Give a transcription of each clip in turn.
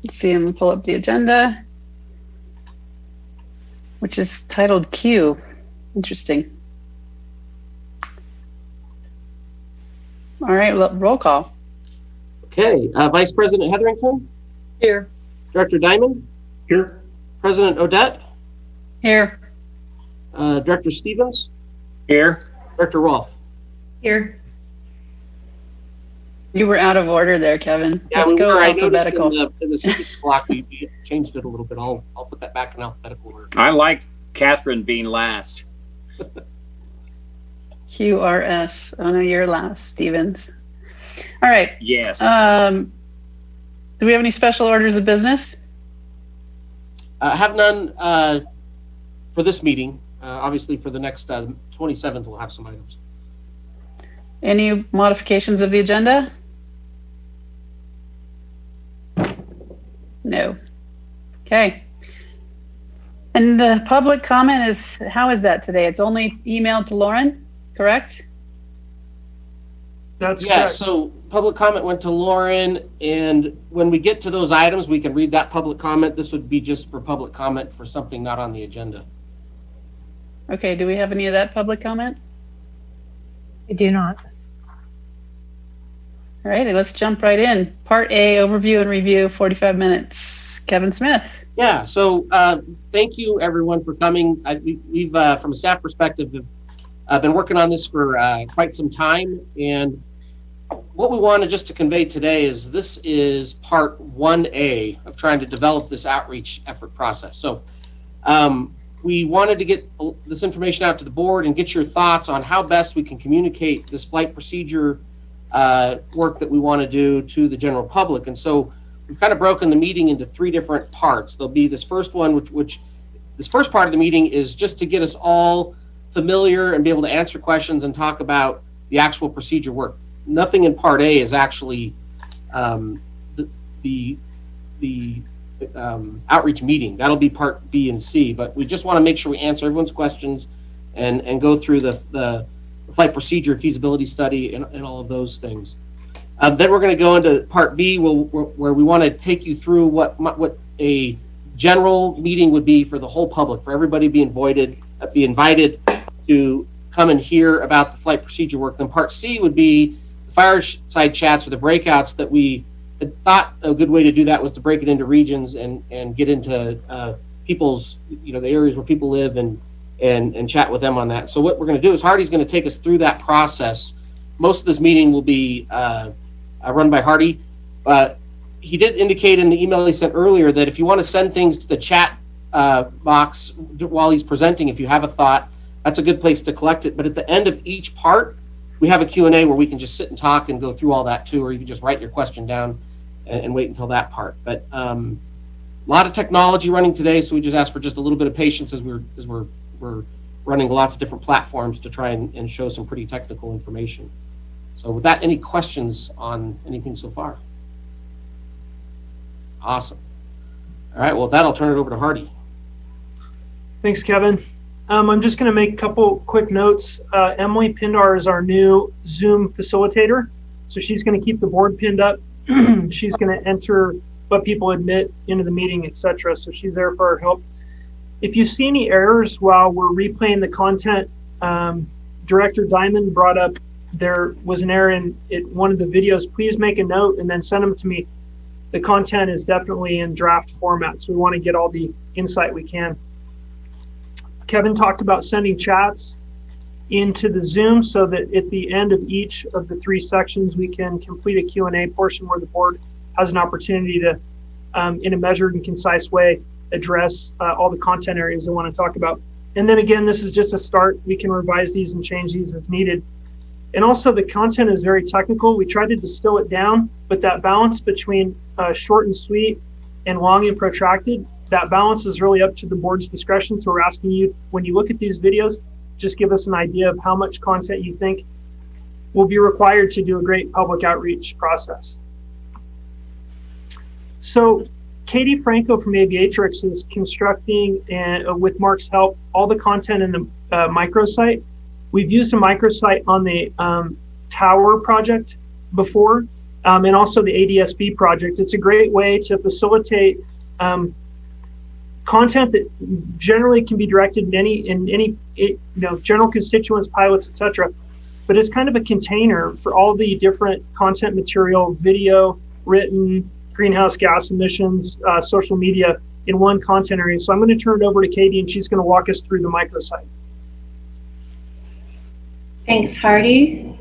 Let's see, I'm gonna pull up the agenda, which is titled Q. Interesting. All right, roll call. Okay, Vice President Hetherington? Here. Director Diamond? Here. President Odette? Here. Director Stevens? Here. Director Rolfe? Here. You were out of order there, Kevin. Yeah, Let's we go were. alphabetical. I noticed in the sequence block we changed it a little bit. I'll put that back in alphabetical order. I like Catherine being last. QRS. Oh no, you're last, Stevens. All right. Yes. Do we have any special orders of business? I have none for this meeting. Obviously, for the next 27th, we'll have some items. Any modifications of the agenda? No. Okay. And the public comment is, how is that today? It's only emailed to Lauren, correct? That's Yeah, correct. so public comment went to Lauren, and when we get to those items, we can read that public comment. This would be just for public comment for something not on the agenda. Okay, do we have any of that public comment? I do not. All right, let's jump right in. Part A, overview and review, 45 minutes. Kevin Smith. Yeah, so thank you everyone for coming. We've from a staff perspective, have been working on this for quite some time, and what we wanted just to convey today is this is part 1A of trying to develop this outreach effort process. So we wanted to get this information out to the board and get your thoughts on how best we can communicate this flight procedure work that we want to do to the general public. And so we've kind of broken the meeting into 3 different parts. There'll be this first one, which this first part of the meeting is just to get us all familiar and be able to answer questions and talk about the actual procedure work. Nothing in part A is actually the outreach meeting. That'll be part B and C, but we just want to make sure we answer everyone's questions and go through the flight procedure feasibility study and all of those things. Then we're going to go into part B where we want to take you through what a general meeting would be for the whole public, for everybody be invited to come and hear about the flight procedure work. Then part C would be the fireside chats or the breakouts that we had thought a good way to do that was to break it into regions and get into people's, the areas where people live and chat with them on that. So what we're going to do is Hardy's going to take us through that process. Most of this meeting will be run by Hardy. He did indicate in the email he sent earlier that if you want to send things to the chat box while he's presenting, if you have a thought, that's a good place to collect it. But at the end of each part, we have a Q&A where we can just sit and talk and go through all that too, or you can just write your question down and wait until that part. But a lot of technology running today, so we just ask for just a little bit of patience as we're running lots of different platforms to try and show some pretty technical information. So with that, any questions on anything so far? Awesome. All right, well, with that, I'll turn it over to Hardy. Thanks, Kevin. I'm just going to make a couple quick notes. Emily Pindar is our new Zoom facilitator. So she's going to keep the board pinned up. She's going to enter what people admit into the meeting, etc. So she's there for our help. If you see any errors while we're replaying the content, Director Diamond brought up there was an error in one of the videos. Please make a note and then send them to me. The content is definitely in draft format, so we want to get all the insight we can. Kevin talked about sending chats into the Zoom so that at the end of each of the 3 sections, we can complete a Q&A portion where the board has an opportunity to, in a measured and concise way, address all the content areas they want to talk about. And then again, this is just a start. We can revise these and change these as needed. And also the content is very technical. We tried to distill it down, but that balance between short and sweet and long and protracted, that balance is really up to the board's discretion. So we're asking you, when you look at these videos, just give us an idea of how much content you think will be required to do a great public outreach process. So Katie Franco from Aviatrix is constructing, with Mark's help, all the content in the microsite. We've used a microsite on the tower project before. and also the ADSB project. It's a great way to facilitate content that generally can be directed in any general constituents, pilots, etc. But it's kind of a container for all the different content material, video, written, greenhouse gas emissions, social media in one content area. So I'm going to turn it over to Katie, and she's going to walk us through the microsite. Thanks, Hardy.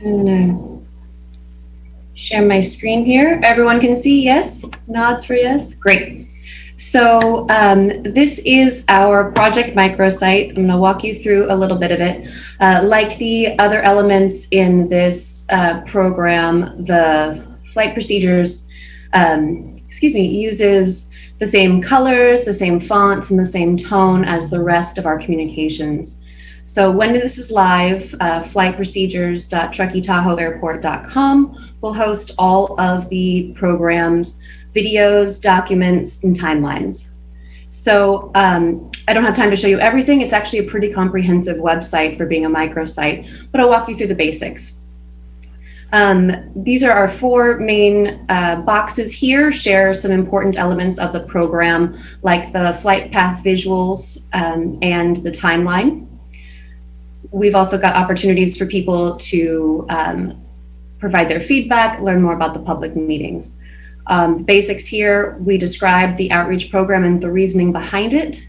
I'm going to share my screen here. Everyone can see, yes? Nods for yes? Great. So this is our project microsite. I'm going to walk you through a little bit of it. Like the other elements in this program, the flight procedures, uses the same colors, the same fonts, and the same tone as the rest of our communications. So when this is live, flightprocedures.truckee-tahoe-airport.com will host all of the program's videos, documents, and timelines. So I don't have time to show you everything. It's actually a pretty comprehensive website for being a microsite, but I'll walk you through the basics. These are our four main boxes here, share some important elements of the program, like the flight path visuals and the timeline. We've also got opportunities for people to provide their feedback, learn more about the public meetings. The basics here, we describe the outreach program and the reasoning behind it.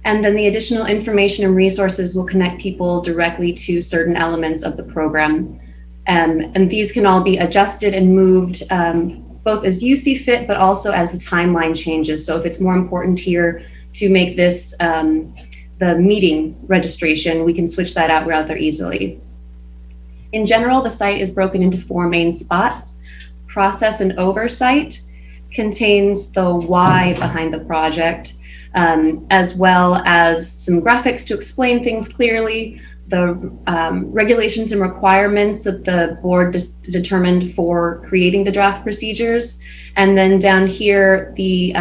And then the additional information and resources will connect people directly to certain elements of the program. And these can all be adjusted and moved both as you see fit, but also as the timeline changes. So if it's more important here to make this the meeting registration, we can switch that out rather easily. In general, the site is broken into four main spots. Process and oversight contains the why behind the project, as well as some graphics to explain things clearly, the regulations and requirements that the board determined for creating the draft procedures, and then down here, the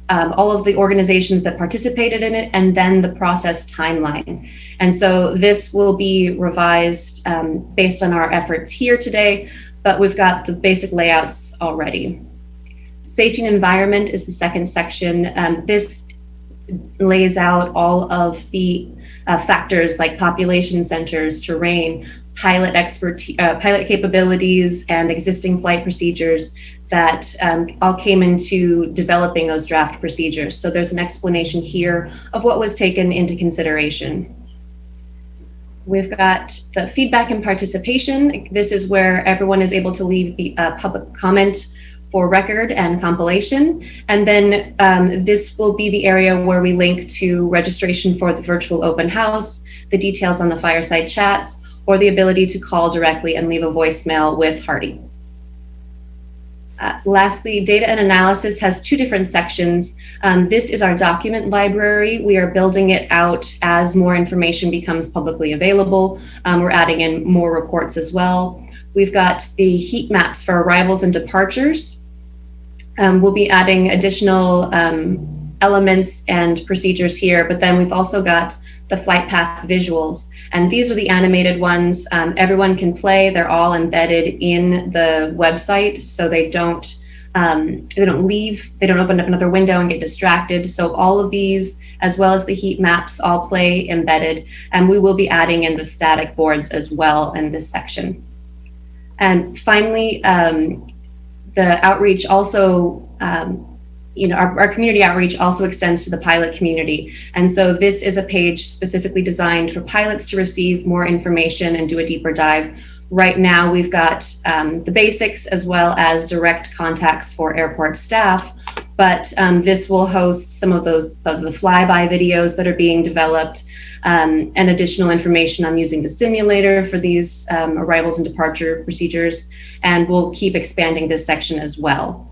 all of the organizations that participated in it, and then the process timeline. And so this will be revised based on our efforts here today, but we've got the basic layouts already. Safety and environment is the second section. This lays out all of the factors like population centers, terrain, pilot expertise, pilot capabilities, and existing flight procedures that all came into developing those draft procedures. So there's an explanation here of what was taken into consideration. We've got the feedback and participation. This is where everyone is able to leave the public comment for record and compilation. And then this will be the area where we link to registration for the virtual open house, the details on the fireside chats, or the ability to call directly and leave a voicemail with Hardy. Lastly, data and analysis has two different sections. This is our document library. We are building it out as more information becomes publicly available. We're adding in more reports as well. We've got the heat maps for arrivals and departures. We'll be adding additional elements and procedures here, but then we've also got the flight path visuals. And these are the animated ones. Everyone can play. They're all embedded in the website, so they don't leave. They don't open up another window and get distracted. So all of these, as well as the heat maps, all play embedded. And we will be adding in the static boards as well in this section. And finally, the outreach also, our community outreach also extends to the pilot community. And so this is a page specifically designed for pilots to receive more information and do a deeper dive. Right now, we've got the basics as well as direct contacts for airport staff, but this will host some of the flyby videos that are being developed and additional information on using the simulator for these arrivals and departure procedures. And we'll keep expanding this section as well.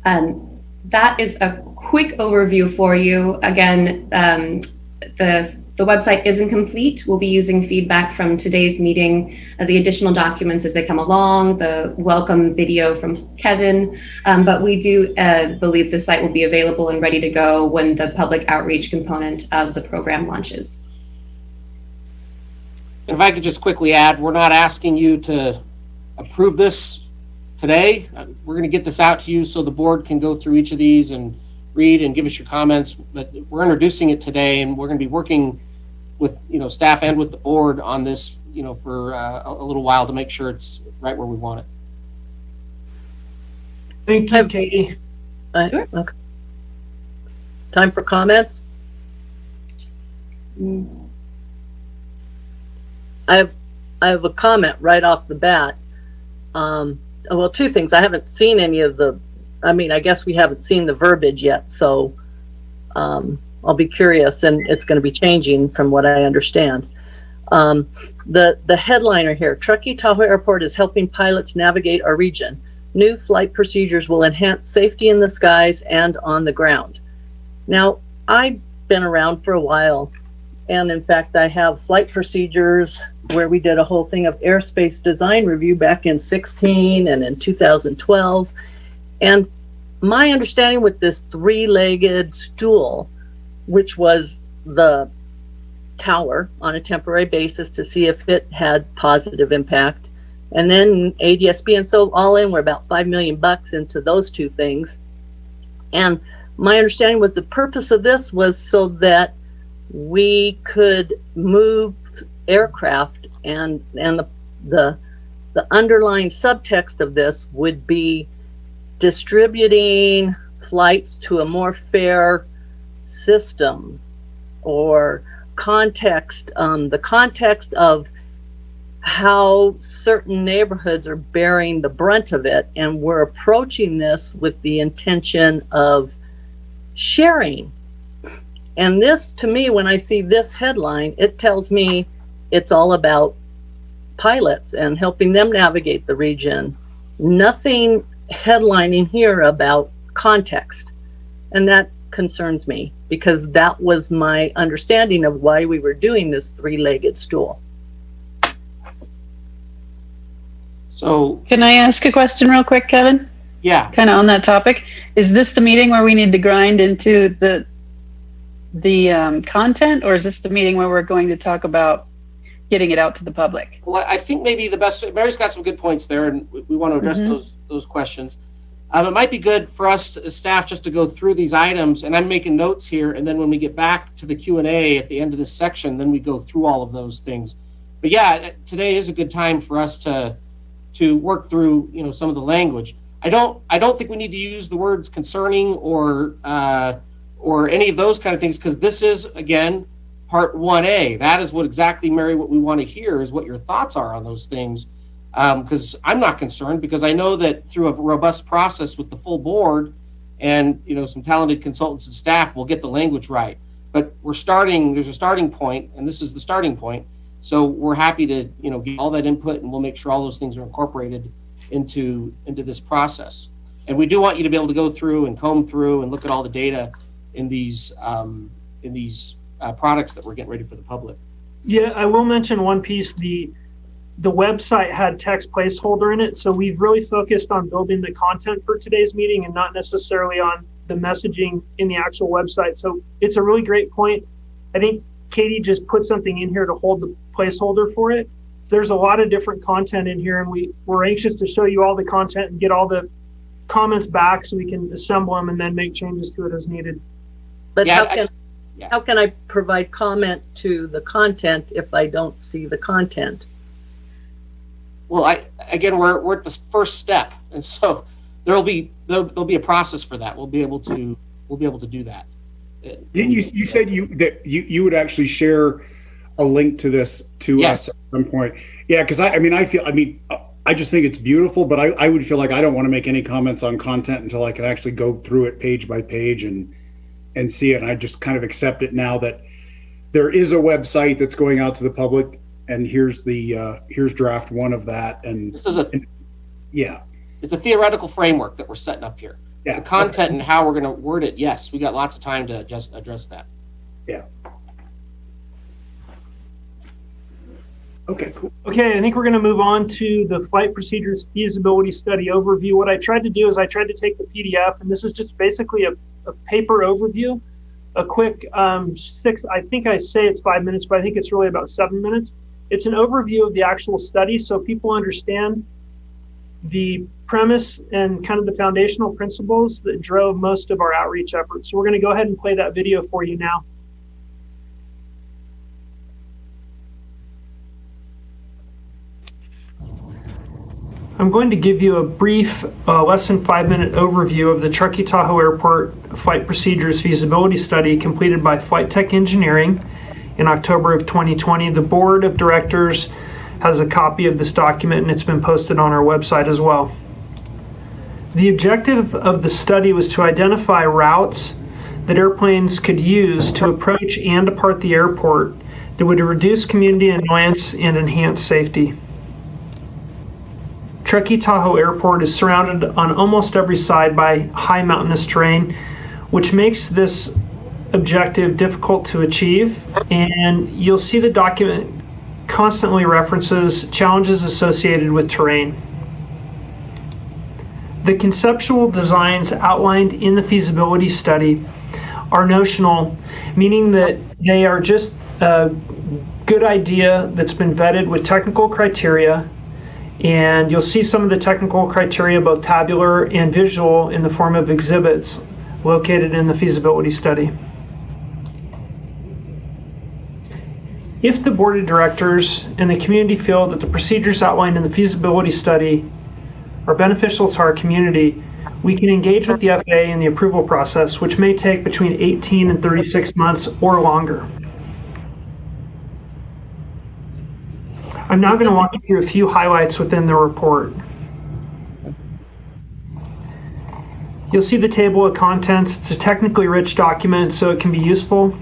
That is a quick overview for you. Again, the website isn't complete. We'll be using feedback from today's meeting, the additional documents as they come along, the welcome video from Kevin, but we do believe the site will be available and ready to go when the public outreach component of the program launches. If I could just quickly add, we're not asking you to approve this today. We're going to get this out to you so the board can go through each of these and read and give us your comments. But we're introducing it today, and we're going to be working with staff and with the board on this for a little while to make sure it's right where we want it. Thank you, Katie. Okay. Time for comments. I have a comment right off the bat. Well, two things. I haven't seen any of I guess we haven't seen the verbiage yet, so I'll be curious, and it's going to be changing from what I understand. The headliner here: Truckee Tahoe Airport is helping pilots navigate our region. New flight procedures will enhance safety in the skies and on the ground. Now, I've been around for a while, and in fact, I have flight procedures where we did a whole thing of airspace design review back in 2016 and in 2012. And my understanding with this three-legged stool, which was the tower on a temporary basis to see if it had positive impact, and then ADSB, and so all in, we're about $5 million into those two things. And my understanding was the purpose of this was so that we could move aircraft, and the underlying subtext of this would be distributing flights to a more fair system, or context, the context of how certain neighborhoods are bearing the brunt of it, and we're approaching this with the intention of sharing. And this, to me, when I see this headline, it tells me it's all about pilots and helping them navigate the region. Nothing headlining here about context. And that concerns me, because that was my understanding of why we were doing this three-legged stool. So, Can I ask a question real quick, Kevin? yeah, Kind of on that topic. Is this the meeting where we need to grind into the content, or is this the meeting where we're going to talk about getting it out to the public? well, I think maybe the best. Mary's got some good points there, and we want to address those questions. It might be good for us as staff just to go through these items, and I'm making notes here, and then when we get back to the Q&A at the end of this section, then we go through all of those things. But yeah, today is a good time for us to work through some of the language. I don't think we need to use the words concerning or any of those kind of things, because this is, again, part 1A. That is what exactly, Mary, what we want to hear is what your thoughts are on those things. Because I'm not concerned, because I know that through a robust process with the full board and some talented consultants and staff, we'll get the language right. But there's a starting point, and this is the starting point. So we're happy to get all that input, and we'll make sure all those things are incorporated into this process. And we do want you to be able to go through and comb through and look at all the data in these products that we're getting ready for the public. Yeah, I will mention one piece. The website had text placeholder in it, so we've really focused on building the content for today's meeting and not necessarily on the messaging in the actual website. So it's a really great point. I think Katie just put something in here to hold the placeholder for it. There's a lot of different content in here, and we're anxious to show you all the content and get all the comments back so we can assemble them and then make changes to it as needed. But Yeah, how can I provide comment to the content if I don't see the content? Well, we're at the first step, and so there'll be a process for that. We'll be able to do that. You said you would actually share a link to this to us at some point. Yeah, because I just think it's beautiful, but I would feel like I don't want to make any comments on content until I can actually go through it page by page and see it. And I just kind of accept it now that there is a website that's going out to the public, and here's draft one of that. And this is yeah, it's a theoretical framework that we're setting up here. Yeah, the content and how we're going to word it. Yes, we got lots of time to just address that. Yeah. Okay, cool. Okay, I think we're going to move on to the flight procedures feasibility study overview. What I tried to do is I tried to take the PDF, and this is just basically a paper overview, a quick I think I say it's 5 minutes, but I think it's really about 7 minutes. It's an overview of the actual study so people understand the premise and kind of the foundational principles that drove most of our outreach efforts. So we're going to go ahead and play that video for you now. I'm going to give you a brief, less than 5-minute overview of the Truckee Tahoe Airport Flight Procedures Feasibility Study completed by Flight Tech Engineering in October of 2020. The board of directors has a copy of this document and it's been posted on our website as well. The objective of the study was to identify routes that airplanes could use to approach and depart the airport that would reduce community annoyance and enhance safety. Truckee Tahoe Airport is surrounded on almost every side by high mountainous terrain, which makes this objective difficult to achieve. And you'll see the document constantly references challenges associated with terrain. The conceptual designs outlined in the feasibility study are notional, meaning that they are just a good idea that's been vetted with technical criteria. And you'll see some of the technical criteria, both tabular and visual, in the form of exhibits located in the feasibility study. If the board of directors and the community feel that the procedures outlined in the feasibility study are beneficial to our community, we can engage with the FAA in the approval process, which may take between 18 and 36 months or longer. I'm now going to walk you through a few highlights within the report. You'll see the table of contents. It's a technically rich document, so it can be useful.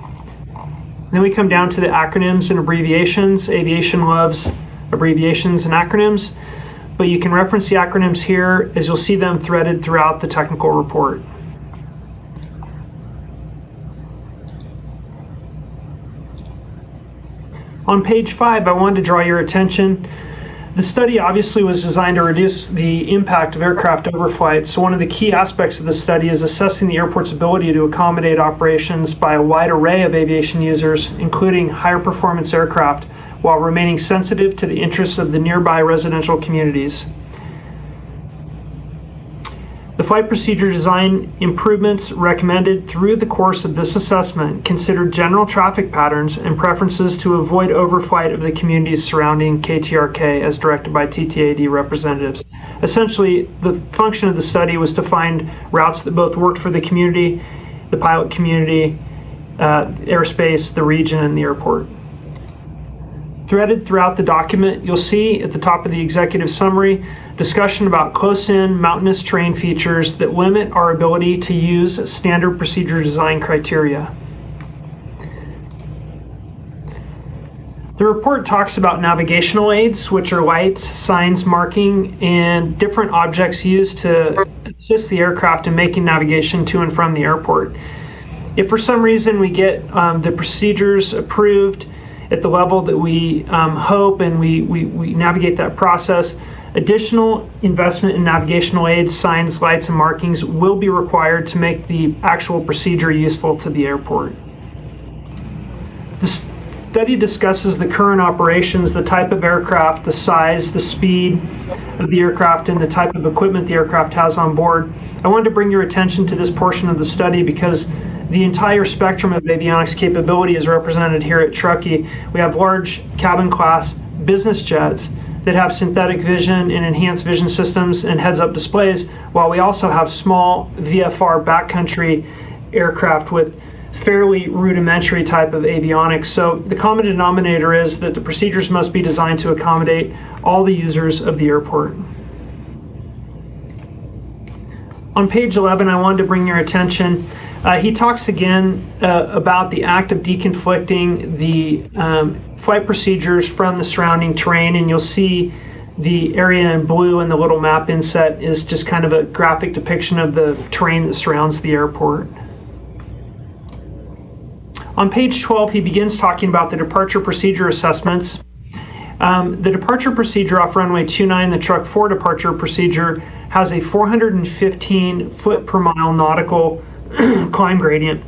Then we come down to the acronyms and abbreviations. Aviation loves abbreviations and acronyms, but you can reference the acronyms here as you'll see them threaded throughout the technical report. On page 5, I wanted to draw your attention. The study obviously was designed to reduce the impact of aircraft overflight, so one of the key aspects of the study is assessing the airport's ability to accommodate operations by a wide array of aviation users, including higher performance aircraft, while remaining sensitive to the interests of the nearby residential communities. The flight procedure design improvements recommended through the course of this assessment considered general traffic patterns and preferences to avoid overflight of the communities surrounding KTRK as directed by TTAD representatives. Essentially, the function of the study was to find routes that both worked for the community, the pilot community, airspace, the region, and the airport. Threaded throughout the document, you'll see at the top of the executive summary, discussion about close-in mountainous terrain features that limit our ability to use standard procedure design criteria. The report talks about navigational aids, which are lights, signs, marking, and different objects used to assist the aircraft in making navigation to and from the airport. If for some reason we get the procedures approved at the level that we hope and we navigate that process, additional investment in navigational aids, signs, lights, and markings will be required to make the actual procedure useful to the airport. The study discusses the current operations, the type of aircraft, the size, the speed of the aircraft, and the type of equipment the aircraft has on board. I wanted to bring your attention to this portion of the study because the entire spectrum of avionics capability is represented here at Truckee. We have large cabin class business jets that have synthetic vision and enhanced vision systems and heads-up displays, while we also have small VFR backcountry aircraft with fairly rudimentary type of avionics. So the common denominator is that the procedures must be designed to accommodate all the users of the airport. On page 11, I wanted to bring your attention. He talks again about the act of deconflicting the flight procedures from the surrounding terrain, and you'll see the area in blue in the little map inset is just kind of a graphic depiction of the terrain that surrounds the airport. On page 12, he begins talking about the departure procedure assessments. The departure procedure off runway 29, the Truck 4 departure procedure, has a 415 foot per mile nautical climb gradient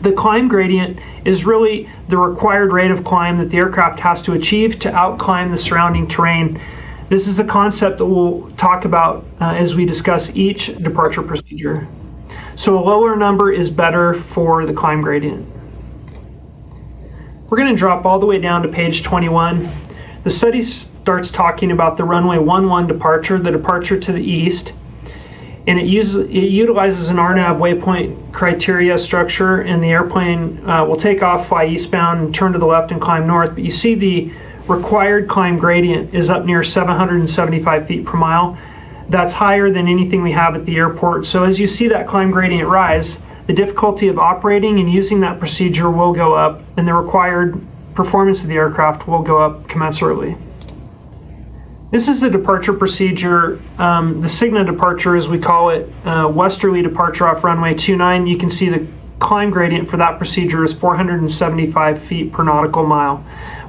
The climb gradient is really the required rate of climb that the aircraft has to achieve to outclimb the surrounding terrain. This is a concept that we'll talk about as we discuss each departure procedure. So a lower number is better for the climb gradient. We're going to drop all the way down to page 21. The study starts talking about the runway 11 departure, the departure to the east, and it utilizes an RNAV waypoint criteria structure, and the airplane will take off, fly eastbound, and turn to the left and climb north. But you see the required climb gradient is up near 775 feet per mile. That's higher than anything we have at the airport. So as you see that climb gradient rise, the difficulty of operating and using that procedure will go up, and the required performance of the aircraft will go up commensurately. This is the departure procedure, the Cigna departure as we call it, westerly departure off runway 29. You can see the climb gradient for that procedure is 475 feet per nautical mile,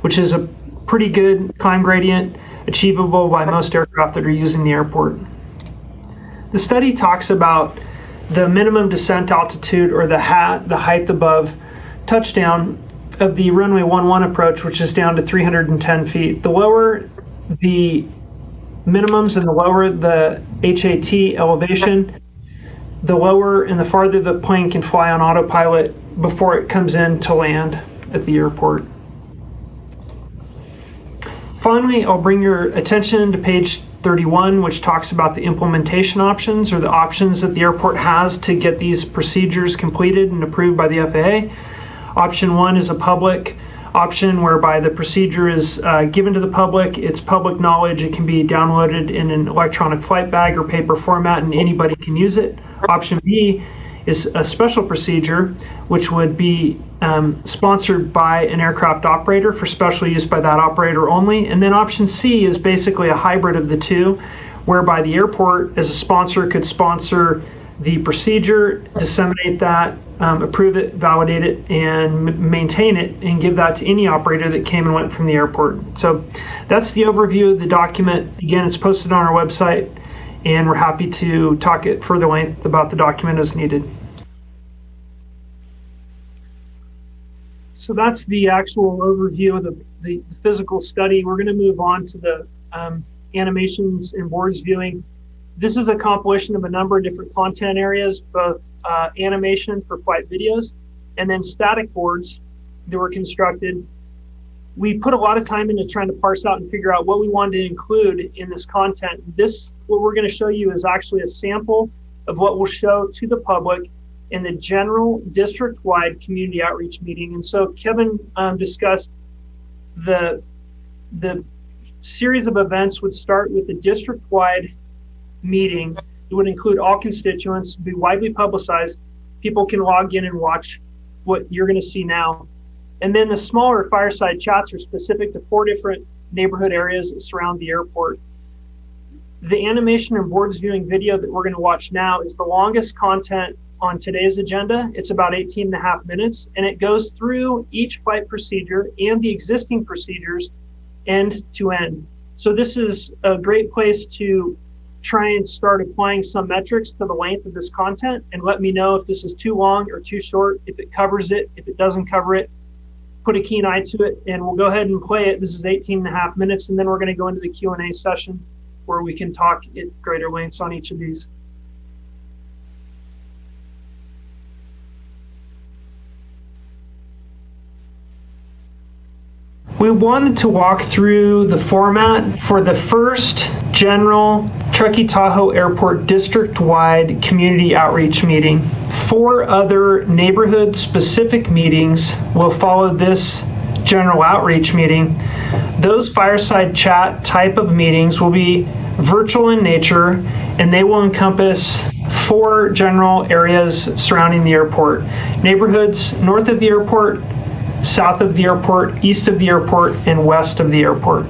which is a pretty good climb gradient, achievable by most aircraft that are using the airport. The study talks about the minimum descent altitude, or the height above touchdown of the runway 11 approach, which is down to 310 feet. The lower the minimums and the lower the HAT elevation, the lower and the farther the plane can fly on autopilot before it comes in to land at the airport. Finally, I'll bring your attention to page 31, which talks about the implementation options, or the options that the airport has to get these procedures completed and approved by the FAA. Option 1 is a public option whereby the procedure is given to the public. It's public knowledge. It can be downloaded in an electronic flight bag or paper format, and anybody can use it. Option B is a special procedure, which would be sponsored by an aircraft operator for special use by that operator only. And then option C is basically a hybrid of the two, whereby the airport as a sponsor could sponsor the procedure, disseminate that, approve it, validate it, and maintain it, and give that to any operator that came and went from the airport. So that's the overview of the document. Again, it's posted on our website, and we're happy to talk at further length about the document as needed. So that's the actual overview of the physical study. We're going to move on to the animations and boards viewing. This is a compilation of a number of different content areas, both animation for flight videos and then static boards that were constructed. We put a lot of time into trying to parse out and figure out what we wanted to include in this content. What we're going to show you is actually a sample of what we'll show to the public in the general district-wide community outreach meeting. And so Kevin discussed the series of events would start with the district-wide meeting. It would include all constituents, be widely publicized. People can log in and watch what you're going to see now. And then the smaller fireside chats are specific to 4 different neighborhood areas that surround the airport. The animation and boards viewing video that we're going to watch now is the longest content on today's agenda. It's about 18.5 minutes, and it goes through each flight procedure and the existing procedures end to end. So this is a great place to try and start applying some metrics to the length of this content, and let me know if this is too long or too short, if it covers it, if it doesn't cover it. Put a keen eye to it, and we'll go ahead and play it. This is 18.5 minutes, and then we're going to go into the Q&A session where we can talk at greater lengths on each of these. We wanted to walk through the format for the first general Truckee Tahoe Airport district-wide community outreach meeting. 4 other neighborhood-specific meetings will follow this general outreach meeting. Those fireside chat type of meetings will be virtual in nature, and they will encompass 4 general areas surrounding the airport. Neighborhoods north of the airport, south of the airport, east of the airport, and west of the airport.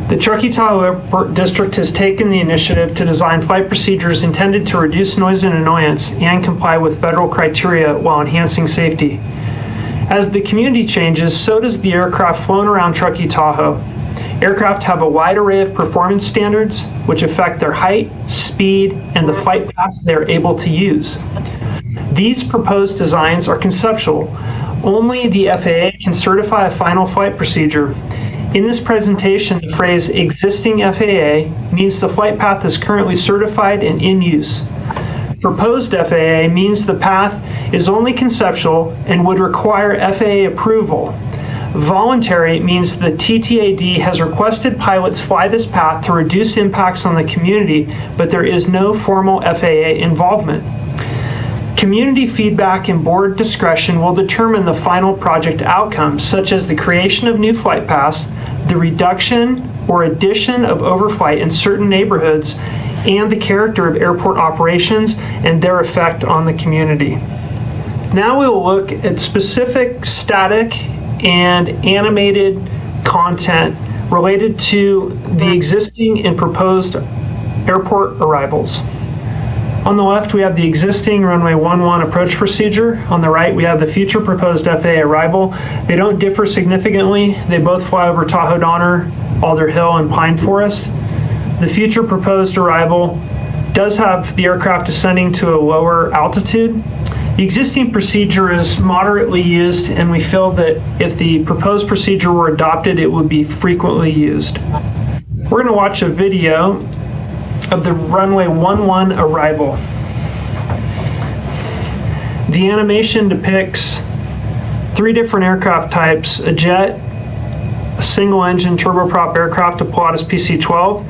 The Truckee Tahoe Airport District has taken the initiative to design flight procedures intended to reduce noise and annoyance and comply with federal criteria while enhancing safety. As the community changes, so does the aircraft flown around Truckee Tahoe. Aircraft have a wide array of performance standards which affect their height, speed, and the flight paths they're able to use. These proposed designs are conceptual. Only the FAA can certify a final flight procedure. In this presentation, the phrase existing FAA means the flight path is currently certified and in use. Proposed FAA means the path is only conceptual and would require FAA approval. Voluntary means the TTAD has requested pilots fly this path to reduce impacts on the community, but there is no formal FAA involvement. Community feedback and board discretion will determine the final project outcomes, such as the creation of new flight paths, the reduction or addition of overflight in certain neighborhoods, and the character of airport operations and their effect on the community. Now we will look at specific static and animated content related to the existing and proposed airport arrivals. On the left, we have the existing runway 11 approach procedure. On the right, we have the future proposed FAA arrival. They don't differ significantly. They both fly over Tahoe Donner, Alder Hill, and Pine Forest. The future proposed arrival does have the aircraft descending to a lower altitude. The existing procedure is moderately used, and we feel that if the proposed procedure were adopted, it would be frequently used. We're going to watch a video of the runway 11 arrival. The animation depicts 3 different aircraft types: a jet, a single-engine turboprop aircraft, a Pilatus Pc12,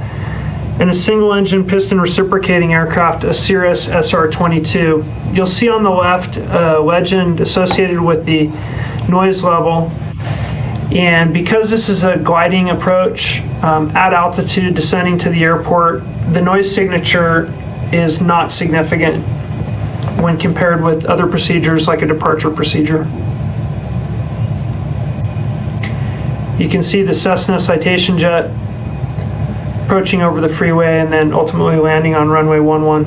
and a single-engine piston reciprocating aircraft, a Cirrus Sr22. You'll see on the left a legend associated with the noise level. And because this is a gliding approach at altitude descending to the airport, the noise signature is not significant when compared with other procedures like a departure procedure. You can see the Cessna Citation jet approaching over the freeway and then ultimately landing on runway 11.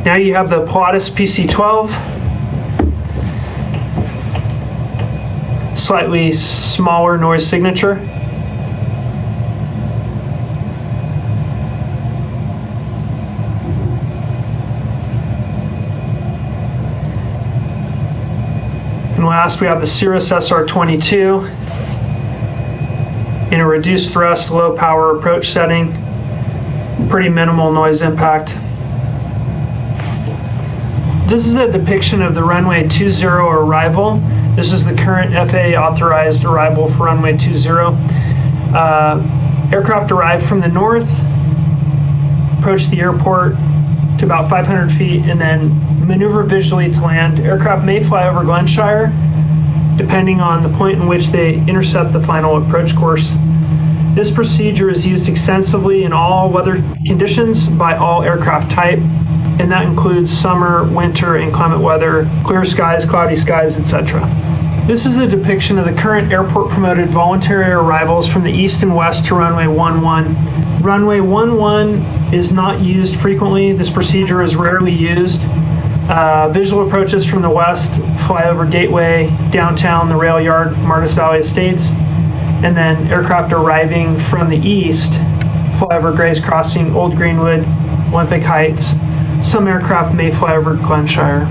Now you have the Pilatus Pc12, slightly smaller noise signature. And last, we have the Cirrus Sr22 in a reduced thrust, low power approach setting, pretty minimal noise impact. This is a depiction of the runway 20 arrival. This is the current FAA authorized arrival for runway 20. Aircraft arrived from the north, approached the airport to about 500 feet, and then maneuver visually to land. Aircraft may fly over Glenshire, depending on the point in which they intercept the final approach course. This procedure is used extensively in all weather conditions by all aircraft type, and that includes summer, winter, inclement weather, clear skies, cloudy skies, etc. This is a depiction of the current airport-promoted voluntary arrivals from the east and west to runway 11. Runway 11 is not used frequently. This procedure is rarely used. Visual approaches from the west fly over Gateway, downtown, the rail yard, Marcus Valley Estates, and then aircraft arriving from the east fly over Gray's Crossing, Old Greenwood, Olympic Heights. Some aircraft may fly over Glenshire.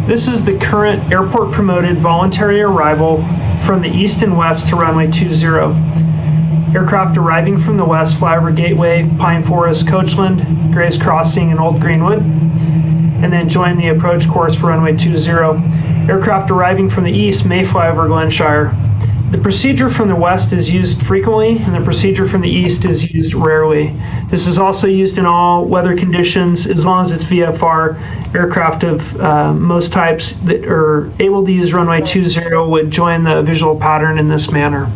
This is the current airport-promoted voluntary arrival from the east and west to runway 20. Aircraft arriving from the west fly over Gateway, Pine Forest, Coachland, Gray's Crossing, and Old Greenwood, and then join the approach course for runway 20. Aircraft arriving from the east may fly over Glenshire. The procedure from the west is used frequently, and the procedure from the east is used rarely. This is also used in all weather conditions, as long as it's VFR. Aircraft of most types that are able to use runway 20 would join the visual pattern in this manner.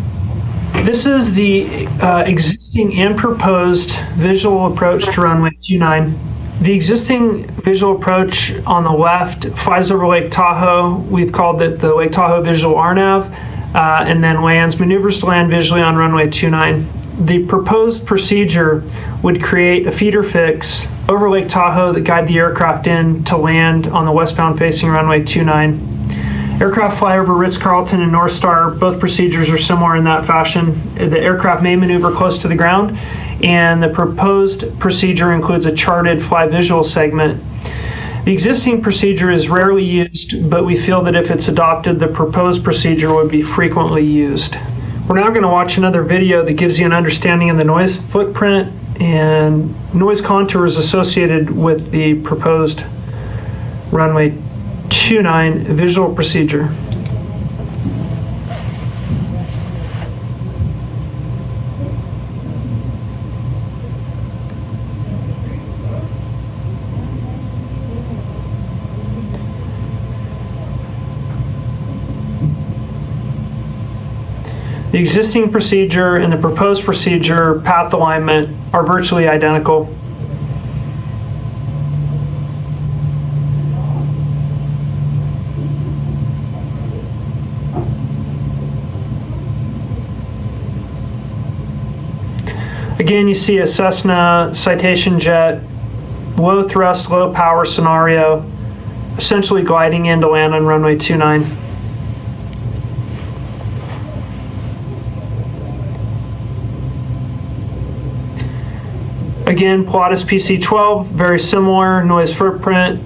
This is the existing and proposed visual approach to runway 29. The existing visual approach on the left flies over Lake Tahoe. We've called it the Lake Tahoe Visual RNAV. And then maneuvers to land visually on runway 29. The proposed procedure would create a feeder fix over Lake Tahoe that guide the aircraft in to land on the westbound facing runway 29. Aircraft fly over Ritz-Carlton and North Star. Both procedures are similar in that fashion. The aircraft may maneuver close to the ground, and the proposed procedure includes a charted fly visual segment. The existing procedure is rarely used, but we feel that if it's adopted, the proposed procedure would be frequently used. We're now going to watch another video that gives you an understanding of the noise footprint and noise contours associated with the proposed runway 29 visual procedure. The existing procedure and the proposed procedure path alignment are virtually identical. Again, you see a Cessna Citation jet, low thrust, low power scenario, essentially gliding in to land on runway 29. Again, Pilatus Pc12, very similar noise footprint,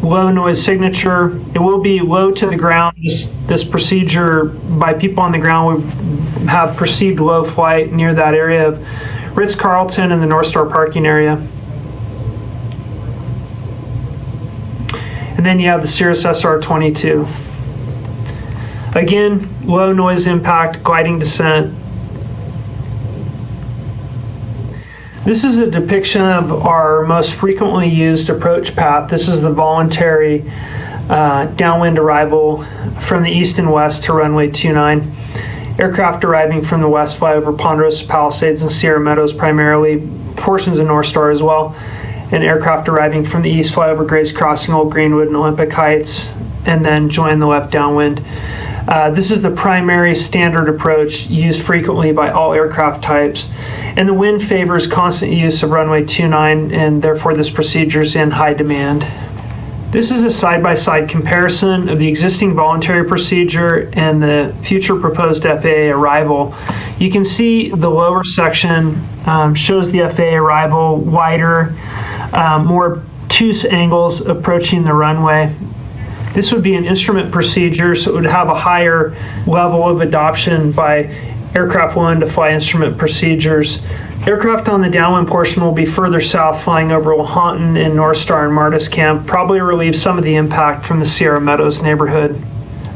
low noise signature. It will be low to the ground. This procedure by people on the ground would have perceived low flight near that area of Ritz-Carlton and the North Star parking area. And then you have the Cirrus SR22. Again, low noise impact, gliding descent. This is a depiction of our most frequently used approach path. This is the voluntary downwind arrival from the east and west to runway 29. Aircraft arriving from the west fly over Ponderosa, Palisades, and Sierra Meadows primarily, portions of North Star as well. And aircraft arriving from the east fly over Grays Crossing, Old Greenwood, and Olympic Heights, and then join the left downwind. This is the primary standard approach used frequently by all aircraft types, and the wind favors constant use of runway 29, and therefore this procedure is in high demand. This is a side-by-side comparison of the existing voluntary procedure and the future proposed FAA arrival. You can see the lower section shows the FAA arrival wider, more obtuse angles approaching the runway. This would be an instrument procedure, so it would have a higher level of adoption by aircraft willing to fly instrument procedures. Aircraft on the downwind portion will be further south, flying over Lahontan and North Star and Martis Camp, probably relieve some of the impact from the Sierra Meadows neighborhood.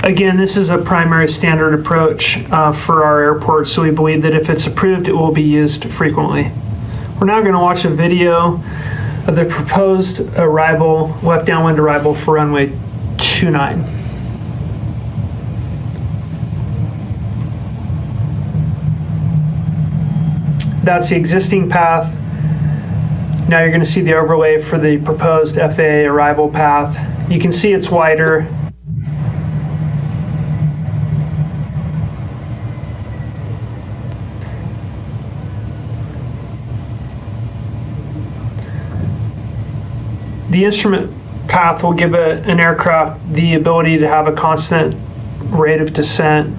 Again, this is a primary standard approach for our airport, so we believe that if it's approved, it will be used frequently. We're now going to watch a video of the proposed arrival, left downwind arrival for runway 29. That's the existing path. Now you're going to see the overlay for the proposed FAA arrival path. You can see it's wider. The instrument path will give an aircraft the ability to have a constant rate of descent.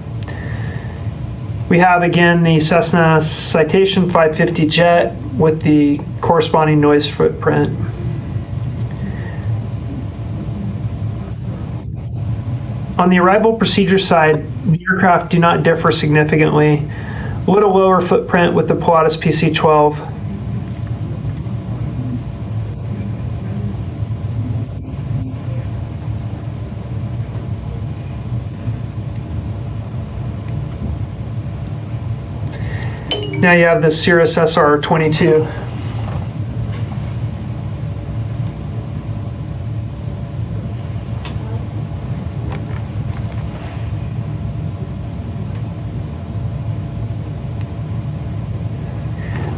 We have again the Cessna Citation 550 jet with the corresponding noise footprint. On the arrival procedure side, the aircraft do not differ significantly. A little lower footprint with the Pilatus Pc12. Now you have the Cirrus SR22.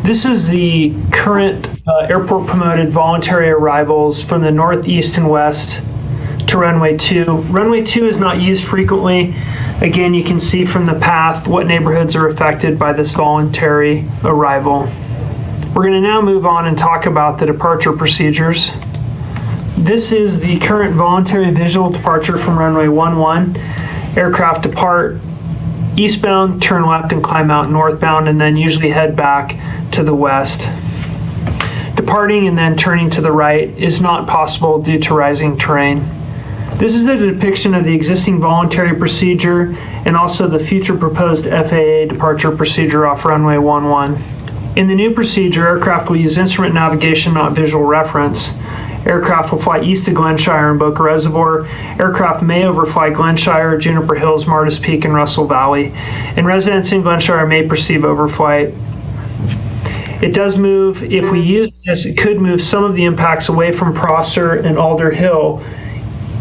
This is the current airport promoted voluntary arrivals from the northeast and west to runway 2. Runway 2 is not used frequently. Again, you can see from the path what neighborhoods are affected by this voluntary arrival. We're going to now move on and talk about the departure procedures. This is the current voluntary visual departure from runway 11. Aircraft depart eastbound, turn left and climb out northbound, and then usually head back to the west. Departing and then turning to the right is not possible due to rising terrain. This is a depiction of the existing voluntary procedure and also the future proposed FAA departure procedure off runway 11. In the new procedure, aircraft will use instrument navigation, not visual reference. Aircraft will fly east to Glenshire and Boca Reservoir. Aircraft may overfly Glenshire, Juniper Hills, Martis Peak, and Russell Valley. And residents in Glenshire may perceive overflight. It does move, if we use this, it could move some of the impacts away from Prosser and Alder Hill,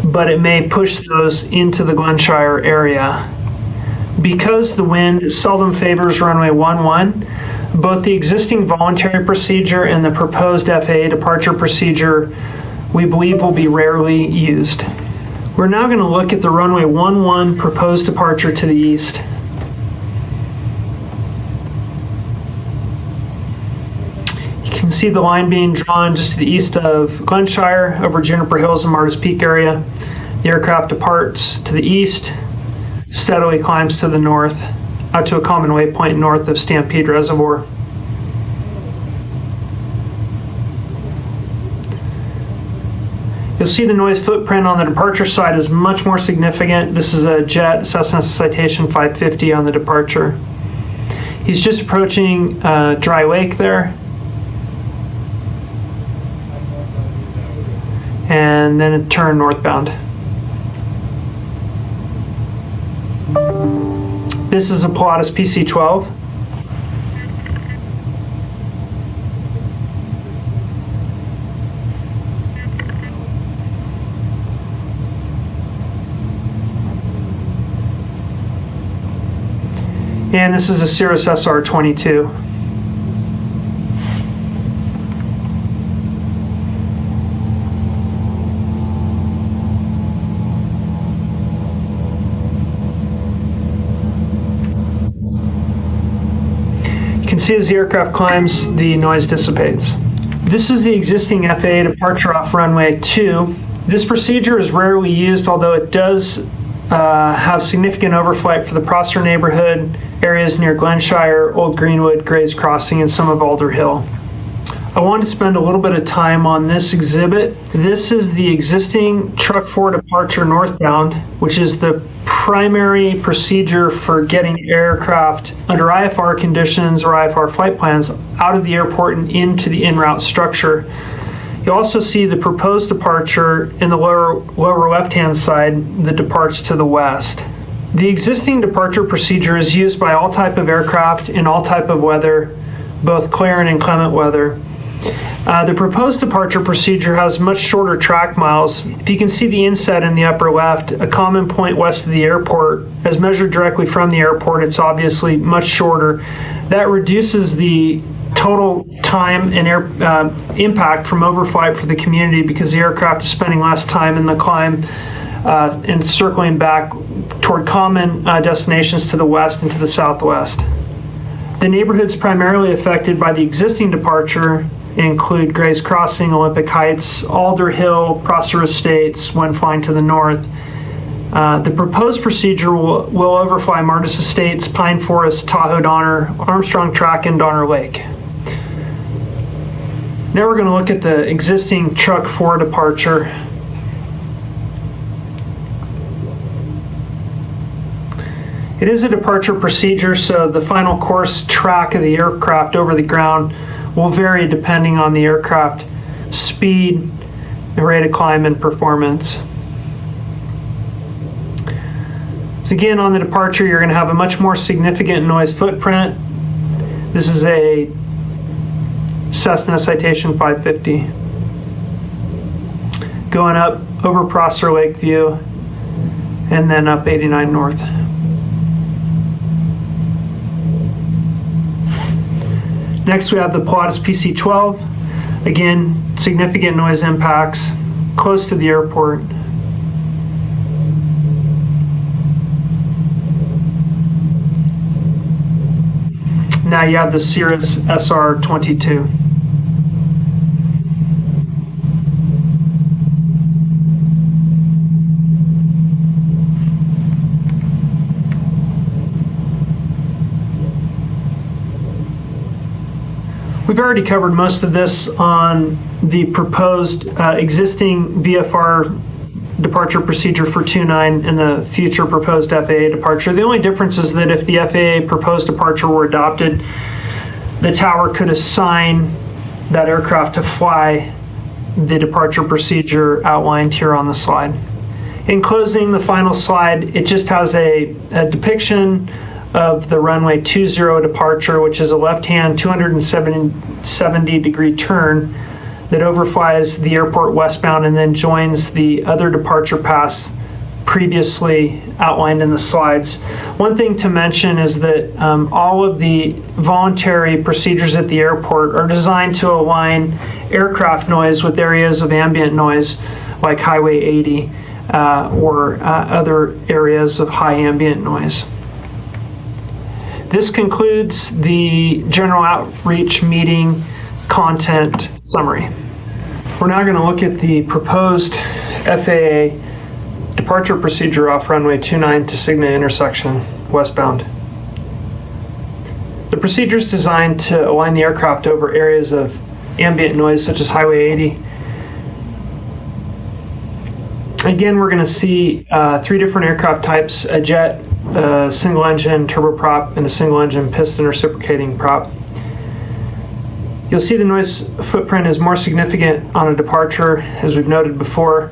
but it may push those into the Glenshire area. Because the wind seldom favors runway 11, both the existing voluntary procedure and the proposed FAA departure procedure, we believe, will be rarely used. We're now going to look at the runway 11 proposed departure to the east. You can see the line being drawn just to the east of Glenshire over Juniper Hills and Martis Peak area. The aircraft departs to the east, steadily climbs to the north, out to a common waypoint north of Stampede Reservoir. You'll see the noise footprint on the departure side is much more significant. This is a jet Cessna Citation 550 on the departure. He's just approaching Dry Lake there. And then a turn northbound. This is a Pilatus Pc12. And this is a Cirrus Sr22. You can see as the aircraft climbs, the noise dissipates. This is the existing FAA departure off runway 2. This procedure is rarely used, although it does have significant overflight for the Prosser neighborhood, areas near Glenshire, Old Greenwood, Gray's Crossing, and some of Alder Hill. I want to spend a little bit of time on this exhibit. This is the existing Truck 4 departure northbound, which is the primary procedure for getting aircraft under IFR conditions or IFR flight plans out of the airport and into the en route structure. You also see the proposed departure in the lower left-hand side that departs to the west. The existing departure procedure is used by all type of aircraft in all type of weather, both clear and inclement weather. The proposed departure procedure has much shorter track miles. If you can see the inset in the upper left, a common point west of the airport, as measured directly from the airport, it's obviously much shorter. That reduces the total time and air impact from overflight for the community because the aircraft is spending less time in the climb and circling back toward common destinations to the west and to the southwest. The neighborhoods primarily affected by the existing departure include Gray's Crossing, Olympic Heights, Alder Hill, Prosser Estates when flying to the north. The proposed procedure will overfly Martis Estates, Pine Forest, Tahoe Donner, Armstrong Track, and Donner Lake. Now we're going to look at the existing Truck 4 departure. It is a departure procedure, so the final course track of the aircraft over the ground will vary depending on the aircraft speed, the rate of climb, and performance. So again, on the departure, you're going to have a much more significant noise footprint. This is a Cessna Citation 550. Going up over Prosser Lake View and then up 89 North. Next, we have the Pilatus Pc12. Again, significant noise impacts close to the airport. Now you have the Cirrus Sr22. We've already covered most of this on the proposed existing VFR departure procedure for 29 and the future proposed FAA departure. The only difference is that if the FAA proposed departure were adopted, the tower could assign that aircraft to fly the departure procedure outlined here on the slide. In closing, the final slide, it just has a depiction of the runway 20 departure, which is a left-hand 270-degree turn that overflies the airport westbound and then joins the other departure paths previously outlined in the slides. One thing to mention is that all of the voluntary procedures at the airport are designed to align aircraft noise with areas of ambient noise like Highway 80 or other areas of high ambient noise. This concludes the general outreach meeting content summary. We're now going to look at the proposed FAA departure procedure off runway 29 to Cigna intersection westbound. The procedure is designed to align the aircraft over areas of ambient noise such as Highway 80. Again, we're going to see 3 different aircraft types: a jet, a single engine turboprop, and a single engine piston reciprocating prop. You'll see the noise footprint is more significant on a departure, as we've noted before.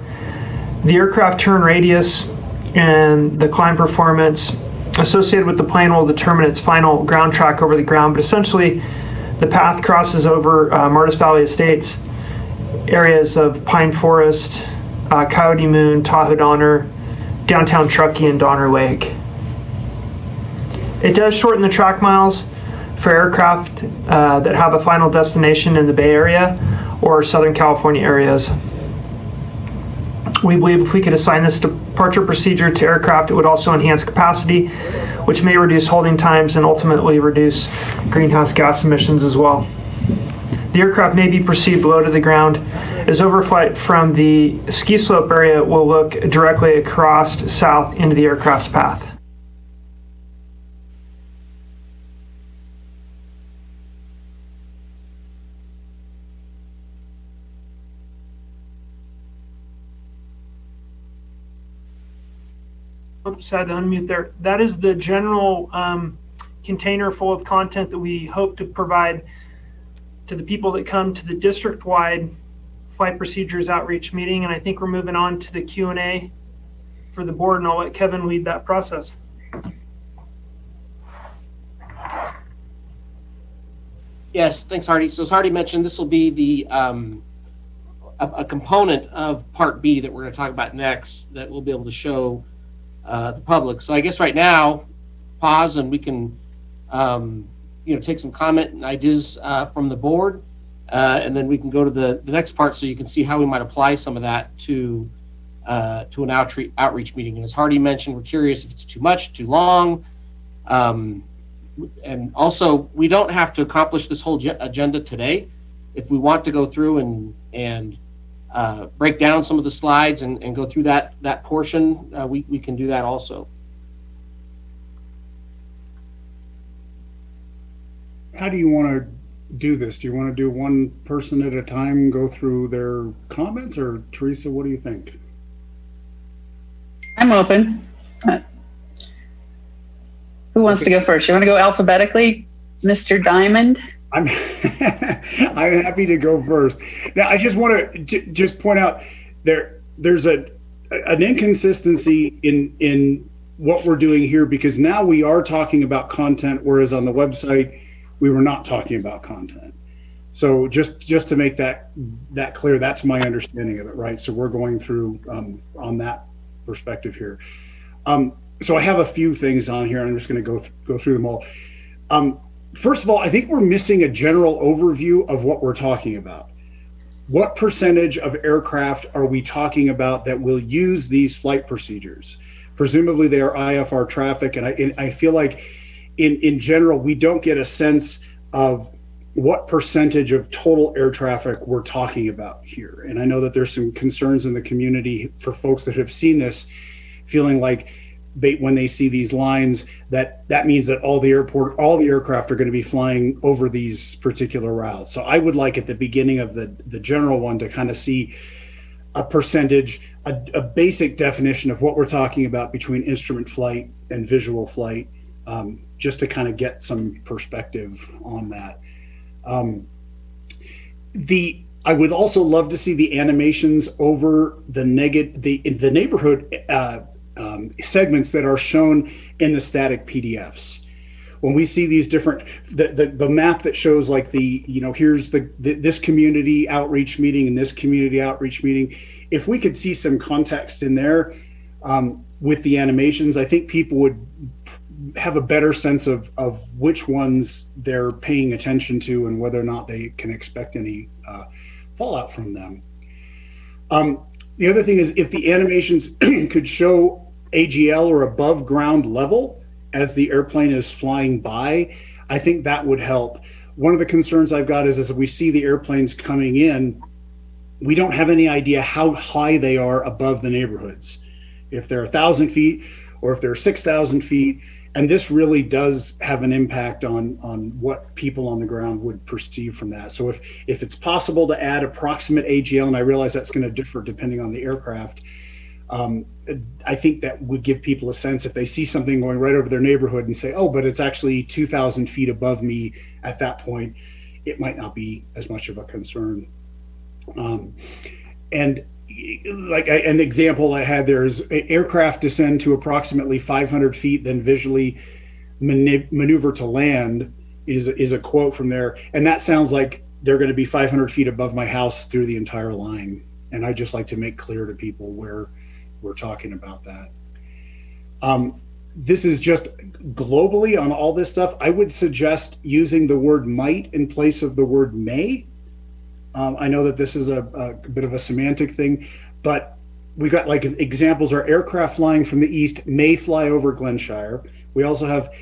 The aircraft turn radius and the climb performance associated with the plane will determine its final ground track over the ground, but essentially the path crosses over Martis Valley Estates, areas of Pine Forest, Coyote Moon, Tahoe Donner, downtown Truckee, and Donner Lake. It does shorten the track miles for aircraft that have a final destination in the Bay Area or Southern California areas. We believe if we could assign this departure procedure to aircraft, it would also enhance capacity, which may reduce holding times and ultimately reduce greenhouse gas emissions as well. The aircraft may be perceived low to the ground, as overflight from the ski slope area will look directly across south into the aircraft's path. Oops, I had to unmute there. That is the general container full of content that we hope to provide to the people that come to the district-wide flight procedures outreach meeting. And I think we're moving on to the Q&A for the board, and I'll let Kevin lead that process. Yes, thanks, Hardy. So as Hardy mentioned, this will be the a component of Part B that we're going to talk about next that we'll be able to show the public. So I guess right now, pause and we can take some comment and ideas from the board, and then we can go to the next part so you can see how we might apply some of that to an outreach meeting. And as Hardy mentioned, we're curious if it's too much, too long. And also, we don't have to accomplish this whole agenda today. If we want to go through and break down some of the slides and go through that portion, we can do that also. How do you want to do this? Do you want to do one person at a time, go through their comments, or Teresa, what do you think? I'm open. Who wants to go first? You want to go alphabetically, Mr. Diamond? I'm happy to go first. Now, I just want to just point out there's an inconsistency in what we're doing here, because now we are talking about content, whereas on the website we were not talking about content. So just to make that clear, that's my understanding of it, right? So we're going through on that perspective here. So I have a few things on here, and I'm just going to go through them all. First of all, I think we're missing a general overview of what we're talking about. What percentage of aircraft are we talking about that will use these flight procedures? Presumably they are IFR traffic, and I feel like in general, we don't get a sense of what percentage of total air traffic we're talking about here. And I know that there's some concerns in the community for folks that have seen this, feeling like when they see these lines, that means that all the aircraft are going to be flying over these particular routes. So I would like at the beginning of the general one to kind of see a percentage, a basic definition of what we're talking about between instrument flight and visual flight, just to kind of get some perspective on that. I would also love to see the animations over the neighborhood segments that are shown in the static PDFs. When we see these different, the map that shows like here's this community outreach meeting and this community outreach meeting, if we could see some context in there with the animations, I think people would have a better sense of which ones they're paying attention to and whether or not they can expect any fallout from them. The other thing is, if the animations could show AGL or above ground level as the airplane is flying by, I think that would help. One of the concerns I've got is as we see the airplanes coming in, we don't have any idea how high they are above the neighborhoods. If they're 1,000 feet or if they're 6,000 feet, and this really does have an impact on what people on the ground would perceive from that. So if it's possible to add approximate AGL, and I realize that's going to differ depending on the aircraft, I think that would give people a sense if they see something going right over their neighborhood and say, oh, but it's actually 2,000 feet above me at that point, it might not be as much of a concern. And like an example I had there is aircraft descend to approximately 500 feet, then visually maneuver to land is a quote from there. And that sounds like they're going to be 500 feet above my house through the entire line. And I just like to make clear to people where we're talking about that. This is just globally on all this stuff. I would suggest using the word might in place of the word may. I know that this is a bit of a semantic thing, but we got like examples are aircraft flying from the east may fly over Glenshire. We also have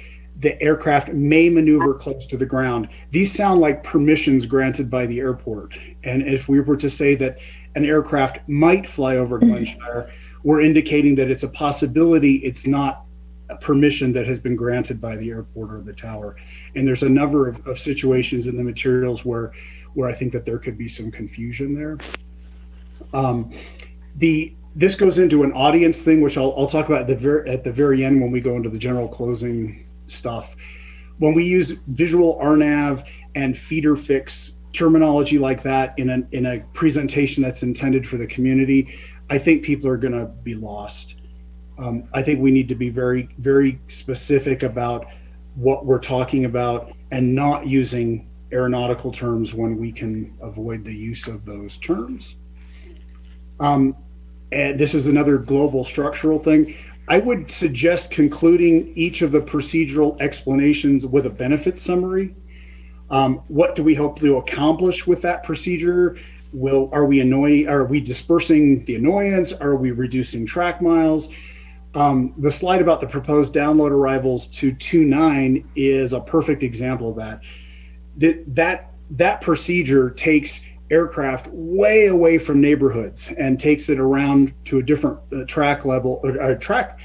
the aircraft may maneuver close to the ground. These sound like permissions granted by the airport. And if we were to say that an aircraft might fly over Glenshire, we're indicating that it's a possibility, it's not a permission that has been granted by the airport or the tower. And there's a number of situations in the materials where I think that there could be some confusion there. This goes into an audience thing, which I'll talk about at the very end when we go into the general closing stuff. When we use visual RNAV and feeder fix terminology like that in a presentation that's intended for the community, I think people are going to be lost. I think we need to be very, very specific about what we're talking about and not using aeronautical terms when we can avoid the use of those terms. And this is another global structural thing. I would suggest concluding each of the procedural explanations with a benefit summary. What do we hope to accomplish with that procedure? Are we dispersing the annoyance? Are we reducing track miles? The slide about the proposed download arrivals to 2.9 is a perfect example of that. That procedure takes aircraft way away from neighborhoods and takes it around to a different track level, or a track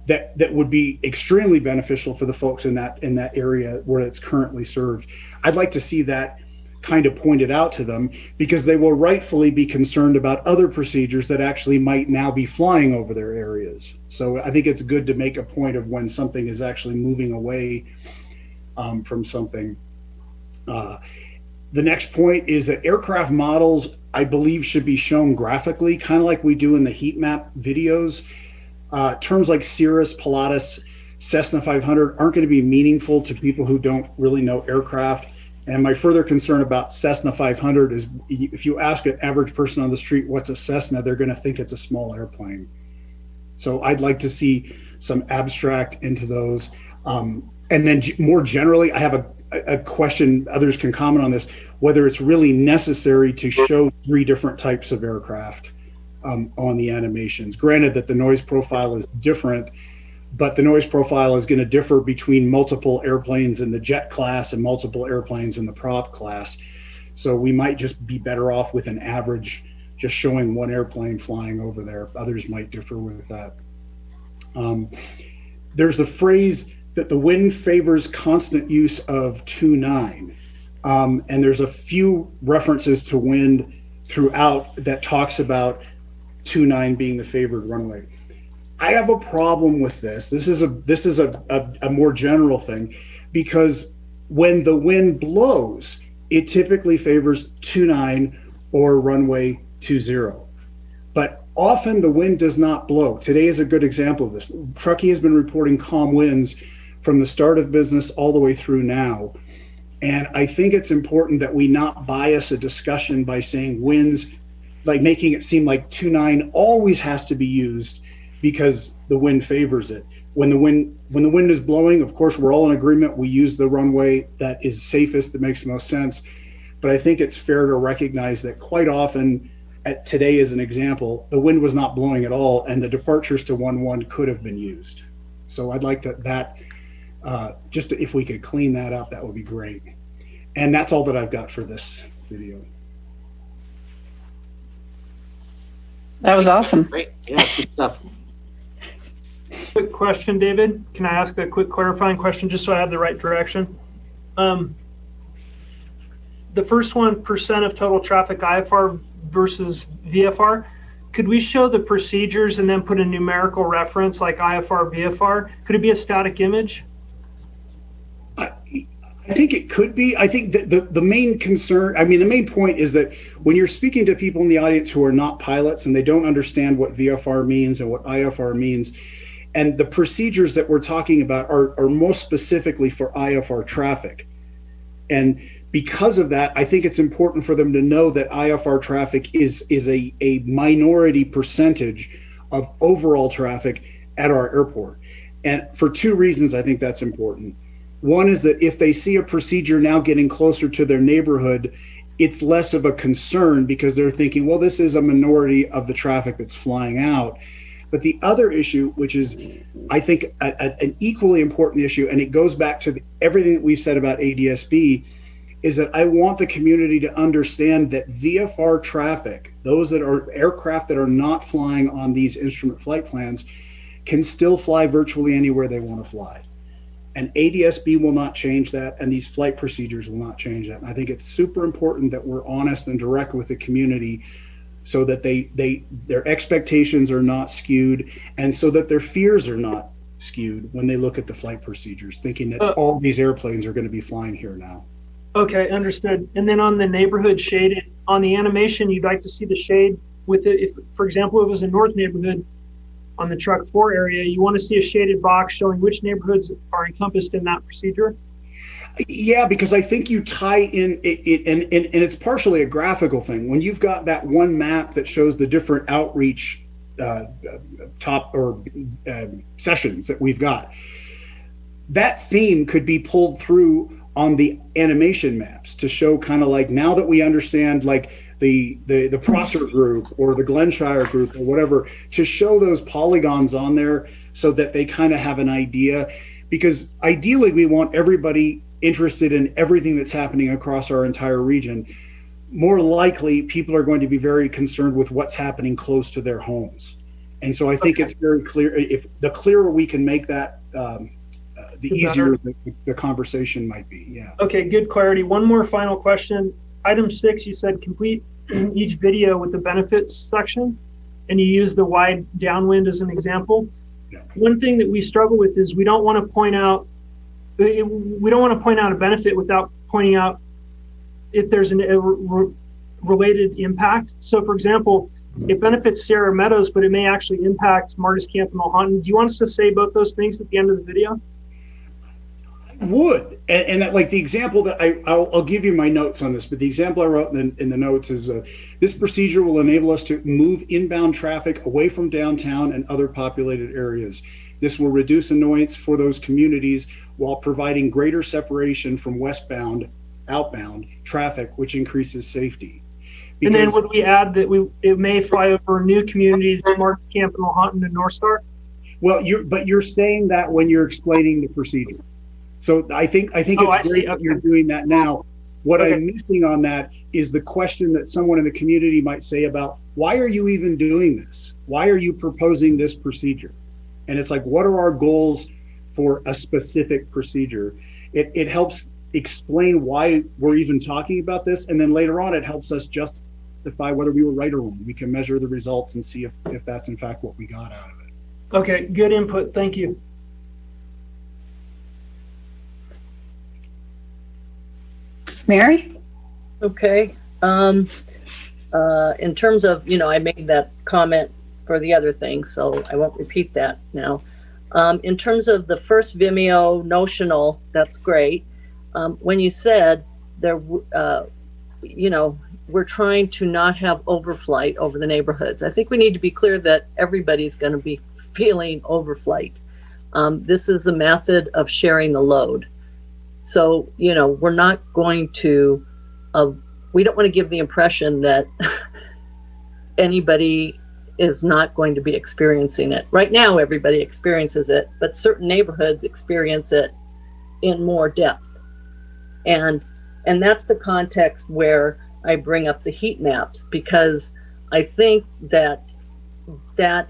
that would be extremely beneficial for the folks in that area where it's currently served. I'd like to see that kind of pointed out to them, because they will rightfully be concerned about other procedures that actually might now be flying over their areas. So I think it's good to make a point of when something is actually moving away from something. The next point is that aircraft models, I believe, should be shown graphically, kind of like we do in the heat map videos. Terms like Cirrus, Pilatus, Cessna 500 aren't going to be meaningful to people who don't really know aircraft. And my further concern about Cessna 500 is if you ask an average person on the street what's a Cessna, they're going to think it's a small airplane. So I'd like to see some abstract into those. And then more generally, I have a question, others can comment on this, whether it's really necessary to show 3 different types of aircraft on the animations. Granted that the noise profile is different, but the noise profile is going to differ between multiple airplanes in the jet class and multiple airplanes in the prop class. So we might just be better off with an average, just showing one airplane flying over there. Others might differ with that. there's a phrase that the wind favors constant use of 2-9. And there's a few references to wind throughout that talks about 2-9 being the favored runway. I have a problem with this. This is a more general thing, because when the wind blows, it typically favors 2-9 or runway 20. But often the wind does not blow. Today is a good example of this. Truckee has been reporting calm winds from the start of business all the way through now. And I think it's important that we not bias a discussion by saying winds, like making it seem like 2-9 always has to be used because the wind favors it. When the wind is blowing, of course, we're all in agreement. We use the runway that is safest, that makes the most sense. But I think it's fair to recognize that quite often, today as an example, the wind was not blowing at all, and the departures to 1-1 could have been used. So I'd like just if we could clean that up, that would be great. And that's all that I've got for this video. That was awesome. Great. Yeah, good stuff. Quick question, David. Can I ask a quick clarifying question just so I have the right direction? The first one, percent of total traffic IFR versus VFR. Could we show the procedures and then put a numerical reference like IFR, VFR? Could it be a static image? I think it could be. I think that the main concern, the main point is that when you're speaking to people in the audience who are not pilots and they don't understand what VFR means and what IFR means, and the procedures that we're talking about are most specifically for IFR traffic. And because of that, I think it's important for them to know that IFR traffic is a minority percentage of overall traffic at our airport. And for two reasons, I think that's important. One is that if they see a procedure now getting closer to their neighborhood, it's less of a concern because they're thinking, well, this is a minority of the traffic that's flying out. But the other issue, which is, I think, an equally important issue, and it goes back to everything that we've said about ADSB, is that I want the community to understand that VFR traffic, those that are aircraft that are not flying on these instrument flight plans, can still fly virtually anywhere they want to fly. And ADSB will not change that, and these flight procedures will not change that. And I think it's super important that we're honest and direct with the community so that their expectations are not skewed, and so that their fears are not skewed when they look at the flight procedures, thinking that all these airplanes are going to be flying here now. Okay, understood. And then on the neighborhood shaded, on the animation, you'd like to see the shade with it. If, for example, it was a north neighborhood on the Truck 4 area, you want to see a shaded box showing which neighborhoods are encompassed in that procedure? Yeah, because I think you tie in it, and it's partially a graphical thing. When you've got that one map that shows the different outreach sessions that we've got, that theme could be pulled through on the animation maps to show kind of like, now that we understand like the Prosser group or the Glenshire group or whatever, to show those polygons on there so that they kind of have an idea. Because ideally we want everybody interested in everything that's happening across our entire region. More likely people are going to be very concerned with what's happening close to their homes. And so I think it's very clear. If the clearer we can make that, the easier the conversation might be. Yeah. Okay, good clarity. One more final question. Item 6, you said complete each video with the benefits section, and you use the wide downwind as an example. Yeah. One thing that we struggle with is we don't want to point out a benefit without pointing out if there's a related impact. So, for example, it benefits Sierra Meadows, but it may actually impact Martis Camp and Mulholland. Do you want us to say both those things at the end of the video? Would and that, like the example that I'll give you my notes on this, but the example I wrote in the notes is this procedure will enable us to move inbound traffic away from downtown and other populated areas. This will reduce annoyance for those communities while providing greater separation from westbound, outbound traffic, which increases safety. And then would we add that it may fly over new communities, Martis Camp and Mulholland and North Star? Well, you're saying that when you're explaining the procedure. So I think it's great that you're doing that now. What I'm missing on that is the question that someone in the community might say about, why are you even doing this? Why are you proposing this procedure? And it's like, what are our goals for a specific procedure. It helps explain why we're even talking about this, and then later on it helps us justify whether we were right or wrong. We can measure the results and see if that's in fact what we got out of it. Okay, good input. Thank you. Mary? Okay. In terms of, I made that comment for the other thing, so I won't repeat that now. In terms of the first Vimeo notional, that's great. When you said there, we're trying to not have overflight over the neighborhoods. I think we need to be clear that everybody's going to be feeling overflight. This is a method of sharing the load. So, we're not going to, we don't want to give the impression that anybody is not going to be experiencing it. Right now, everybody experiences it, but certain neighborhoods experience it in more depth. And that's the context where I bring up the heat maps, because I think that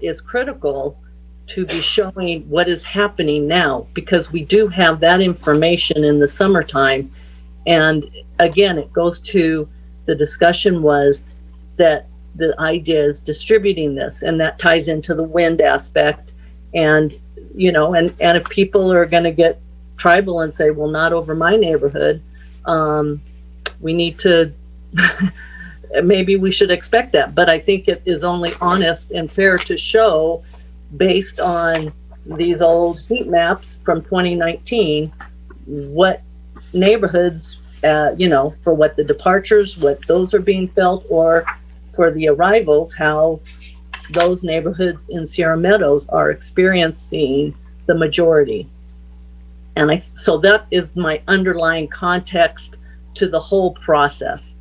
is critical to be showing what is happening now, because we do have that information in the summertime. And again, it goes to the discussion was that the idea is distributing this, and that ties into the wind aspect. And, and if people are going to get tribal and say, well, not over my neighborhood, we need to, maybe we should expect that. But I think it is only honest and fair to show, based on these old heat maps from 2019, what neighborhoods, for what the departures, what those are being felt, or for the arrivals, how those neighborhoods in Sierra Meadows are experiencing the majority. And so that is my underlying context to the whole process.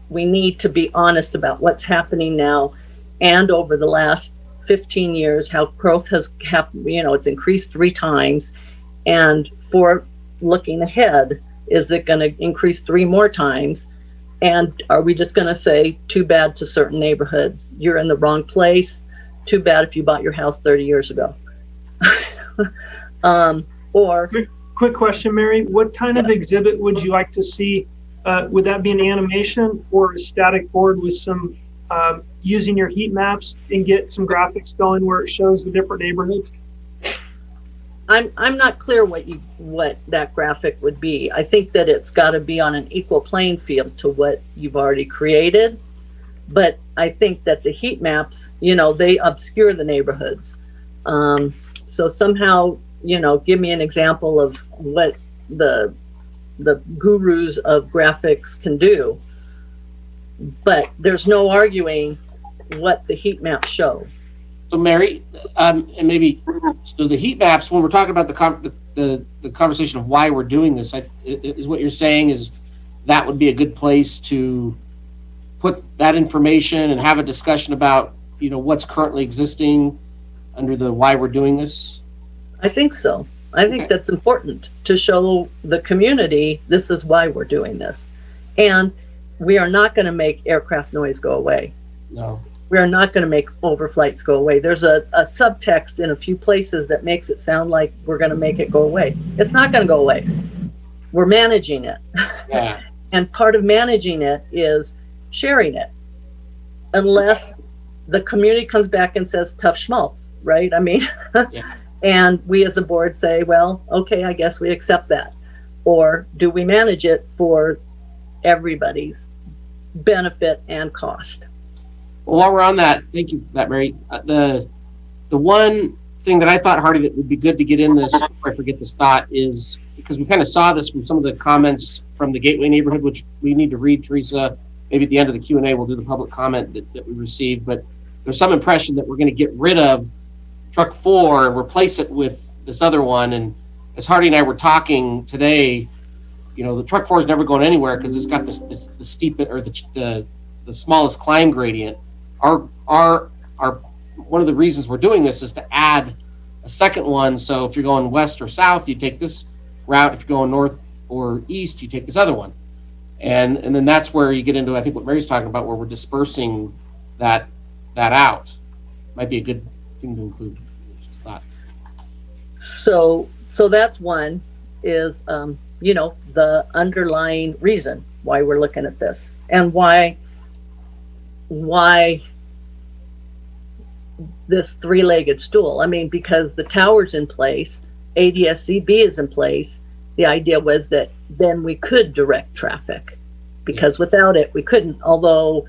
We need to be honest about what's happening now and over the last 15 years, how growth has happened, it's increased 3 times. And for looking ahead, is it going to increase 3 more times? And are we just going to say, too bad to certain neighborhoods? You're in the wrong place. Too bad if you bought your house 30 years ago. Or quick question, Mary, what kind of exhibit would you like to see? Would that be an animation or a static board with some using your heat maps and get some graphics going where it shows the different neighborhoods? I'm not clear what that graphic would be. I think that it's got to be on an equal playing field to what you've already created. But I think that the heat maps, they obscure the neighborhoods. So somehow, give me an example of what the gurus of graphics can do. But there's no arguing what the heat maps show. So Mary, and maybe, so the heat maps, when we're talking about the conversation of why we're doing this, is what you're saying is that would be a good place to put that information and have a discussion about, what's currently existing under the why we're doing this? I think so. I think that's important to show the community this is why we're doing this. And we are not going to make aircraft noise go away. No. We are not going to make overflights go away. There's a subtext in a few places that makes it sound like we're going to make it go away. It's not going to go away. We're managing it. Yeah. And part of managing it is sharing it. Unless the community comes back and says tough schmaltz, right? I mean, yeah. And we as a board say, well, okay, I guess we accept that. Or do we manage it for everybody's benefit and cost? Well, while we're on that, thank you for that, Mary. The one thing that I thought, Hardy, that would be good to get in this, before I forget this thought, is because we kind of saw this from some of the comments from the Gateway neighborhood, which we need to read, Teresa. Maybe at the end of the Q&A, we'll do the public comment that we received. But there's some impression that we're going to get rid of Truck 4 and replace it with this other one. And as Hardy and I were talking today, the Truck 4 is never going anywhere because it's got the steep, or the smallest climb gradient. Our one of the reasons we're doing this is to add a second one. So if you're going west or south, you take this route. If you're going north or east, you take this other one. And then that's where you get into, I think, what Mary's talking about, where we're dispersing that out. Might be a good thing to include. So So that's one is, the underlying reason why we're looking at this and why this three-legged stool. I mean, because the tower's in place, ADS-CB is in place. The idea was that then we could direct traffic, because without it, we couldn't. Although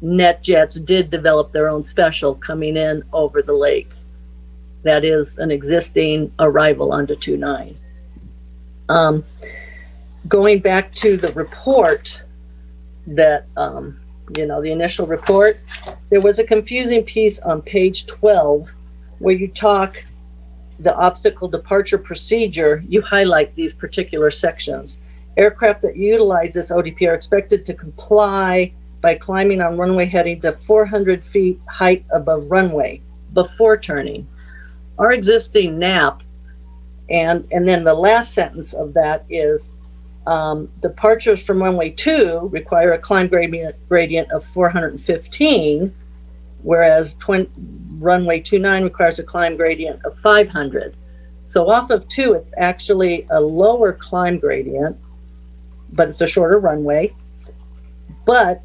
NetJets did develop their own special coming in over the lake. That is an existing arrival onto 29. Going back to the report that, the initial report, there was a confusing piece on page 12 where you talk the obstacle departure procedure. You highlight these particular sections. Aircraft that utilize this ODP are expected to comply by climbing on runway headings of 400 feet height above runway before turning. Our existing NAP, and then the last sentence of that is departures from runway 2 require a climb gradient of 415, whereas runway 29 requires a climb gradient of 500. So off of 2, it's actually a lower climb gradient, but it's a shorter runway. But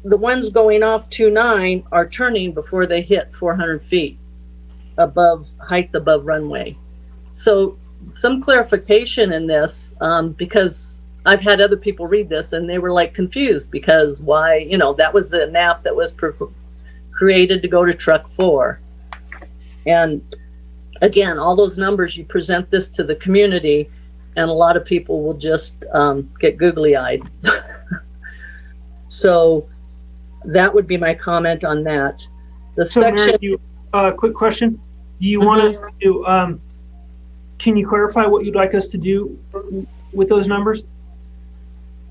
the ones going off 29 are turning before they hit 400 feet height above runway. So some clarification in this, because I've had other people read this and they were like confused because why, that was the NAP that was created to go to truck 4. And again, all those numbers, you present this to the community and a lot of people will just get googly eyed. So that would be my comment on that. The So section. Mary, quick question. Do you want us to, can you clarify what you'd like us to do with those numbers?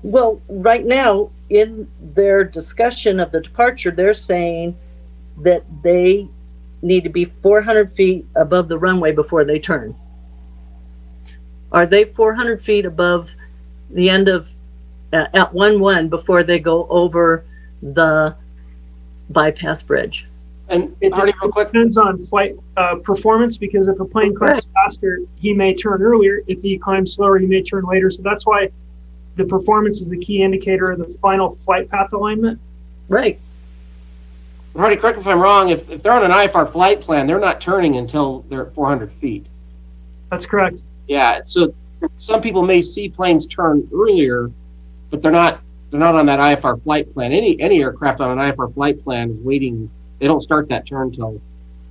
Well, right now, in their discussion of the departure, they're saying that they need to be 400 feet above the runway before they turn. Are they 400 feet above the end of, at 1-1 before they go over the bypass bridge? And It Hardy, real quick, depends on flight performance, because if a plane climbs faster, he may turn earlier. If he climbs slower, he may turn later. So that's why the performance is the key indicator of the final flight path alignment. Right. Hardy, correct me if I'm wrong, if they're on an IFR flight plan, they're not turning until they're at 400 feet. That's correct. Yeah, so some people may see planes turn earlier, but they're not on that IFR flight plan. Any aircraft on an IFR flight plan is waiting. They don't start that turn till,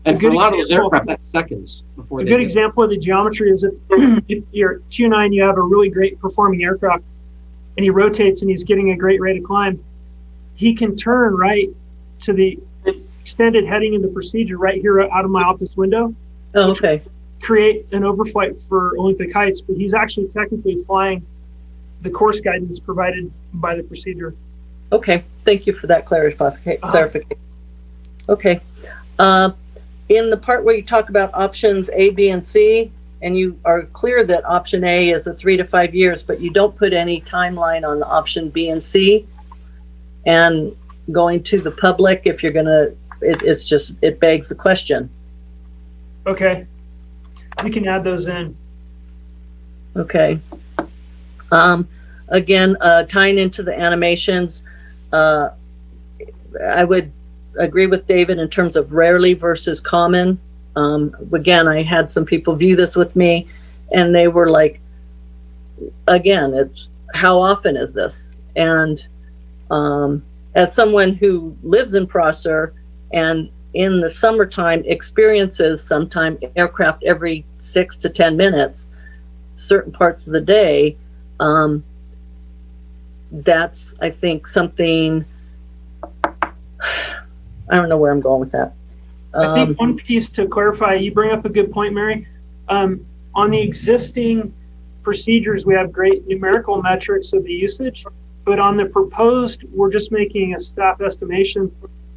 and for a lot of those aircraft, that's seconds before A they good get. example of the geometry is if you're 29, you have a really great performing aircraft, and he rotates and he's getting a great rate of climb. He can turn right to the extended heading in the procedure right here out of my office window. Oh, okay. Create an overflight for Olympic heights, but he's actually technically flying the course guidance provided by the procedure. Okay. Thank you for that clarification. Okay. In the part where you talk about options A, B, and C, and you are clear that option A is a 3 to 5 years, but you don't put any timeline on the option B and C. And going to the public, if you're gonna, it begs the question. Okay. We can add those in. Okay. Again, tying into the animations, I would agree with David in terms of rarely versus common. Again, I had some people view this with me and they were like, again, it's how often is this? And as someone who lives in Prosser and in the summertime experiences sometime aircraft every 6 to 10 minutes, certain parts of the day, that's, I think, something, I don't know where I'm going with that. I think one piece to clarify, you bring up a good point, Mary. On the existing procedures, we have great numerical metrics of the usage, but on the proposed, we're just making a staff estimation.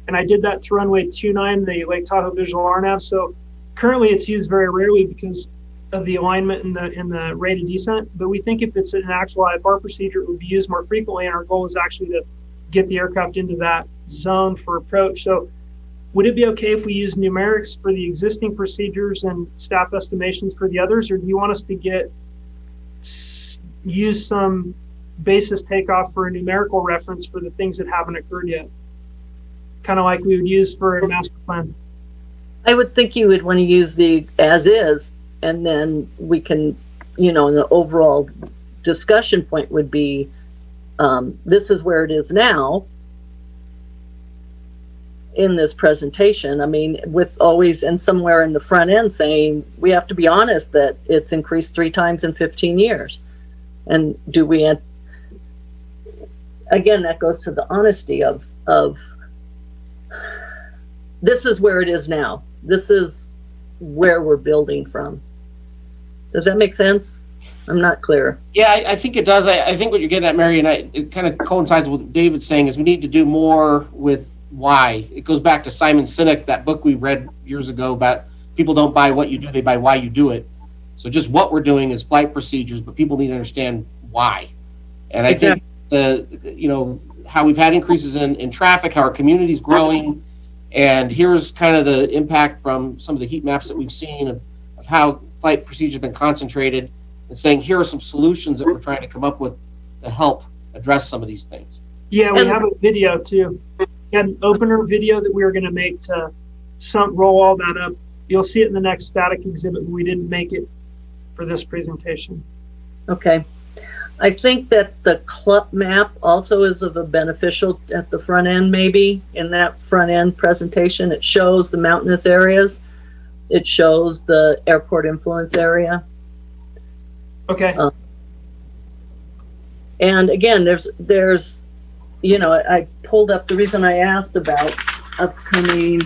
And I did that through runway 29, the Lake Tahoe visual RNAV. So currently it's used very rarely because of the alignment and the rate of descent. But we think if it's an actual IFR procedure, it would be used more frequently. And our goal is actually to get the aircraft into that zone for approach. So would it be okay if we use numerics for the existing procedures and staff estimations for the others, or do you want us to use some basis takeoff for a numerical reference for the things that haven't occurred yet? Kind of like we would use for a master plan. I would think you would want to use the as is, and then we can, and the overall discussion point would be, this is where it is now in this presentation. I mean, with always and somewhere in the front end saying, we have to be honest that it's increased 3 times in 15 years. And do we, again, that goes to the honesty of this is where it is now. This is where we're building from. Does that make sense? I'm not clear. Yeah, I think it does. I think what you're getting at, Mary, and it kind of coincides with what David's saying, is we need to do more with why. It goes back to Simon Sinek, that book we read years ago about people don't buy what you do, they buy why you do it. So just what we're doing is flight procedures, but people need to understand why. And I think how we've had increases in traffic, how our community's growing, and here's kind of the impact from some of the heat maps that we've seen of how flight procedures have been concentrated, and saying here are some solutions that we're trying to come up with to help address some of these things. Yeah, we have a video too. We had an opener video that we were going to make to roll all that up. You'll see it in the next static exhibit. We didn't make it for this presentation. Okay. I think that the club map also is of a beneficial at the front end, maybe in that front end presentation. It shows the mountainous areas. It shows the airport influence area. Okay. And again, there's, I pulled up the reason I asked about upcoming,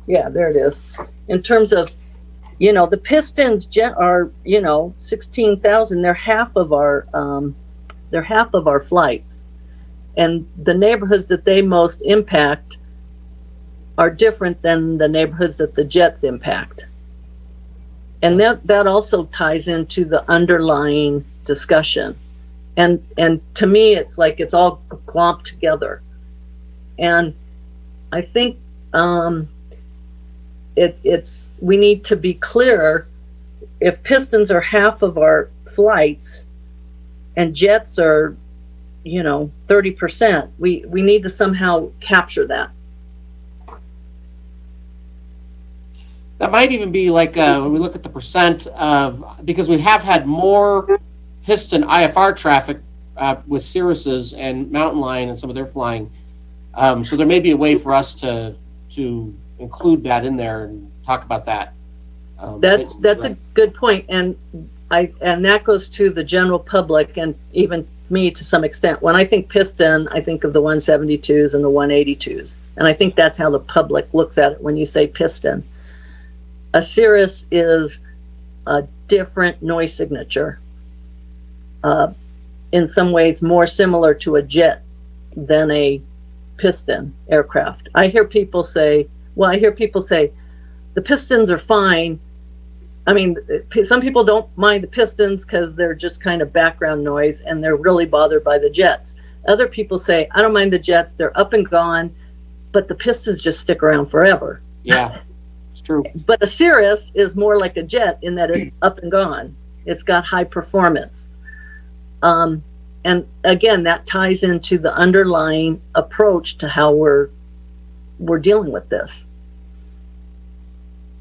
yeah, there it is. In terms of, the Pistons are, 16,000. They're half of our flights, and the neighborhoods that they most impact are different than the neighborhoods that the jets impact. And that also ties into the underlying discussion. And to me, it's like it's all glomped together. And I think we need to be clear. If Pistons are half of our flights and jets are 30%, we need to somehow capture that. That might even be like when we look at the percent of, because we have had more Piston IFR traffic with Cirrus's and Mountain Lion and some of their flying. So there may be a way for us to include that in there and talk about that. That's a good point, and that goes to the general public and even me to some extent. When I think Piston, I think of the 172s and the 182s, and I think that's how the public looks at it when you say Piston. A Cirrus is a different noise signature, in some ways more similar to a jet than a Piston aircraft. I hear people say, the Pistons are fine. I mean, some people don't mind the Pistons because they're just kind of background noise and they're really bothered by the jets. Other people say, I don't mind the jets, they're up and gone, but the Pistons just stick around forever. Yeah, it's true. But a Cirrus is more like a jet in that it's up and gone. It's got high performance. And again, that ties into the underlying approach to how we're dealing with this.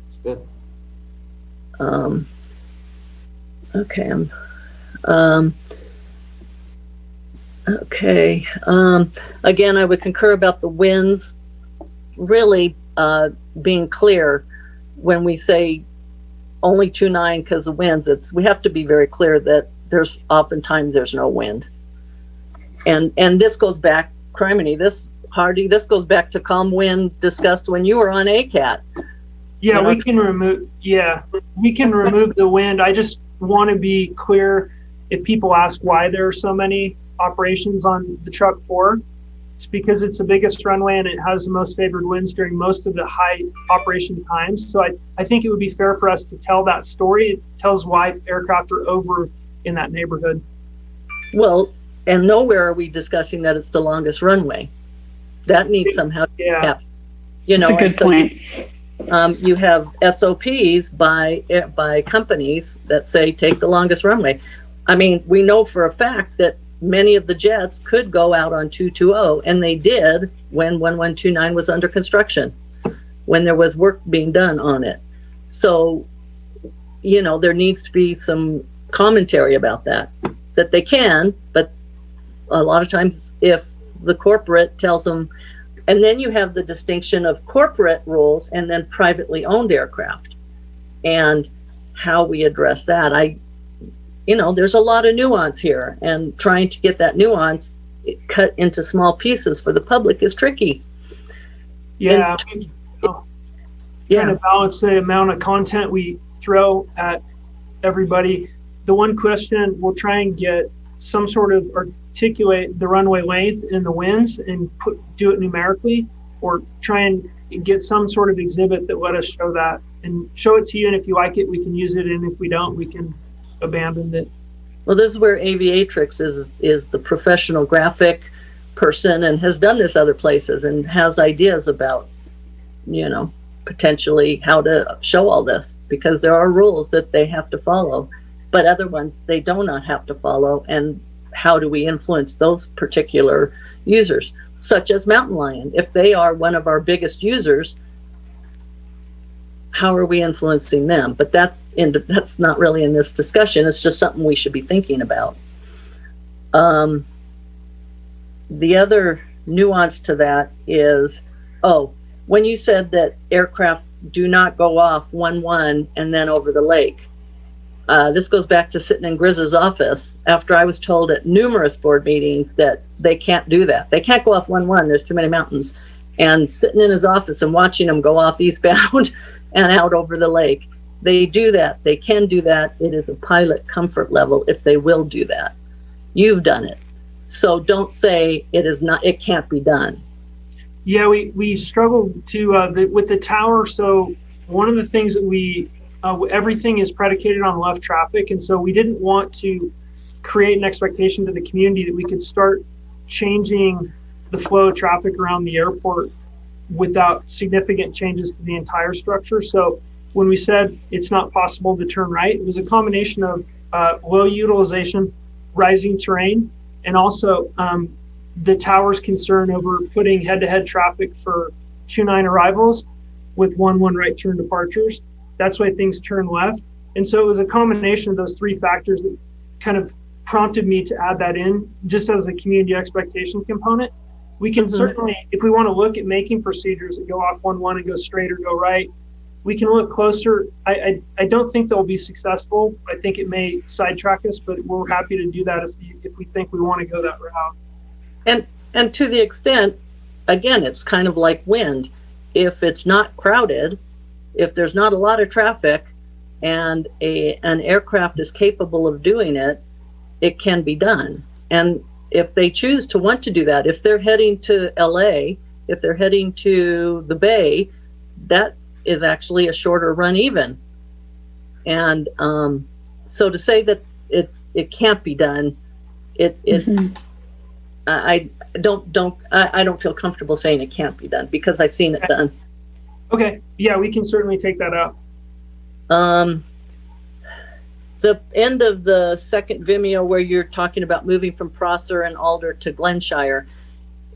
It's good. Okay. Okay. Again, I would concur about the winds. Really being clear when we say only 2.9 because of winds. We have to be very clear that there's oftentimes there's no wind. And this goes back, criminy, this goes back to calm wind discussed when you were on ACAT. Yeah, we can remove the wind. I just want to be clear, if people ask why there are so many operations on the Truck 4, it's because it's the biggest runway and it has the most favored winds during most of the high operation times. So I think it would be fair for us to tell that story. It tells why aircraft are over in that neighborhood. Well, and nowhere are we discussing that it's the longest runway. That needs somehow to happen. You know, That's a good and so point. you have SOPs by companies that say take the longest runway. I mean, we know for a fact that many of the jets could go out on 220, and they did when 1129 was under construction, when there was work being done on it. So, you know, there needs to be some commentary about that they can, but a lot of times if the corporate tells them, and then you have the distinction of corporate rules and then privately owned aircraft and how we address that. You know, there's a lot of nuance here, and trying to get that nuance cut into small pieces for the public is tricky. Yeah. And, Trying to balance the amount of content we throw at everybody. The one question, we'll try and get some sort of articulate the runway length and the winds and do it numerically, or try and get some sort of exhibit that let us show that and show it to you. And if you like it, we can use it. And if we don't, we can abandon it. Well, this is where Aviatrix is the professional graphic person and has done this other places and has ideas about, you know, potentially how to show all this, because there are rules that they have to follow, but other ones they do not have to follow. And how do we influence those particular users, such as Mountain Lion? If they are one of our biggest users, how are we influencing them? But that's not really in this discussion. It's just something we should be thinking about. The other nuance to that is, when you said that aircraft do not go off 1-1 and then over the lake, this goes back to sitting in Grizz's office after I was told at numerous board meetings that they can't do that. They can't go off 1-1. There's too many mountains. And sitting in his office and watching them go off eastbound and out over the lake. They do that. They can do that. It is a pilot comfort level if they will do that. You've done it. So don't say it can't be done. Yeah, we struggled to with the tower. So one of the things that everything is predicated on left traffic. And so we didn't want to create an expectation to the community that we could start changing the flow of traffic around the airport without significant changes to the entire structure. So when we said it's not possible to turn right, it was a combination of low utilization, rising terrain, and also the tower's concern over putting head-to-head traffic for 2-9 arrivals with 1-1 right turn departures. That's why things turn left. And so it was a combination of those three factors that kind of prompted me to add that in just as a community expectation component. We can certainly, if we want to look at making procedures that go off 1-1 and go straight or go right, we can look closer. I don't think they'll be successful. I think it may sidetrack us, but we're happy to do that if we think we want to go that route. And to the extent, again, it's kind of like wind. If it's not crowded, if there's not a lot of traffic and an aircraft is capable of doing it, it can be done. And if they choose to want to do that, if they're heading to LA, if they're heading to the Bay, that is actually a shorter run even. And so to say that it can't be done, I don't feel comfortable saying it can't be done because I've seen it done. Okay, yeah, we can certainly take that out. The end of the second Vimeo where you're talking about moving from Prosser and Alder to Glenshire,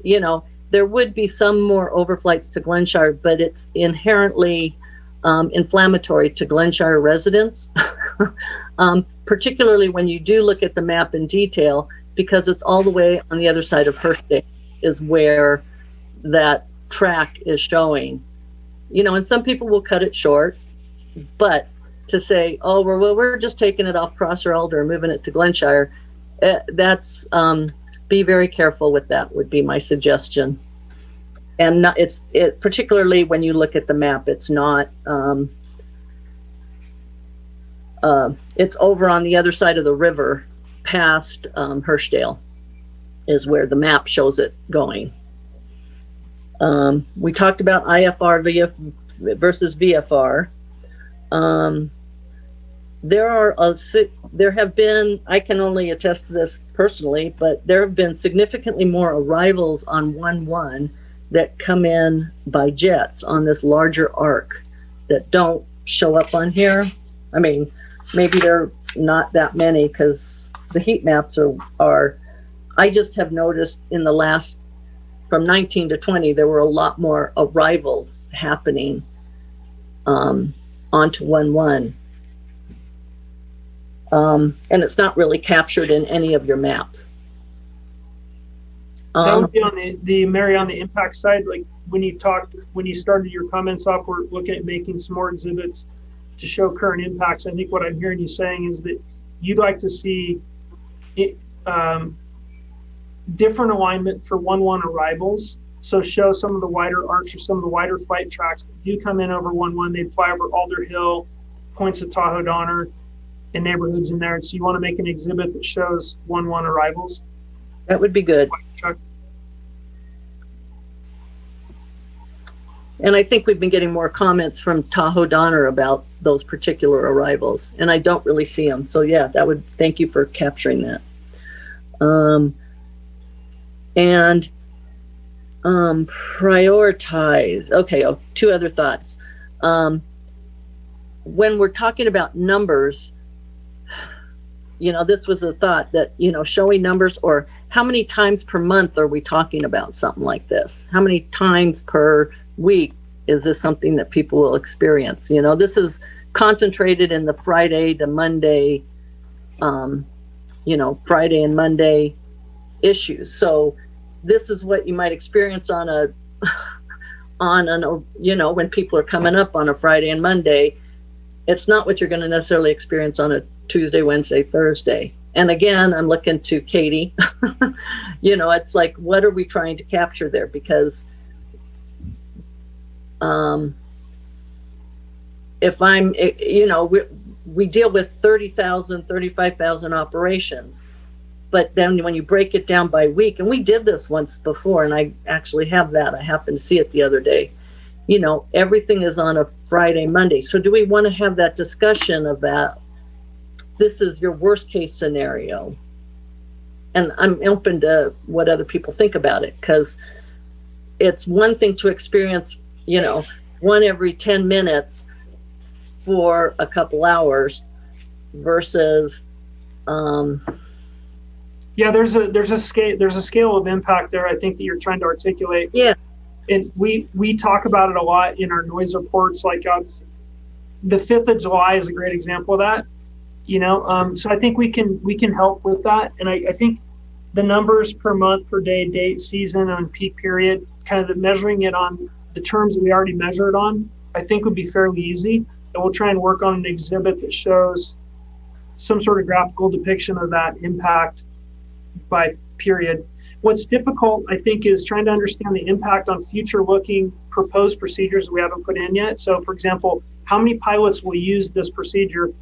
you know, there would be some more overflights to Glenshire, but it's inherently inflammatory to Glenshire residents, particularly when you do look at the map in detail, because it's all the way on the other side of Hershey is where that track is showing. You know, and some people will cut it short, but to say, oh, we're just taking it off Prosser Alder and moving it to Glenshire, that's be very careful with that would be my suggestion. And it particularly when you look at the map, it's not it's over on the other side of the river past Herschdale is where the map shows it going. We talked about IFR versus VFR. There have been, I can only attest to this personally, but there have been significantly more arrivals on 1-1 that come in by jets on this larger arc that don't show up on here. I mean, maybe they're not that many because the heat maps are, I just have noticed in the last, from 19 to 20, there were a lot more arrivals happening onto 1-1. And it's not really captured in any of your maps. That would be on the Mary, on the impact side. Like when you started your comments off, we're looking at making some more exhibits to show current impacts. I think what I'm hearing you saying is that you'd like to see it, different alignment for 1-1 arrivals. So show some of the wider arcs or some of the wider flight tracks that do come in over 1-1. They'd fly over Alder Hill, points of Tahoe Donner, and neighborhoods in there. So you want to make an exhibit that shows 1-1 arrivals. That would be good. And I think we've been getting more comments from Tahoe Donner about those particular arrivals, and I don't really see them. So yeah, thank you for capturing that. Prioritize. Okay, two other thoughts. When we're talking about numbers, this was a thought that, showing numbers, or how many times per month are we talking about something like this? How many times per week is this something that people will experience? This is concentrated in the Friday to Monday, Friday and Monday issues. So this is what you might experience when people are coming up on a Friday and Monday. It's not what you're going to necessarily experience on a Tuesday, Wednesday, Thursday. And again, I'm looking to Katie. It's like, what are we trying to capture there? Because if I'm, we deal with 30,000, 35,000 operations, but then when you break it down by week, and we did this once before, and I actually have that, I happened to see it the other day, everything is on a Friday, Monday. So do we want to have that discussion of that? This is your worst case scenario. And I'm open to what other people think about it, because it's one thing to experience, one every 10 minutes for a couple hours versus, yeah, there's a scale of impact there, I think, that you're trying to articulate. Yeah. And we talk about it a lot in our noise reports. Like the 5th of July is a great example of that. So I think we can help with that. And I think the numbers per month, per day, date, season, and peak period, kind of measuring it on the terms that we already measured on, I think would be fairly easy. And we'll try and work on an exhibit that shows some sort of graphical depiction of that impact by period. What's difficult, I think, is trying to understand the impact on future-looking proposed procedures that we haven't put in yet. So, for example, how many pilots will use this procedure?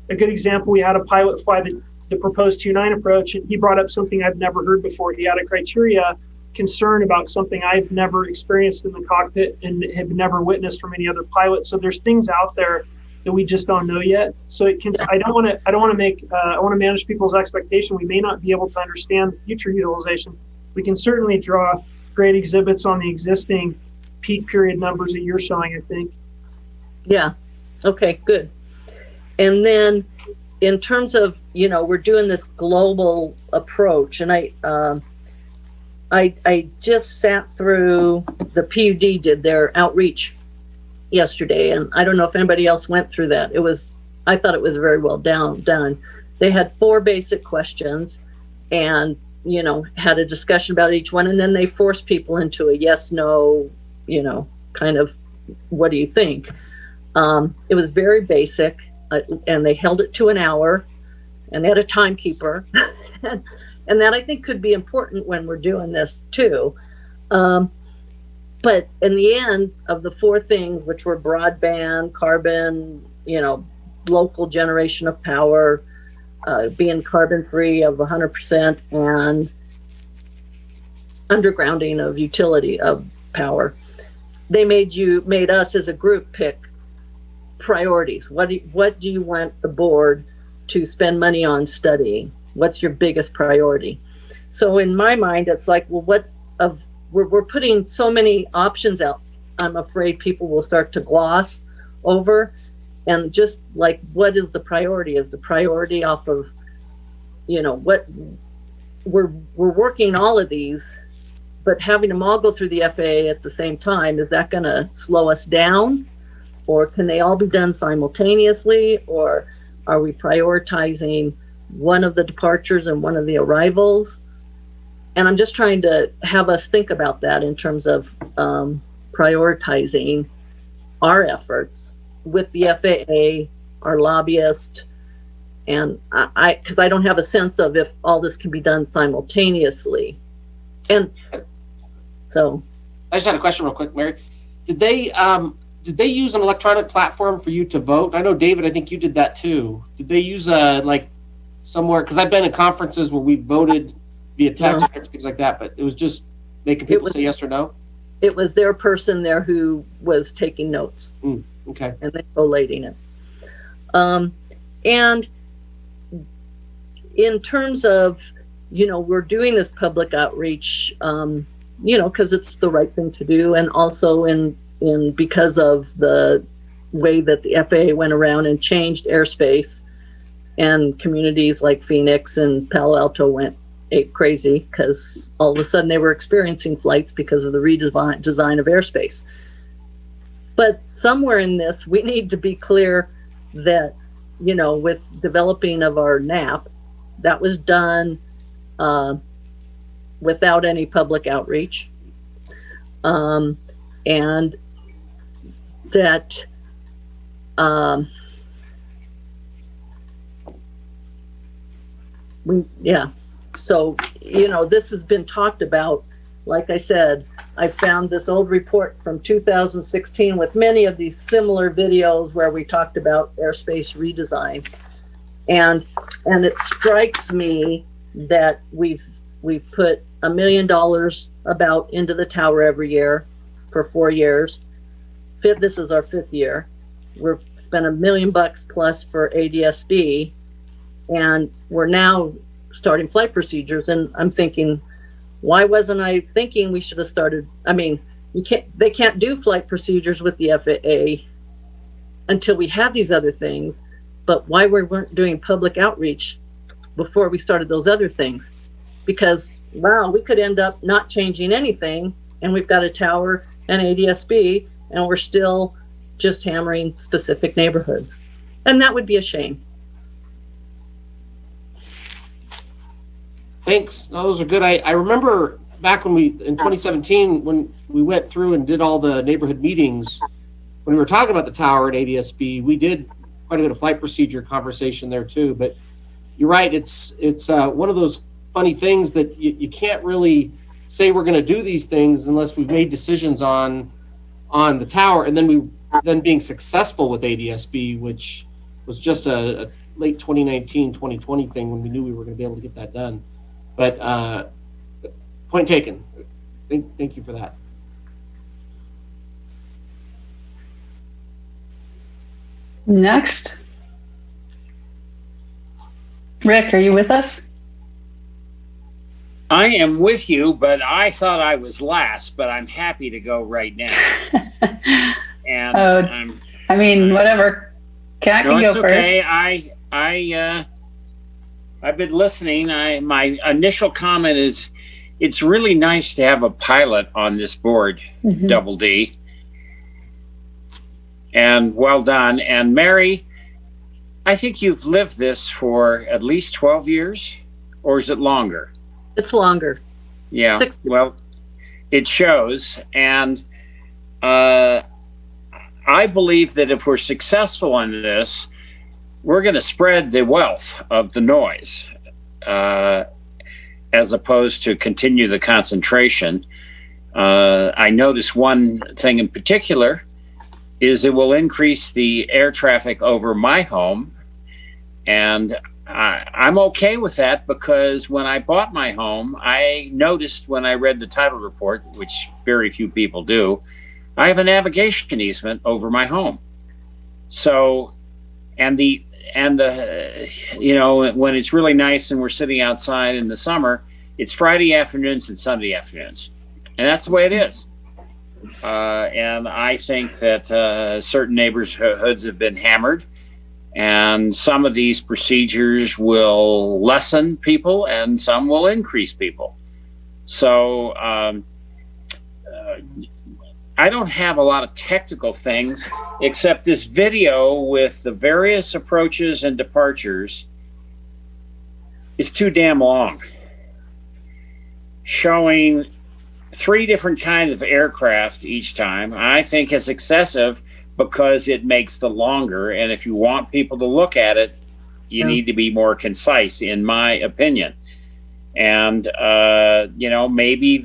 A good example, we had a pilot fly the proposed 2-9 approach, and he brought up something I've never heard before. He had a criteria concern about something I've never experienced in the cockpit and have never witnessed from any other pilot. So there's things out there that we just don't know yet. So I want to manage people's expectation. We may not be able to understand the future utilization. We can certainly draw great exhibits on the existing peak period numbers that you're showing, I think. Yeah. Okay, good. And then in terms of, we're doing this global approach, and I just sat through, the PUD did their outreach yesterday, and I don't know if anybody else went through that. I thought it was very well done. They had 4 basic questions and, had a discussion about each one, and then they forced people into a yes, no, kind of, what do you think? It was very basic, and they held it to an hour, and they had a timekeeper. And that I think could be important when we're doing this too. But in the end of the 4 things, which were broadband, carbon, local generation of power, being carbon free of 100%, and undergrounding of utility of power, they made us as a group pick priorities. What do you want the board to spend money on studying? What's your biggest priority? So in my mind, it's like, well, what's of we're putting so many options out. I'm afraid people will start to gloss over, and just like, what is the priority? Is the priority off of, what we're working all of these, but having them all go through the FAA at the same time, is that going to slow us down? Or can they all be done simultaneously? Or are we prioritizing one of the departures and one of the arrivals? And I'm just trying to have us think about that in terms of prioritizing our efforts with the FAA, our lobbyist, and because I don't have a sense of if all this can be done simultaneously. And so I just had a question real quick, Mary. Did they use an electronic platform for you to vote? I know, David, I think you did that too. Did they use somewhere? Because I've been in conferences where we voted via text and things like that, but it was just making people say yes or no? It was their person there who was taking notes. Okay. And then collating it. And in terms of, we're doing this public outreach, because it's the right thing to do, and also in because of the way that the FAA went around and changed airspace, and communities like Phoenix and Palo Alto went ape crazy because all of a sudden they were experiencing flights because of the redesign of airspace. But somewhere in this, we need to be clear that, with developing of our NAP, that was done without any public outreach. And that so this has been talked about. Like I said, I found this old report from 2016 with many of these similar videos where we talked about airspace redesign, and it strikes me that we've put $1 million about into the tower every year for 4 years. This is our 5th year. We're spent $1 million plus for ADS-B, and we're now starting flight procedures. And I'm thinking, why wasn't I thinking we should have started? I mean, they can't do flight procedures with the FAA until we have these other things. But why we weren't doing public outreach before we started those other things? Because, wow, we could end up not changing anything, and we've got a tower and ADS-B, and we're still just hammering specific neighborhoods. And that would be a shame. Thanks. No, those are good. I remember back in 2017, when we went through and did all the neighborhood meetings, when we were talking about the tower at ADS-B, we did quite a bit of flight procedure conversation there too. But you're right. It's one of those funny things that you can't really say we're going to do these things unless we've made decisions on the tower, and then being successful with ADS-B, which was just a late 2019, 2020 thing when we knew we were going to be able to get that done. But point taken. Thank you for that. Next. Rick, are you with us? I am with you, but I thought I was last, but I'm happy to go right now. And whatever. Cat can go okay. first. I've been listening. My initial comment is, it's really nice to have a pilot on this board, Double D. And well done. And Mary, I think you've lived this for at least 12 years, or is it longer? It's longer. Yeah. 6. Well, it shows. And I believe that if we're successful in this, we're going to spread the wealth of the noise as opposed to continue the concentration. I notice one thing in particular is it will increase the air traffic over my home. And I'm okay with that, because when I bought my home, I noticed when I read the title report, which very few people do, I have a navigation easement over my home. So, and the when it's really nice and we're sitting outside in the summer, it's Friday afternoons and Sunday afternoons. And that's the way it is. And I think that certain neighborhoods have been hammered, and some of these procedures will lessen people and some will increase people. So I don't have a lot of technical things except this video with the various approaches and departures is too damn long, showing 3 different kinds of aircraft each time. I think is excessive because it makes the longer, and if you want people to look at it, you need to be more concise, in my opinion. And you know, maybe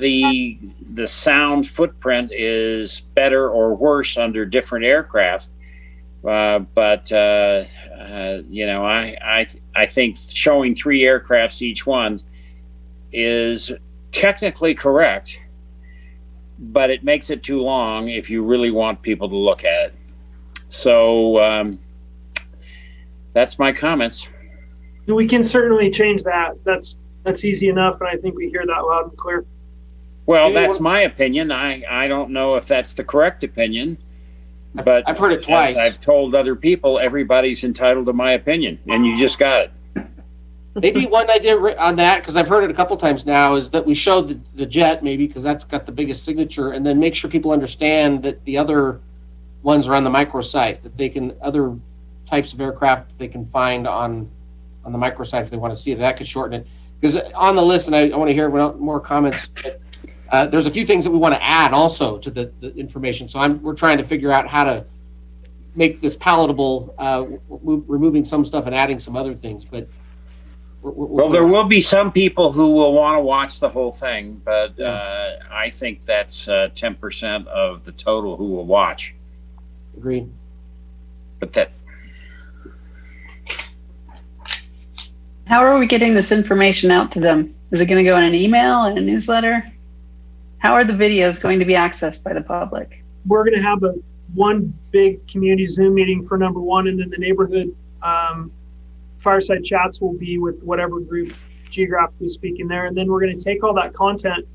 the sound footprint is better or worse under different aircraft, but you know, I think showing 3 aircrafts each one is technically correct, but it makes it too long if you really want people to look at it. So that's my comments. We can certainly change that. That's easy enough, and I think we hear that loud and clear. Well, that's my opinion. I don't know if that's the correct opinion, but I've heard it twice. As I've told other people, everybody's entitled to my opinion, and you just got it. Maybe one idea on that, because I've heard it a couple times now, is that we show the jet, maybe because that's got the biggest signature, and then make sure people understand that the other ones are on the microsite, that they can, other types of aircraft they can find on the microsite if they want to see it. That could shorten it. Because on the list, and I want to hear more comments, but, there's a few things that we want to add also to the information. So we're trying to figure out how to make this palatable, removing some stuff and adding some other things. But well, there will be some people who will want to watch the whole thing, but I think that's 10% of the total who will watch. Agreed. But that. How are we getting this information out to them? Is it going to go in an email and a newsletter? How are the videos going to be accessed by the public? We're going to have one big community Zoom meeting for number 1, and then the neighborhood fireside chats will be with whatever group geographically speaking there. And then we're going to take all that content,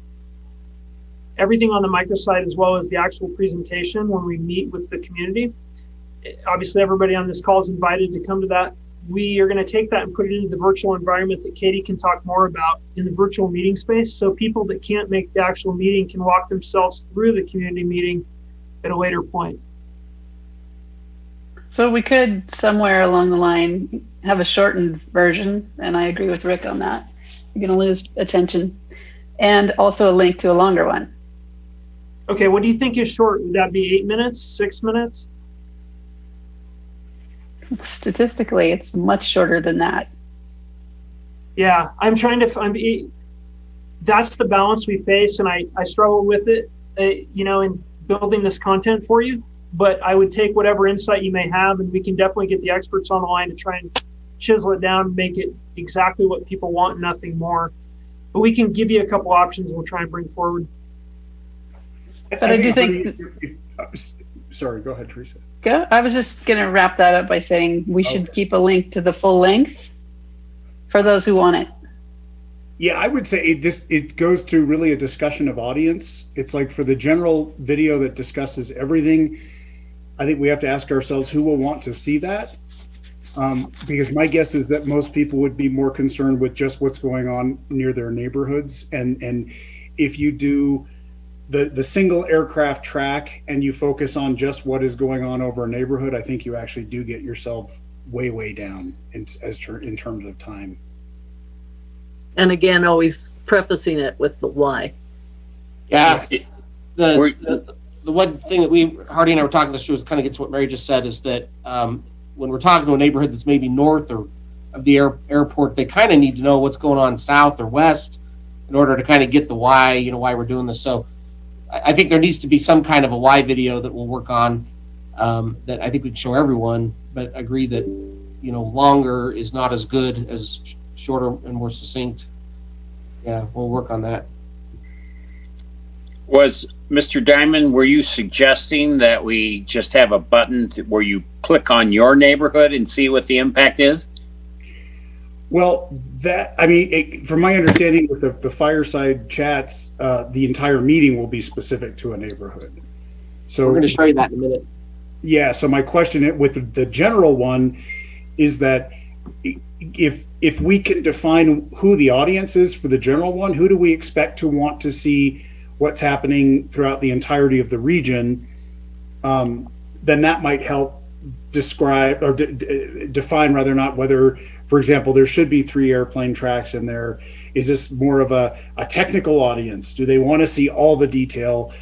everything on the microsite, as well as the actual presentation when we meet with the community. Obviously, everybody on this call is invited to come to that. We are going to take that and put it into the virtual environment that Katie can talk more about in the virtual meeting space. So people that can't make the actual meeting can walk themselves through the community meeting at a later point. So we could somewhere along the line have a shortened version, and I agree with Rick on that. You're going to lose attention, and also a link to a longer one. Okay, what do you think is short? Would that be 8 minutes, 6 minutes? Statistically, it's much shorter than that. Yeah, I'm trying to find, that's the balance we face, and I struggle with it, you know, in building this content for you. But I would take whatever insight you may have, and we can definitely get the experts on the line to try and chisel it down and make it exactly what people want, nothing more. But we can give you a couple options we'll try and bring forward. But I do think... Sorry, go ahead, Teresa. I was just going to wrap that up by saying we should keep a link to the full length for those who want it. Yeah, I would say it goes to really a discussion of audience. It's like for the general video that discusses everything, I think we have to ask ourselves who will want to see that. Because my guess is that most people would be more concerned with just what's going on near their neighborhoods. And if you do the single aircraft track and you focus on just what is going on over a neighborhood, I think you actually do get yourself way down in terms of time. And again, always prefacing it with the why. Yeah. The one thing that Hardy and I were talking this through, kind of gets what Mary just said, is that when we're talking to a neighborhood that's maybe north or of the airport, they kind of need to know what's going on south or west in order to kind of get the why, you know, why we're doing this. So I think there needs to be some kind of a why video that we'll work on that I think we can show everyone, but agree that, you know, longer is not as good as shorter and more succinct. Yeah, we'll work on that. Was Mr. Diamond, were you suggesting that we just have a button where you click on your neighborhood and see what the impact is? Well, from my understanding with the fireside chats, the entire meeting will be specific to a neighborhood. So We're going to show you that in a minute. yeah. So my question with the general one is that if we can define who the audience is for the general one, who do we expect to want to see what's happening throughout the entirety of the region? Then that might help describe or define rather not whether, for example, there should be 3 airplane tracks in there. Is this more of a technical audience? Do they want to see all the detail?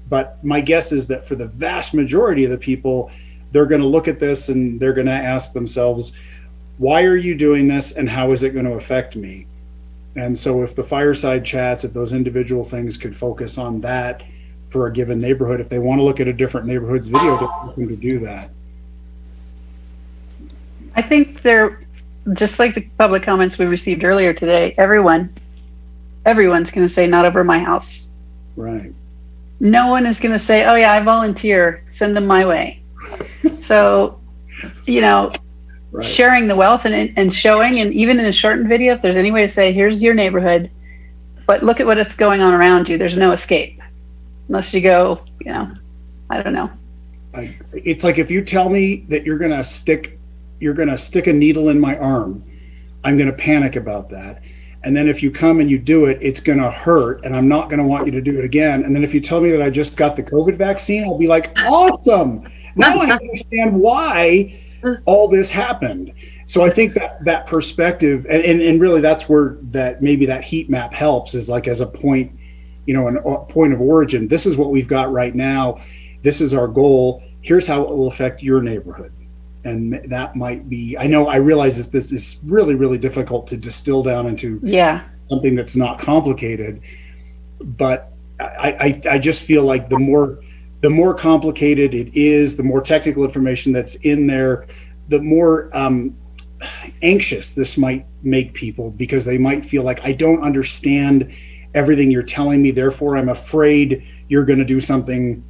But my guess is that for the vast majority of the people, they're going to look at this and they're going to ask themselves, why are you doing this and how is it going to affect me? And so if the fireside chats, if those individual things could focus on that for a given neighborhood, if they want to look at a different neighborhood's video, they're welcome to do that. I think they're just like the public comments we received earlier today. Everyone's going to say, not over my house. Right. No one is going to say, oh yeah, I volunteer, send them my way. So, Right. sharing the wealth and showing, and even in a shortened video, if there's any way to say, here's your neighborhood, but look at what is going on around you. There's no escape unless you go, I don't know. It's like if you tell me that you're gonna stick a needle in my arm, I'm gonna panic about that. And then if you come and you do it, it's gonna hurt, and I'm not gonna want you to do it again. And then if you tell me that I just got the COVID vaccine, I'll be like, awesome. Now I understand why all this happened. So I think that perspective, and really that's where maybe that heat map helps, is like as a point, a point of origin. This is what we've got right now. This is our goal. Here's how it will affect your neighborhood. And that might be, I realize this is really, really difficult to distill down into something that's not complicated. But I just feel like the more complicated it is, the more technical information that's in there, the more anxious this might make people, because they might feel like, I don't understand everything you're telling me, therefore I'm afraid you're going to do something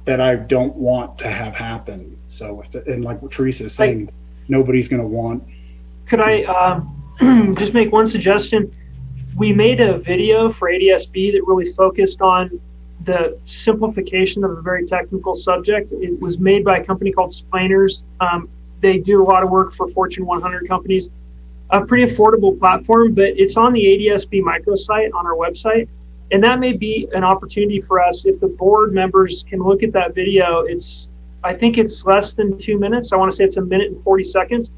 that I don't want to have happen. So, and like what Teresa is saying, nobody's going to want. Could I just make one suggestion? We made a video for ADSB that really focused on the simplification of a very technical subject. It was made by a company called Splainers. They do a lot of work for Fortune 100 companies. A pretty affordable platform, but it's on the ADSB microsite on our website. And that may be an opportunity for us if the board members can look at that video. I think it's less than 2 minutes. I want to say it's 1 minute and 40 seconds.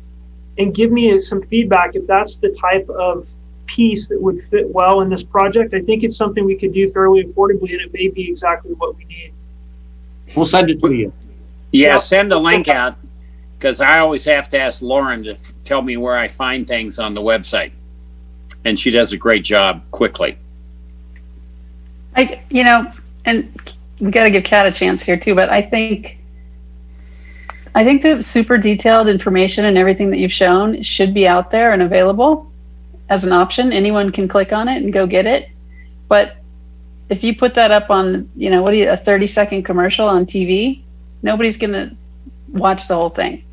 And give me some feedback if that's the type of piece that would fit well in this project. I think it's something we could do fairly affordably, and it may be exactly what we need. We'll send it to you. Yeah, send the link out, because I always have to ask Lauren to tell me where I find things on the website. And she does a great job quickly. And we got to give Kat a chance here too, but I think the super detailed information and everything that you've shown should be out there and available as an option. Anyone can click on it and go get it. But if you put that up on, a 30-second commercial on TV, nobody's going to watch the whole thing.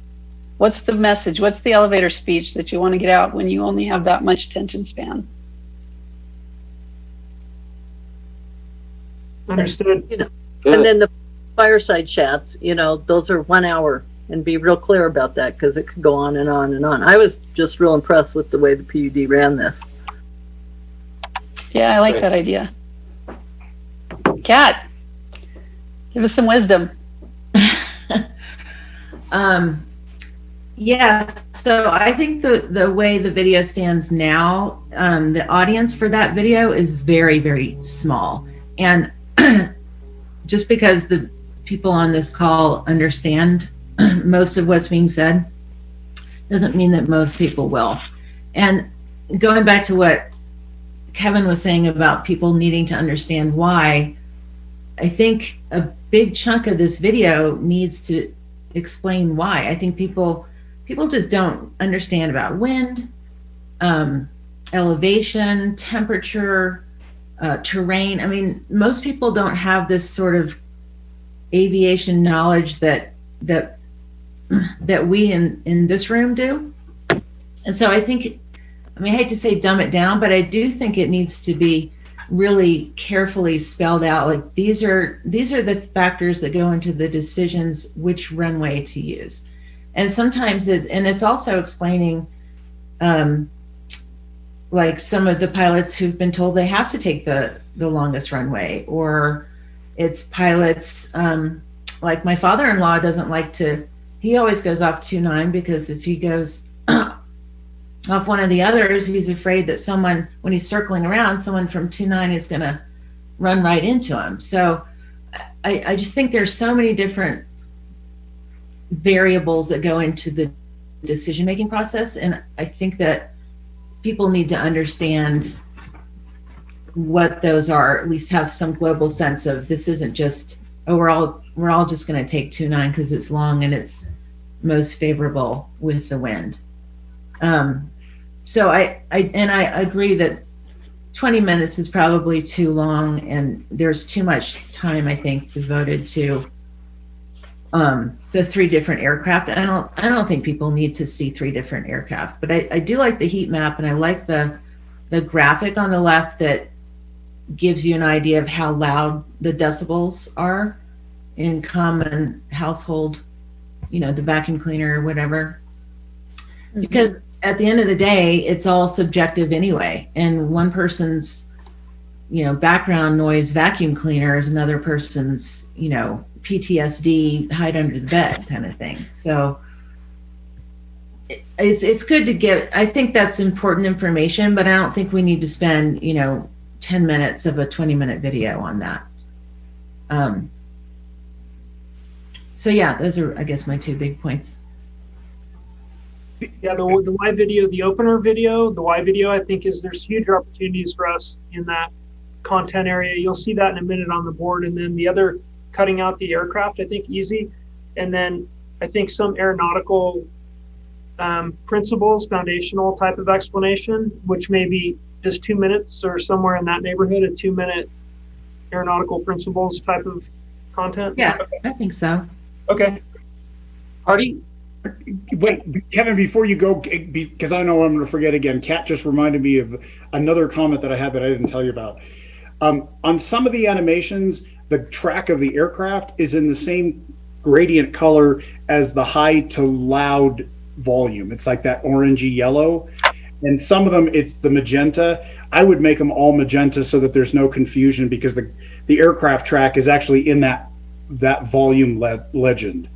What's the message? What's the elevator speech that you want to get out when you only have that much attention span? Understood. And then the fireside chats, those are 1 hour, and be real clear about that, because it could go on and on and on. I was just real impressed with the way the PUD ran this. Yeah, I like that idea. Kat, give us some wisdom. Yeah, so I think the way the video stands now, the audience for that video is very, very small. And just because the people on this call understand most of what's being said doesn't mean that most people will. And going back to what Kevin was saying about people needing to understand why, I think a big chunk of this video needs to explain why. I think people just don't understand about wind, elevation, temperature, terrain. I mean, most people don't have this sort of aviation knowledge that we in this room do. And so I think I mean, I hate to say dumb it down, but I do think it needs to be really carefully spelled out. Like these are the factors that go into the decisions which runway to use. And sometimes it's also explaining like some of the pilots who've been told they have to take the longest runway, or it's pilots like my father-in-law doesn't like to, he always goes off 2.9 because if he goes off one of the others, he's afraid that someone, when he's circling around, someone from 2.9 is going to run right into him. So I just think there's so many different variables that go into the decision-making process. And I think that people need to understand what those are, at least have some global sense of this isn't just, oh, we're all just going to take 2.9 because it's long and it's most favorable with the wind. So I agree that 20 minutes is probably too long, and there's too much time, I think, devoted to the 3 different aircraft. And I don't think people need to see 3 different aircraft, but I do like the heat map, and I like the graphic on the left that gives you an idea of how loud the decibels are in common household, the vacuum cleaner or whatever. Mm-hmm. Because at the end of the day, it's all subjective anyway. And one person's, background noise vacuum cleaner is another person's, PTSD hide under the bed kind of thing. So it's good to get, I think that's important information, but I don't think we need to spend, 10 minutes of a 20-minute video on that. So yeah, those are, I guess, my 2 big points. Yeah, the Y video, the opener video, the Y video, I think there's huge opportunities for us in that content area. You'll see that in a minute on the board. And then the other, cutting out the aircraft, I think easy. And then I think some aeronautical principles, foundational type of explanation, which may be just 2 minutes or somewhere in that neighborhood, a 2-minute aeronautical principles type of content. Yeah, I think so. Okay. Artie? Wait, Kevin, before you go, because I know I'm going to forget again, Kat just reminded me of another comment that I had that I didn't tell you about. On some of the animations, the track of the aircraft is in the same gradient color as the high to loud volume. It's like that orangey yellow. And some of them, it's the magenta. I would make them all magenta so that there's no confusion, because the aircraft track is actually in that volume legend,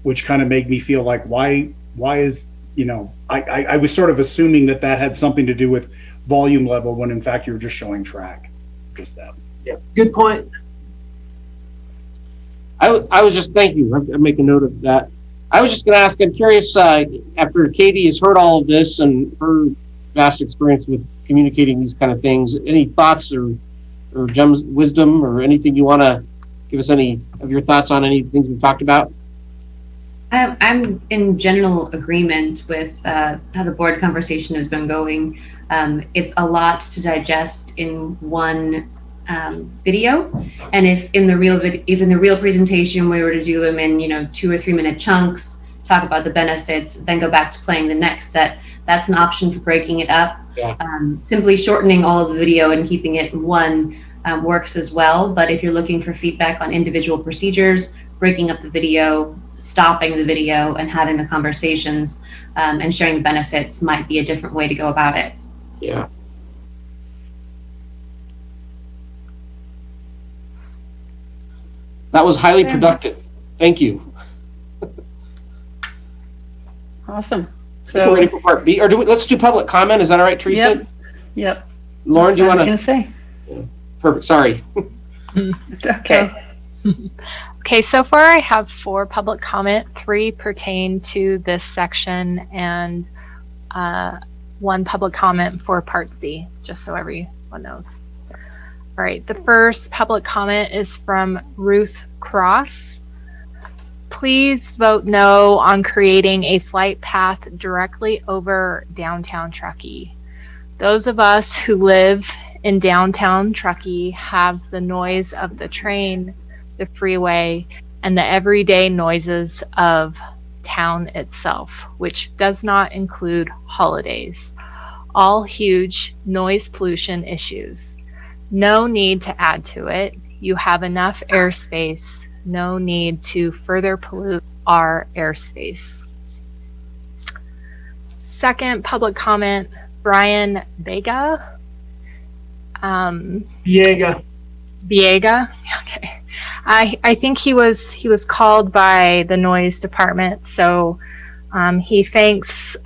which kind of made me feel like, why is, I was sort of assuming that had something to do with volume level when in fact you were just showing track. Just that. Yeah, good point. I was just, thank you. I'm making note of that. I was just going to ask, I'm curious, after Katie has heard all of this and her vast experience with communicating these kind of things, any thoughts or gems, wisdom, or anything you want to give us, any of your thoughts on any things we've talked about? I'm in general agreement with how the board conversation has been going. It's a lot to digest in one video, and if in the real presentation we were to do them in 2 or 3 minute chunks, talk about the benefits, then go back to playing the next set, that's an option for breaking it up. Yeah. Simply shortening all of the video and keeping it one works as well. But if you're looking for feedback on individual procedures, breaking up the video, stopping the video, and having the conversations and sharing the benefits might be a different way to go about it. Yeah. That was highly productive. Thank you. Awesome. So we're ready for part B, or let's do public comment. Is that all right, Teresa? Yep. Lauren, do you want to? I was going to say. Yeah. Perfect. Sorry. It's okay. Okay, so far I have 4 public comment. 3 pertain to this section, and 1 public comment for Part C, just so everyone knows. All right, the first public comment is from Ruth Cross. Please vote no on creating a flight path directly over downtown Truckee. Those of us who live in downtown Truckee have the noise of the train, the freeway, and the everyday noises of town itself, which does not include holidays. all huge noise pollution issues. No need to add to it. You have enough airspace. No need to further pollute our airspace. Second public comment, Brian Vega. Viega. Okay. I think he was called by the noise department, so he thanks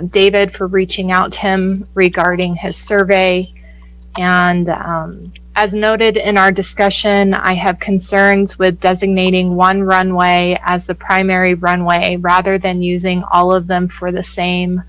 David for reaching out to him regarding his survey. And as noted in our discussion, I have concerns with designating one runway as the primary runway rather than using all of them for the same.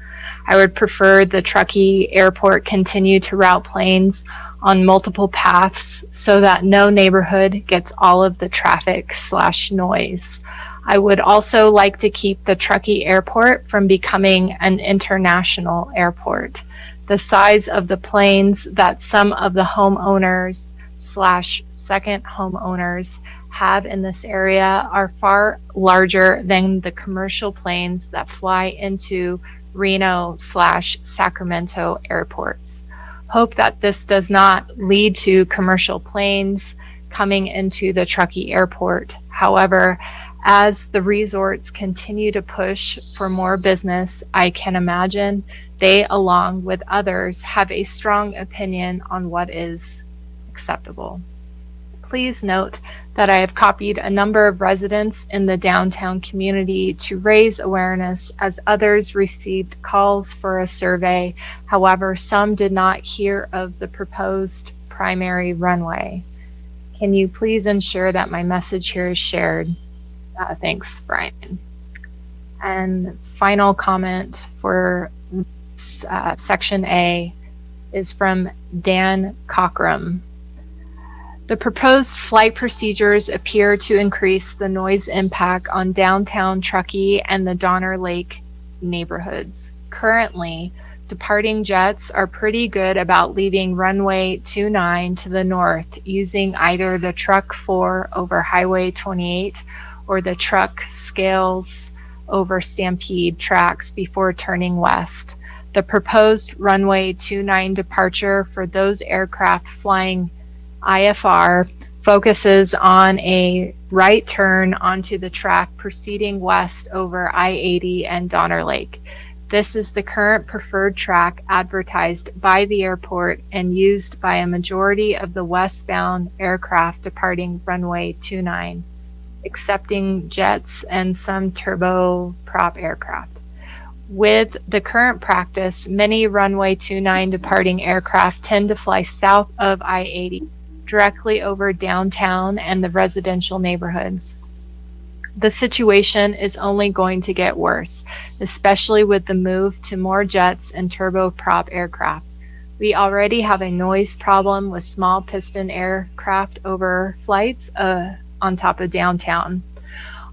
I would prefer the Truckee Airport continue to route planes on multiple paths so that no neighborhood gets all of the traffic / noise. I would also like to keep the Truckee Airport from becoming an international airport. The size of the planes that some of the homeowners / second homeowners have in this area are far larger than the commercial planes that fly into Reno / Sacramento airports. Hope that this does not lead to commercial planes coming into the Truckee Airport. However, as the resorts continue to push for more business, I can imagine they, along with others, have a strong opinion on what is acceptable. Please note that I have copied a number of residents in the downtown community to raise awareness, as others received calls for a survey. However, some did not hear of the proposed primary runway. Can you please ensure that my message here is shared? Thanks, Brian. And final comment for section A is from Dan Cockrum. The proposed flight procedures appear to increase the noise impact on downtown Truckee and the Donner Lake neighborhoods. Currently, departing jets are pretty good about leaving runway 29 to the north using either the Truck 4 over Highway 28 or the Truck Scales over Stampede tracks before turning west. The proposed runway 29 departure for those aircraft flying IFR focuses on a right turn onto the track proceeding west over I-80 and Donner Lake. This is the current preferred track advertised by the airport and used by a majority of the westbound aircraft departing runway 29, excepting jets and some turboprop aircraft. With the current practice, many runway 29 departing aircraft tend to fly south of I-80, directly over downtown and the residential neighborhoods. The situation is only going to get worse, especially with the move to more jets and turboprop aircraft. We already have a noise problem with small piston aircraft over flights on top of downtown.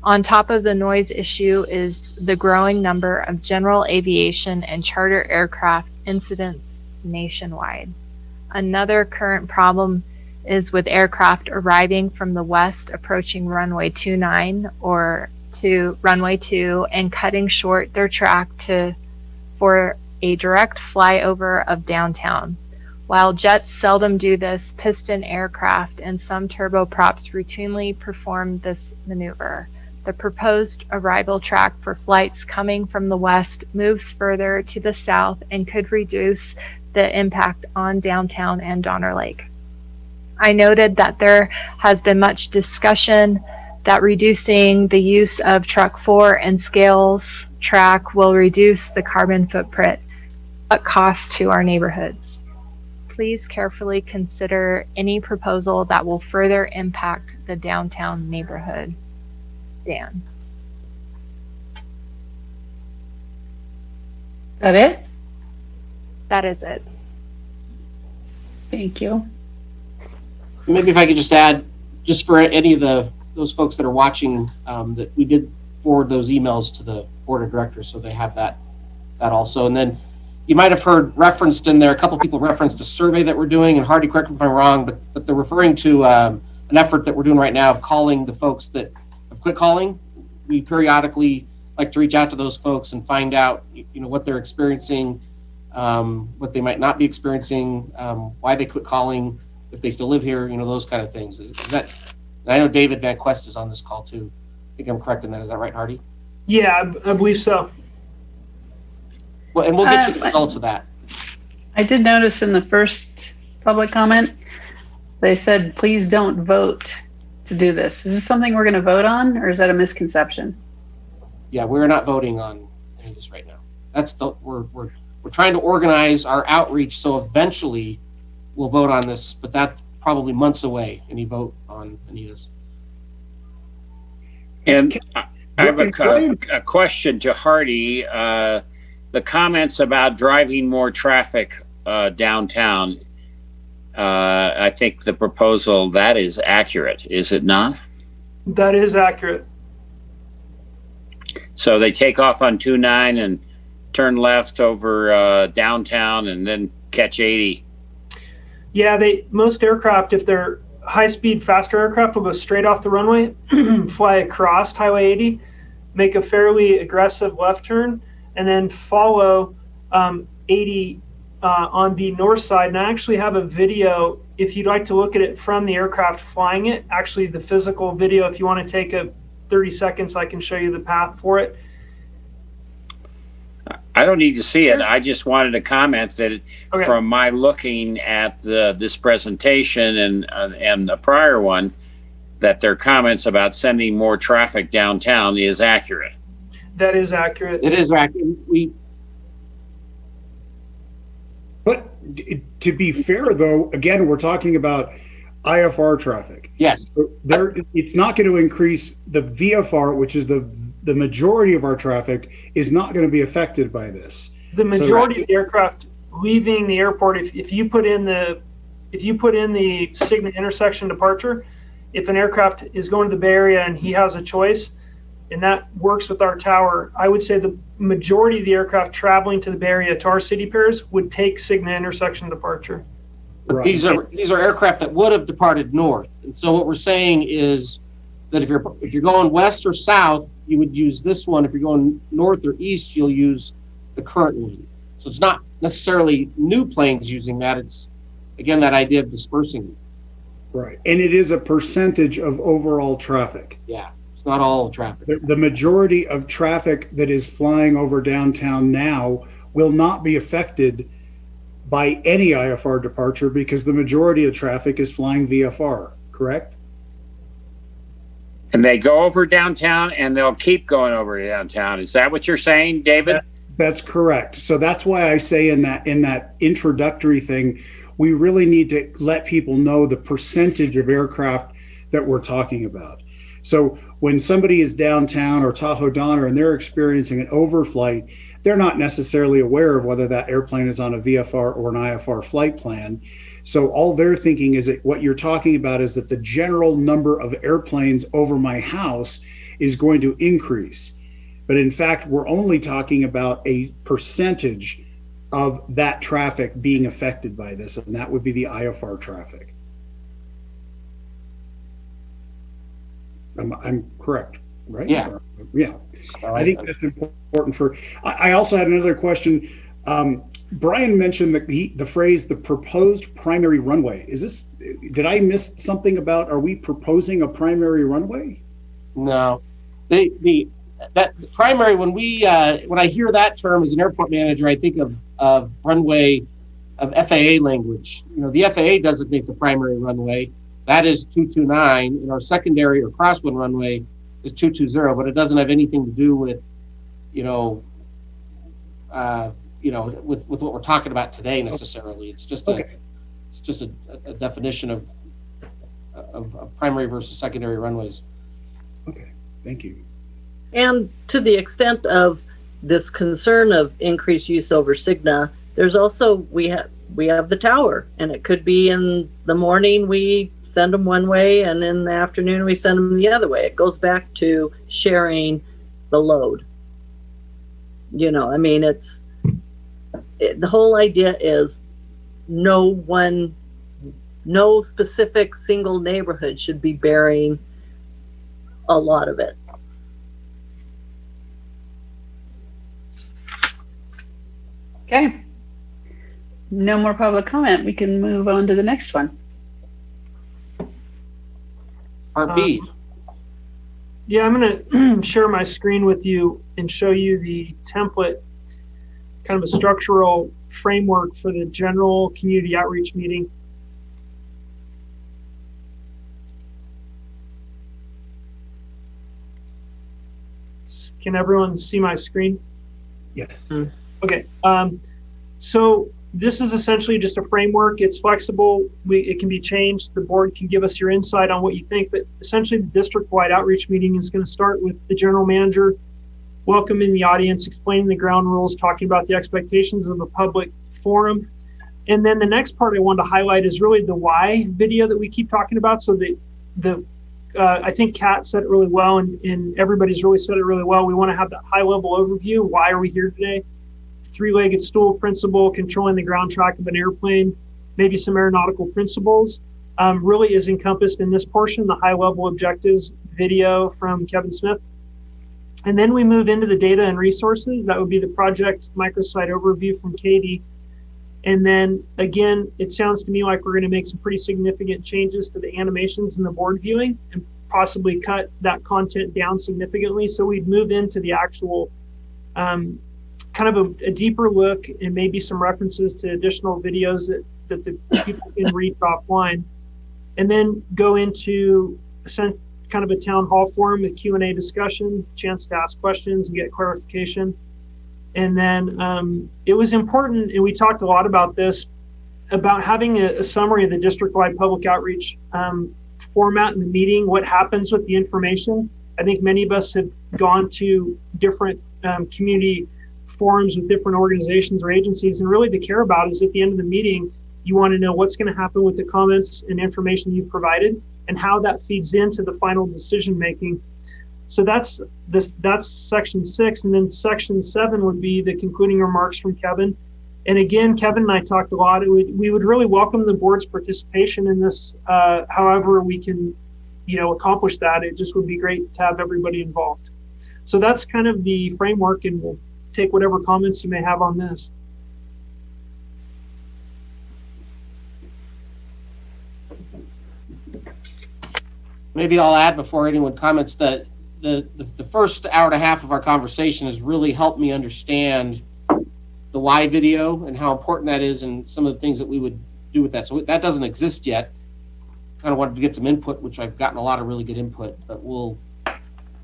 On top of the noise issue is the growing number of general aviation and charter aircraft incidents nationwide. Another current problem is with aircraft arriving from the west approaching runway 29 or to runway 2 and cutting short their track for a direct flyover of downtown. While jets seldom do this, piston aircraft and some turboprops routinely perform this maneuver. The proposed arrival track for flights coming from the west moves further to the south and could reduce the impact on downtown and Donner Lake. I noted that there has been much discussion that reducing the use of Truck 4 and Scales track will reduce the carbon footprint at cost to our neighborhoods. Please carefully consider any proposal that will further impact the downtown neighborhood. Dan. That it? That is it. Thank you. Maybe if I could just add, just for any of those folks that are watching, that we did forward those emails to the board of directors, so they have that also. And then you might have heard referenced in there, a couple people referenced a survey that we're doing, and Hardy, correct me if I'm wrong, but they're referring to an effort that we're doing right now of calling the folks that have quit calling. We periodically like to reach out to those folks and find out, what they're experiencing what they might not be experiencing, why they quit calling, if they still live here, those kind of things. Is that? I know David Van Quest is on this call too. I think I'm correct in that. Is that right, Hardy? Yeah, I believe so. Well, and we'll get you the results of that. I did notice in the first public comment, they said, please don't vote to do this. Is this something we're going to vote on, or is that a misconception? Yeah, we're not voting on any of this right now. We're trying to organize our outreach so eventually we'll vote on this, but that's probably months away, any vote on any of this. And I have a question to Hardy. The comments about driving more traffic downtown, I think the proposal, that is accurate, is it not? That is accurate. So they take off on 29 and turn left over downtown and then catch 80. Yeah, most aircraft, if they're high-speed, faster aircraft, will go straight off the runway, fly across Highway 80, make a fairly aggressive left turn, and then follow 80 on the north side. And I actually have a video, if you'd like to look at it from the aircraft flying it, actually the physical video, if you want to take 30 seconds, I can show you the path for it. I don't need to see it. I just wanted to comment that Okay. from my looking at this presentation and the prior one, that their comments about sending more traffic downtown is accurate. That is accurate. It is accurate. But to be fair, though, again, we're talking about IFR traffic. Yes. So it's not going to increase the VFR, which is the majority of our traffic, is not going to be affected by this. The majority of the aircraft leaving the airport, if you put in the Cigna intersection departure, if an aircraft is going to the Bay Area and he has a choice, and that works with our tower, I would say the majority of the aircraft traveling to the Bay Area to our city pairs would take Cigna intersection departure. Right. These are aircraft that would have departed north, and so what we're saying is that if you're going west or south, you would use this one. If you're going north or east, you'll use the current one. So it's not necessarily new planes using that. It's, again, that idea of dispersing them. Right. And it is a percentage of overall traffic. Yeah, it's not all traffic. The majority of traffic that is flying over downtown now will not be affected by any IFR departure because the majority of traffic is flying VFR, correct? And they go over downtown and they'll keep going over downtown. Is that what you're saying, David? That's correct. So that's why I say in that introductory thing, we really need to let people know the percentage of aircraft that we're talking about. So when somebody is downtown or Tahoe Donner and they're experiencing an overflight, they're not necessarily aware of whether that airplane is on a VFR or an IFR flight plan. So all they're thinking is that what you're talking about is that the general number of airplanes over my house is going to increase. But in fact, we're only talking about a percentage of that traffic being affected by this, and that would be the IFR traffic. I'm correct, right? Yeah. Yeah. I think that's important I also had another question. Brian mentioned the phrase, the proposed primary runway. Did I miss something about, are we proposing a primary runway? No. That primary, when I hear that term as an airport manager, I think of runway, of FAA language. The FAA designates a primary runway. That is 229, and our secondary or crosswind runway is 220, but it doesn't have anything to do with, with what we're talking about today necessarily. It's just a definition of primary versus secondary runways. Okay, thank you. And to the extent of this concern of increased use over Cigna, there's also, we have the tower, and it could be in the morning we send them one way and in the afternoon we send them the other way. It goes back to sharing the load. The whole idea is no specific single neighborhood should be bearing a lot of it. Okay. no more public comment, we can move on to the next one. Part B. Yeah, I'm going to share my screen with you and show you the template, kind of a structural framework for the general community outreach meeting. Can everyone see my screen? Yes. Okay. So this is essentially just a framework. It's flexible. It can be changed. The board can give us your insight on what you think. But essentially, the district-wide outreach meeting is going to start with the general manager welcoming the audience, explaining the ground rules, talking about the expectations of a public forum. And then the next part I wanted to highlight is really the why video that we keep talking about. So I think Kat said it really well, and everybody's really said it really well. We want to have that high-level overview. Why are we here today? Three-legged stool principle, controlling the ground track of an airplane, maybe some aeronautical principles, really is encompassed in this portion, the high-level objectives video from Kevin Smith. And then we move into the data and resources. That would be the project microsite overview from Katie. And then again, it sounds to me like we're going to make some pretty significant changes to the animations and the board viewing and possibly cut that content down significantly. So we'd move into the actual kind of a deeper look and maybe some references to additional videos that the people can read offline. And then go into kind of a town hall forum with Q&A discussion, chance to ask questions and get clarification. And then it was important, and we talked a lot about this, about having a summary of the district-wide public outreach format in the meeting, what happens with the information. I think many of us have gone to different community forums with different organizations or agencies, and really to care about is at the end of the meeting, you want to know what's going to happen with the comments and information you've provided and how that feeds into the final decision making. So that's section 6, and then section 7 would be the concluding remarks from Kevin. And again, Kevin and I talked a lot. We would really welcome the board's participation in this. However we can, accomplish that. It just would be great to have everybody involved. So that's kind of the framework, and we'll take whatever comments you may have on this. Maybe I'll add before anyone comments that the first hour and a half of our conversation has really helped me understand the why video and how important that is and some of the things that we would do with that. So that doesn't exist yet. Kind of wanted to get some input, which I've gotten a lot of really good input, but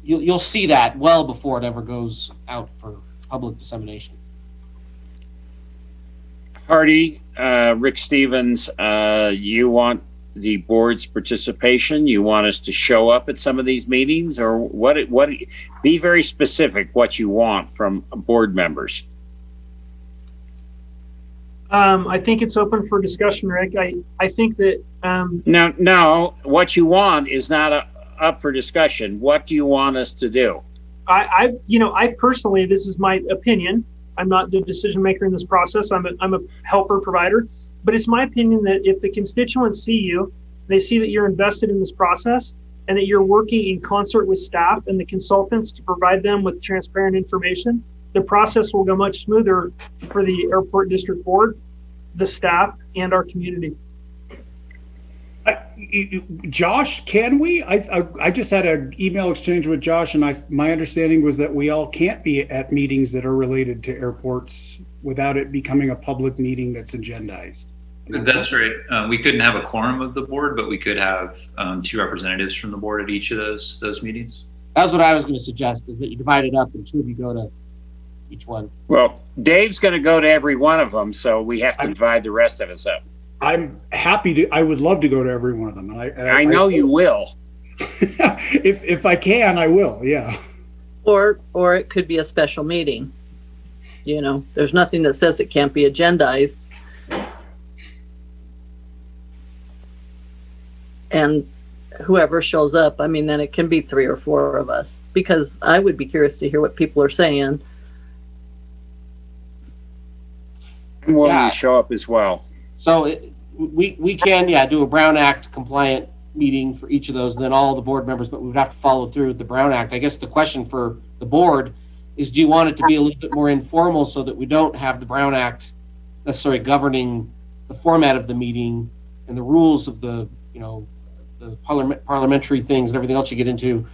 you'll see that well before it ever goes out for public dissemination. Hardy, Rick Stevens, you want the board's participation? You want us to show up at some of these meetings, or what? Be very specific what you want from board members. I think it's open for discussion, Rick. I think that No, what you want is not up for discussion. What do you want us to do? I personally, this is my opinion. I'm not the decision maker in this process. I'm a helper provider. But it's my opinion that if the constituents see you, they see that you're invested in this process and that you're working in concert with staff and the consultants to provide them with transparent information, the process will go much smoother for the airport district board, the staff, and our community. Josh, can we? I just had an email exchange with Josh, and my understanding was that we all can't be at meetings that are related to airports without it becoming a public meeting that's agendized. That's right. We couldn't have a quorum of the board, but we could have 2 representatives from the board at each of those meetings. That's what I was going to suggest, is that you divide it up and 2 of you go to each one. Well, Dave's going to go to every one of them, so we have to divide the rest of us up. I'm happy to. I would love to go to every one of them. I know you will. if I can, I will. Yeah. Or it could be a special meeting. There's nothing that says it can't be agendized. And whoever shows up, then it can be 3 or 4 of us, because I would be curious to hear what people are saying. I'm willing to show up as well. So we can, do a Brown Act compliant meeting for each of those, and then all the board members, but we would have to follow through with the Brown Act. I guess the question for the board is, do you want it to be a little bit more informal so that we don't have the Brown Act necessarily governing the format of the meeting and the rules of the, you know, the parliamentary things and everything else you get into.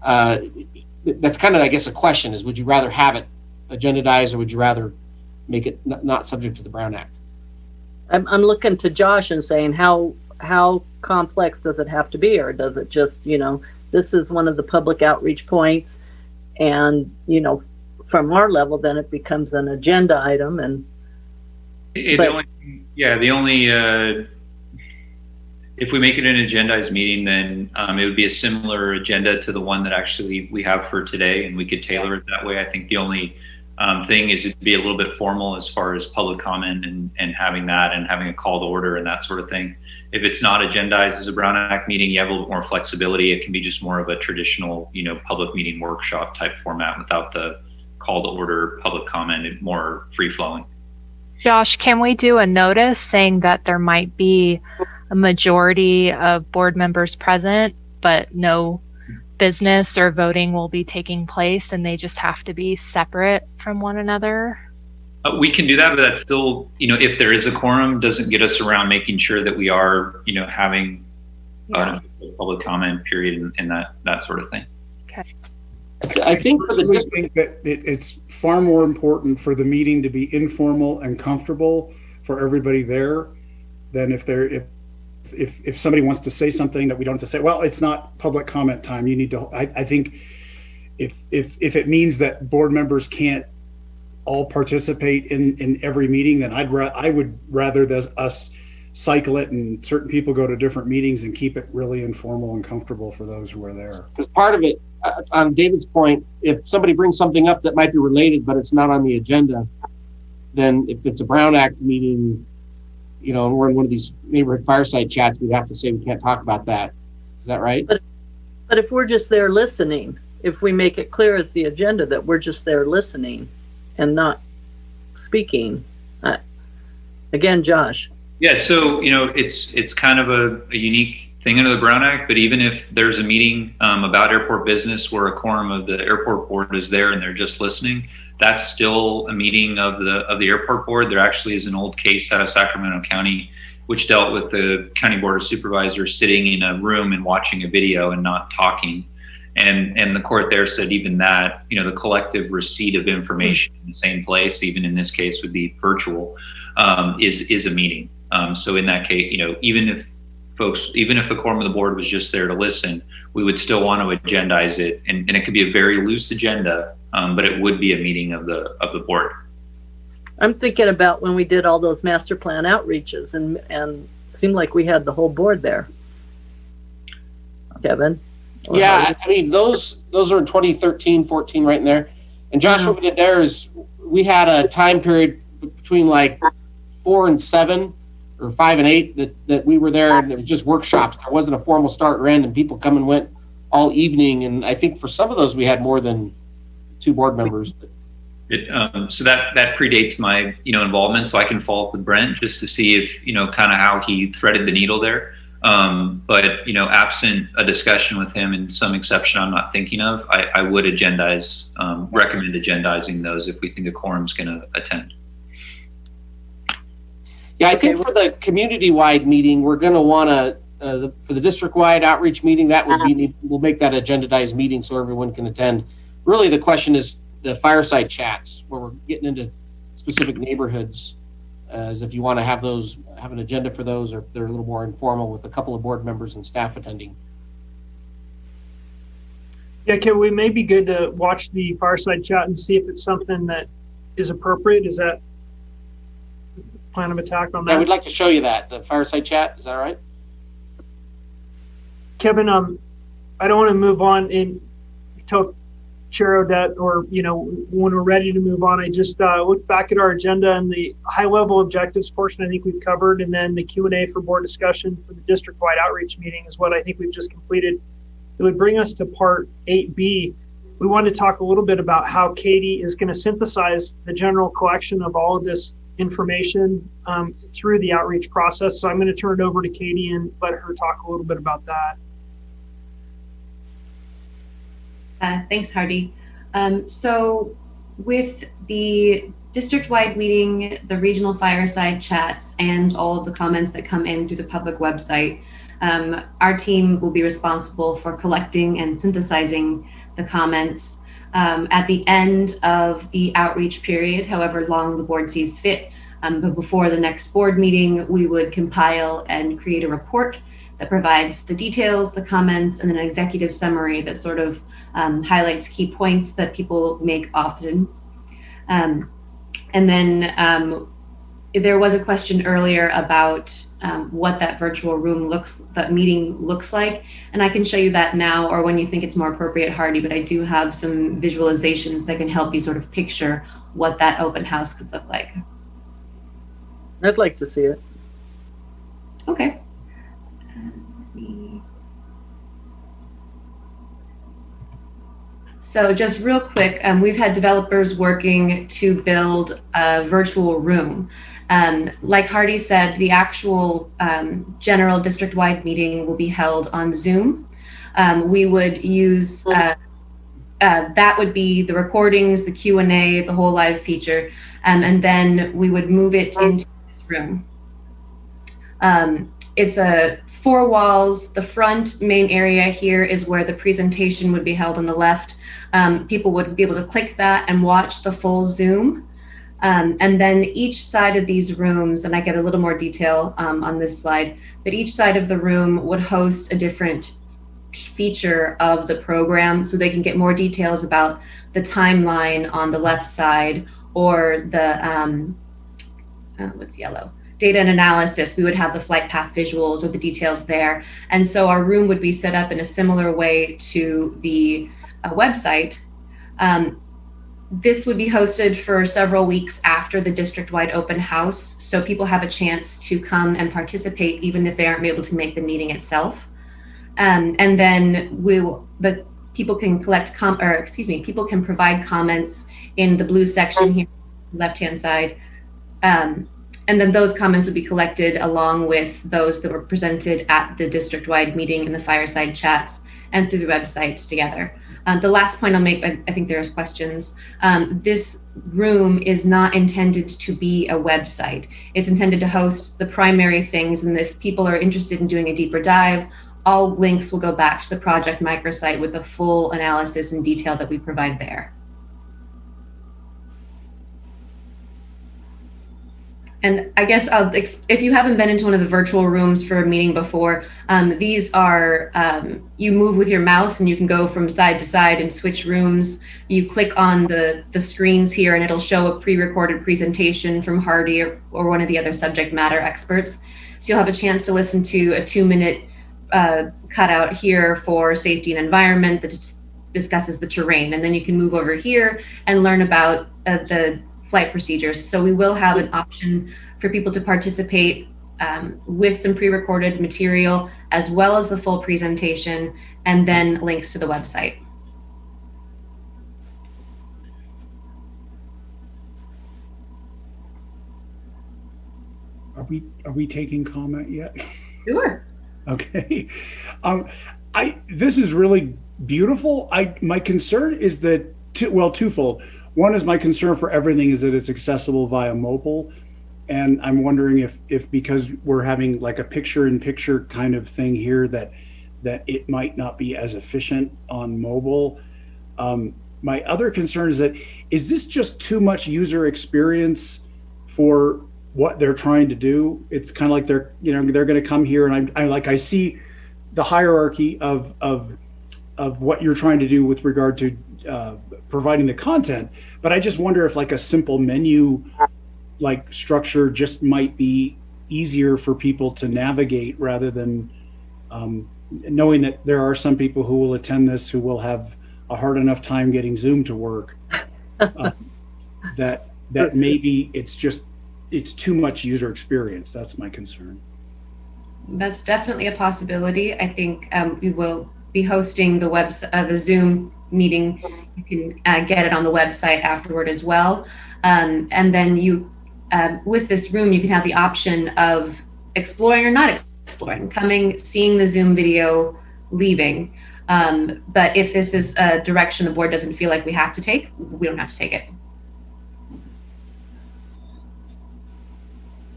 That's kind of, I guess, a question is, would you rather have it agendized or would you rather make it not subject to the Brown Act? I'm looking to Josh and saying, how complex does it have to be? Or does it just, you know, this is one of the public outreach points, and, you know, from our level, then it becomes an agenda item. And if we make it an agendized meeting, then it would be a similar agenda to the one that actually we have for today, and we could tailor it that way. I think the only thing is it'd be a little bit formal as far as public comment and having that and having a call to order and that sort of thing. If it's not agendized as a Brown Act meeting, you have a little bit more flexibility. It can be just more of a traditional, you know, public meeting workshop type format without the call to order, public comment, and more free flowing. Josh, can we do a notice saying that there might be a majority of board members present, but no business or voting will be taking place, and they just have to be separate from one another? We can do that, but that's still, you know, if there is a quorum, doesn't get us around making sure that we are, you know, having public comment period and that sort of thing. Okay. I think for the I think that it's far more important for the meeting to be informal and comfortable for everybody there than if somebody wants to say something that we don't have to say. Well, it's not public comment time. You need to. I think if it means that board members can't all participate in every meeting, then I would rather us cycle it and certain people go to different meetings and keep it really informal and comfortable for those who are there. Because part of it, on David's point, if somebody brings something up that might be related but it's not on the agenda, then if it's a Brown Act meeting, you know, and we're in one of these neighborhood fireside chats, we'd have to say we can't talk about that. Is that right? But if we're just there listening, if we make it clear as the agenda that we're just there listening and not speaking, again, Josh. Yeah, so, you know, it's kind of a unique thing under the Brown Act, but even if there's a meeting about airport business where a quorum of the airport board is there and they're just listening, that's still a meeting of the airport board. There actually is an old case out of Sacramento County which dealt with the county board of supervisors sitting in a room and watching a video and not talking. And the court there said even that, you know, the collective receipt of information in the same place, even in this case would be virtual, is a meeting. So in that case, you know, even if the quorum of the board was just there to listen, we would still want to agendize it, and it could be a very loose agenda, but it would be a meeting of the board. I'm thinking about when we did all those master plan outreaches and seemed like we had the whole board there. Kevin? Yeah, I mean, those are in 2013, 14, right in there. And Josh, what we did there is we had a time period between like 4 and 7 or 5 and 8 that we were there, and it was just workshops. There wasn't a formal start or end, and people come and went all evening. And I think for some of those we had more than 2 board members. So that predates my, you know, involvement. So I can follow up with Brent just to see if, you know, kind of how he threaded the needle there. But, you know, absent a discussion with him and some exception I'm not thinking of, I would agendize, recommend agendizing those if we think a quorum's going to attend. Yeah, I think for the community-wide meeting, we're going to want to, for the district-wide outreach meeting, that would be, we'll make that agendized meeting so everyone can attend. Really, the question is the fireside chats, where we're getting into specific neighborhoods, as if you want to have an agenda for those, or if they're a little more informal with a couple of board members and staff attending. Yeah, can we maybe good to watch the fireside chat and see if it's something that is appropriate? Is that plan of attack on that? Yeah, we'd like to show you that, the fireside chat. Is that all right? Kevin, I don't want to move on until Chair Odette, or, you know, when we're ready to move on. I just looked back at our agenda, and the high level objectives portion I think we've covered, and then the Q&A for board discussion for the district-wide outreach meeting is what I think we've just completed. It would bring us to part 8B. We wanted to talk a little bit about how Katie is going to synthesize the general collection of all of this information through the outreach process. So I'm going to turn it over to Katie and let her talk a little bit about that. Thanks, Hardy. So With the district-wide meeting, the regional fireside chats, and all of the comments that come in through the public website, our team will be responsible for collecting and synthesizing the comments. At the end of the outreach period, however long the board sees fit, but before the next board meeting, we would compile and create a report that provides the details, the comments, and an executive summary that sort of highlights key points that people make often. And then there was a question earlier about what that virtual room that meeting looks like. And I can show you that now, or when you think it's more appropriate, Hardy, but I do have some visualizations that can help you sort of picture what that open house could look like. I'd like to see it. Okay. So just real quick, we've had developers working to build a virtual room. Like Hardy said, the actual general district-wide meeting will be held on Zoom. We would use, that would be the recordings, the Q&A, the whole live feature, and then we would move it into this room. It's 4 walls. The front main area here is where the presentation would be held on the left. People would be able to click that and watch the full Zoom. And then each side of these rooms, and I get a little more detail on this slide, but each side of the room would host a different feature of the program, so they can get more details about the timeline on the left side, or the, what's yellow? Data and analysis. We would have the flight path visuals or the details there. And so our room would be set up in a similar way to the website. This would be hosted for several weeks after the district-wide open house, so people have a chance to come and participate even if they aren't able to make the meeting itself. And then people can people can provide comments in the blue section here, left-hand side. And then those comments would be collected along with those that were presented at the district-wide meeting in the fireside chats and through the website together. The last point I'll make, I think there's questions. This room is not intended to be a website. It's intended to host the primary things, and if people are interested in doing a deeper dive, all links will go back to the project microsite with the full analysis and detail that we provide there. And I guess if you haven't been into one of the virtual rooms for a meeting before, these are, you move with your mouse and you can go from side to side and switch rooms. You click on the screens here and it'll show a pre-recorded presentation from Hardy or one of the other subject matter experts. So you'll have a chance to listen to a 2-minute cutout here for safety and environment that discusses the terrain. And then you can move over here and learn about the flight procedures. So we will have an option for people to participate with some pre-recorded material, as well as the full presentation, and then links to the website. Are we taking comment yet? Sure. Okay. This is really beautiful. My concern is that twofold. One is my concern for everything is that it's accessible via mobile. And I'm wondering if because we're having like a picture-in-picture kind of thing here, that it might not be as efficient on mobile. My other concern is that, is this just too much user experience for what they're trying to do? It's kind of like they're going to come here and I see the hierarchy of what you're trying to do with regard to providing the content, but I just wonder if like a simple menu like structure just might be easier for people to navigate, rather than knowing that there are some people who will attend this who will have a hard enough time getting Zoom to work, that maybe it's too much user experience. That's my concern. That's definitely a possibility. I think we will be hosting the Zoom meeting. You can get it on the website afterward as well. And then with this room, you can have the option of exploring or not exploring, coming, seeing the Zoom video, leaving. But if this is a direction the board doesn't feel like we have to take, we don't have to take it.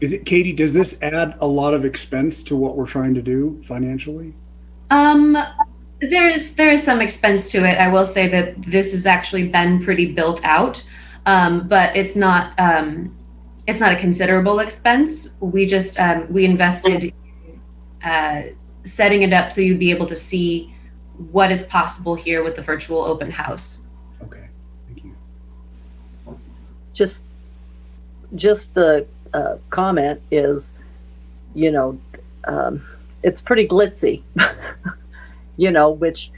Katie, does this add a lot of expense to what we're trying to do financially? There is some expense to it. I will say that this has actually been pretty built out, but it's not a considerable expense. We just we invested setting it up so you'd be able to see what is possible here with the virtual open house. Okay, thank you. Just the comment is, it's pretty glitzy, which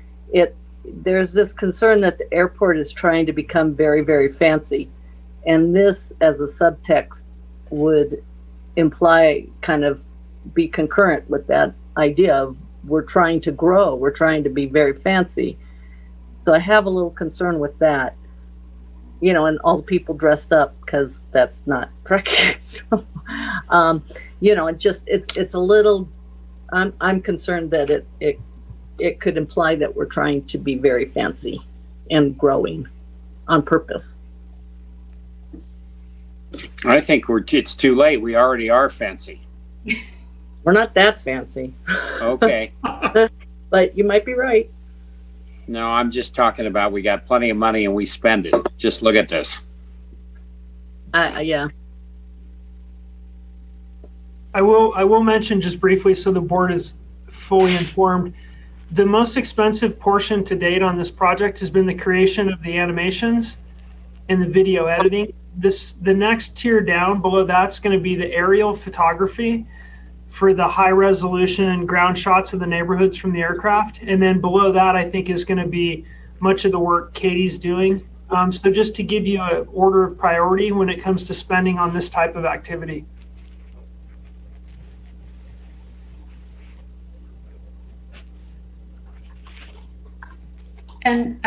there's this concern that the airport is trying to become very, very fancy. And this as a subtext would imply kind of be concurrent with that idea of we're trying to grow, we're trying to be very fancy. So I have a little concern with that, and all the people dressed up, because that's not Truckee. So, it's a little, I'm concerned that it could imply that we're trying to be very fancy and growing on purpose. I think it's too late. We already are fancy. We're not that fancy. Okay. But you might be right. No, I'm just talking about we got plenty of money and we spend it. Just look at this. Yeah. I will mention just briefly so the board is fully informed. The most expensive portion to date on this project has been the creation of the animations and the video editing. The next tier down below that's going to be the aerial photography for the high resolution and ground shots of the neighborhoods from the aircraft. And then below that, I think, is going to be much of the work Katie's doing. So just to give you an order of priority when it comes to spending on this type of activity. And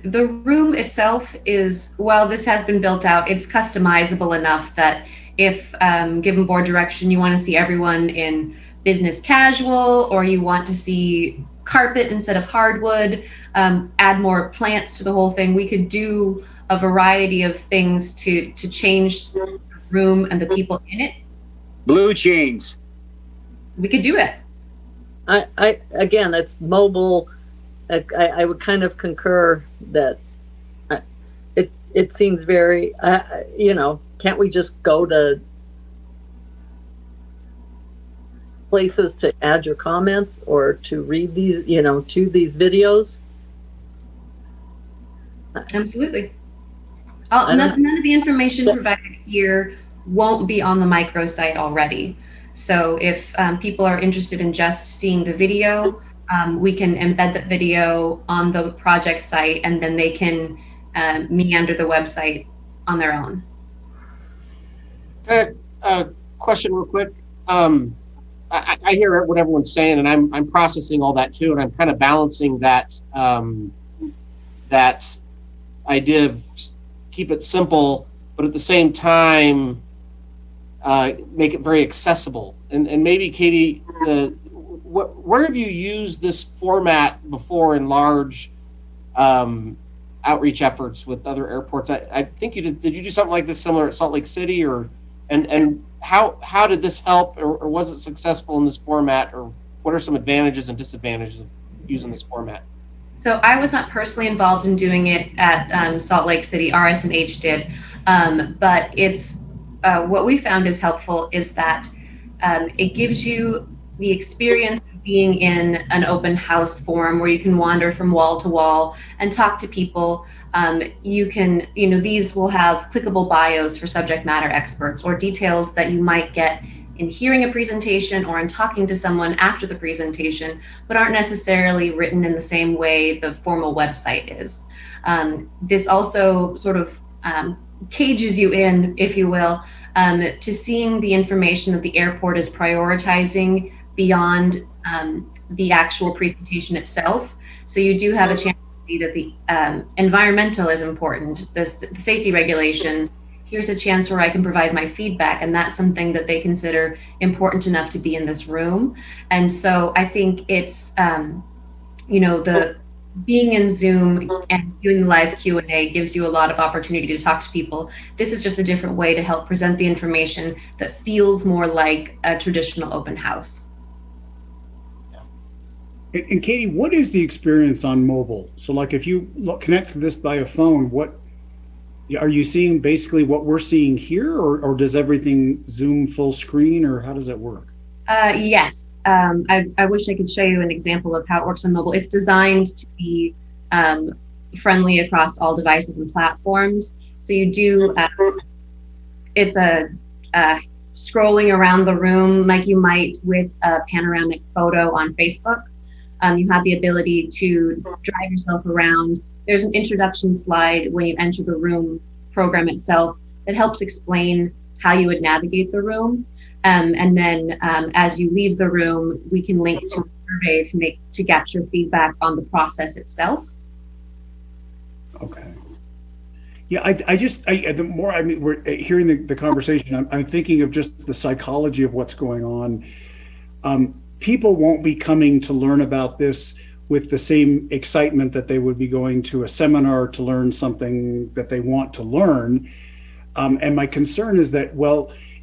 the room itself is, well, this has been built out. It's customizable enough that if given board direction, you want to see everyone in business casual, or you want to see carpet instead of hardwood, add more plants to the whole thing, we could do a variety of things to change the room and the people in it. Blue jeans. We could do it. I again, it's mobile. I would kind of concur that it seems very, can't we just go to places to add your comments or to read these, to these videos? Absolutely. None of the information provided here won't be on the microsite already. So if people are interested in just seeing the video, we can embed that video on the project site, and then they can meander the website on their own. Question real quick. I hear what everyone's saying, and I'm processing all that too, and I'm kind of balancing that that idea of keep it simple, but at the same time make it very accessible. And maybe Katie, where have you used this format before in large outreach efforts with other airports? I think you did. Did you do something like this similar at Salt Lake City, or and how did this help, or was it successful in this format, or what are some advantages and disadvantages of using this format? So I was not personally involved in doing it at Salt Lake City. RS&H did, but it's what we found is helpful is that it gives you the experience of being in an open house forum where you can wander from wall to wall and talk to people. You can, these will have clickable bios for subject matter experts or details that you might get in hearing a presentation or in talking to someone after the presentation, but aren't necessarily written in the same way the formal website is. This also sort of cages you in, if you will, to seeing the information that the airport is prioritizing beyond the actual presentation itself. So you do have a chance to see that the environmental is important, the safety regulations. Here's a chance where I can provide my feedback, and that's something that they consider important enough to be in this room. And so I think it's, the being in Zoom and doing the live Q&A gives you a lot of opportunity to talk to people. This is just a different way to help present the information that feels more like a traditional open house. And Katie, what is the experience on mobile? So like if you connect to this by a phone, what are you seeing basically what we're seeing here, or does everything Zoom full screen, or how does it work? Yes. I wish I could show you an example of how it works on mobile. It's designed to be friendly across all devices and platforms. So you do, it's a scrolling around the room like you might with a panoramic photo on Facebook. You have the ability to drive yourself around. There's an introduction slide when you enter the room program itself that helps explain how you would navigate the room. And then as you leave the room, we can link to a survey to get your feedback on the process itself. Okay. Yeah, the more we're hearing the conversation, I'm thinking of just the psychology of what's going on. People won't be coming to learn about this with the same excitement that they would be going to a seminar to learn something that they want to learn. And my concern is that,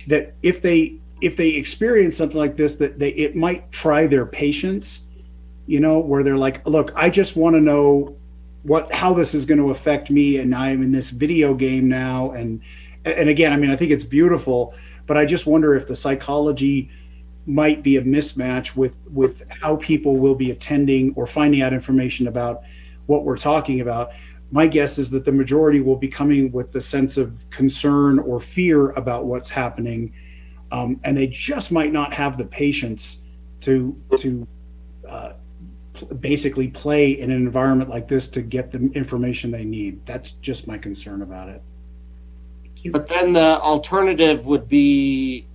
that if they experience something like this, that it might try their patience, where they're like, look, I just want to know how this is going to affect me, and I'm in this video game now. And again, I think it's beautiful, but I just wonder if the psychology might be a mismatch with how people will be attending or finding out information about what we're talking about. My guess is that the majority will be coming with the sense of concern or fear about what's happening, and they just might not have the patience to basically play in an environment like this to get the information they need. That's just my concern about it. But then the alternative would be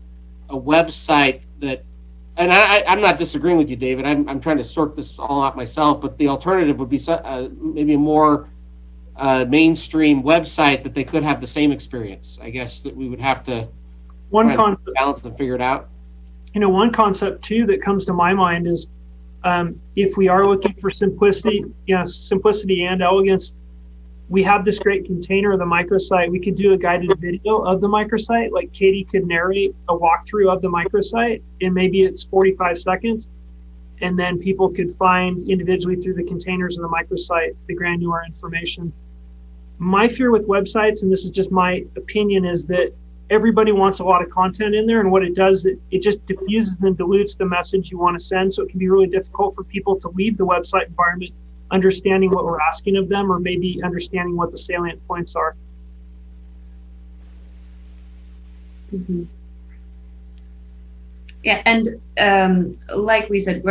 a website that, and I'm not disagreeing with you, David. I'm trying to sort this all out myself. But the alternative would be maybe a more mainstream website that they could have the same experience. I guess that we would have to balance and figure it out. One concept too that comes to my mind is if we are looking for simplicity and elegance, we have this great container of the microsite. We could do a guided video of the microsite, like Katie could narrate a walkthrough of the microsite, and maybe it's 45 seconds. And then people could find individually through the containers in the microsite the granular information. My fear with websites, and this is just my opinion, is that everybody wants a lot of content in there, and what it does, it just diffuses and dilutes the message you want to send. So it can be really difficult for people to leave the website environment understanding what we're asking of them, or maybe understanding what the salient points are. Mm-hmm. Yeah, and like we said,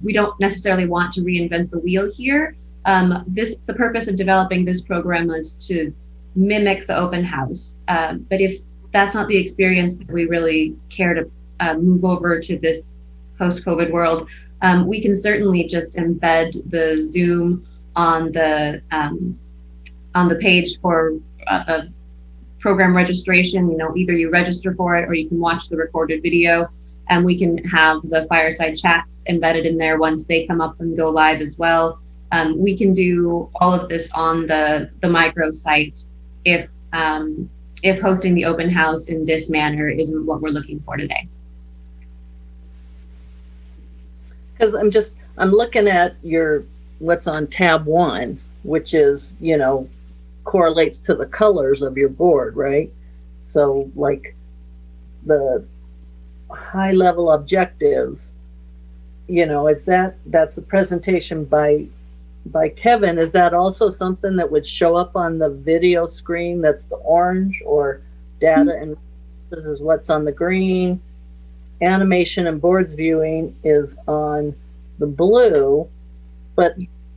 we don't necessarily want to reinvent the wheel here. The purpose of developing this program was to mimic the open house. But if that's not the experience that we really care to move over to this post-COVID world, we can certainly just embed the Zoom on the page for the program registration. Either you register for it or you can watch the recorded video, and we can have the fireside chats embedded in there once they come up and go live as well. We can do all of this on the micro site if hosting the open house in this manner isn't what we're looking for today. Because I'm looking at what's on tab 1, which is, correlates to the colors of your board, right? So like the high level objectives, that's a presentation by Kevin. Is that also something that would show up on the video screen? That's the orange, or data and this is what's on the green. Animation and boards viewing is on the blue, but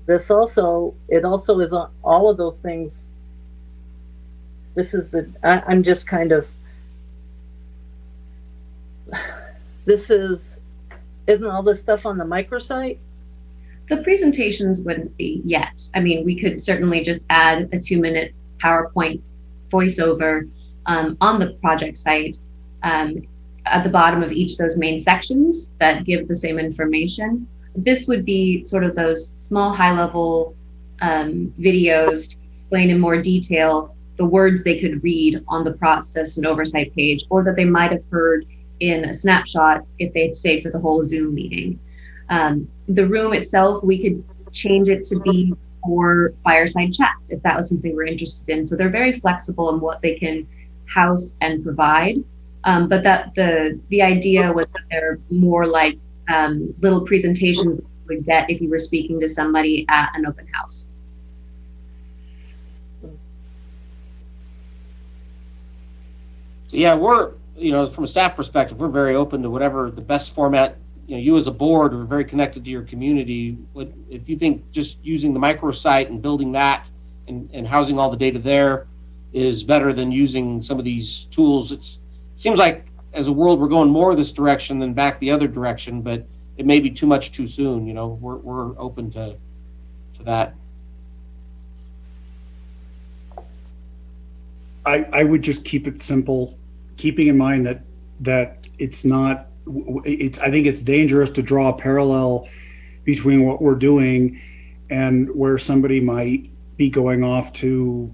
it also is on all of those things. This is I'm just kind of, isn't all this stuff on the microsite? The presentations wouldn't be yet. We could certainly just add a 2-minute PowerPoint voiceover on the project site at the bottom of each of those main sections that give the same information. This would be sort of those small, high-level videos to explain in more detail the words they could read on the process and oversight page, or that they might have heard in a snapshot if they had stayed for the whole Zoom meeting. The room itself, we could change it to be for fireside chats if that was something we're interested in. So they're very flexible in what they can house and provide. But that the idea was that they're more like little presentations that you would get if you were speaking to somebody at an open house. Yeah, we're, from a staff perspective, we're very open to whatever the best format. You as a board are very connected to your community. If you think just using the microsite and building that and housing all the data there is better than using some of these tools, it seems like as a world we're going more this direction than back the other direction, but it may be too much too soon. We're open to that. I would just keep it simple, keeping in mind that it's not. I think it's dangerous to draw a parallel between what we're doing and where somebody might be going off to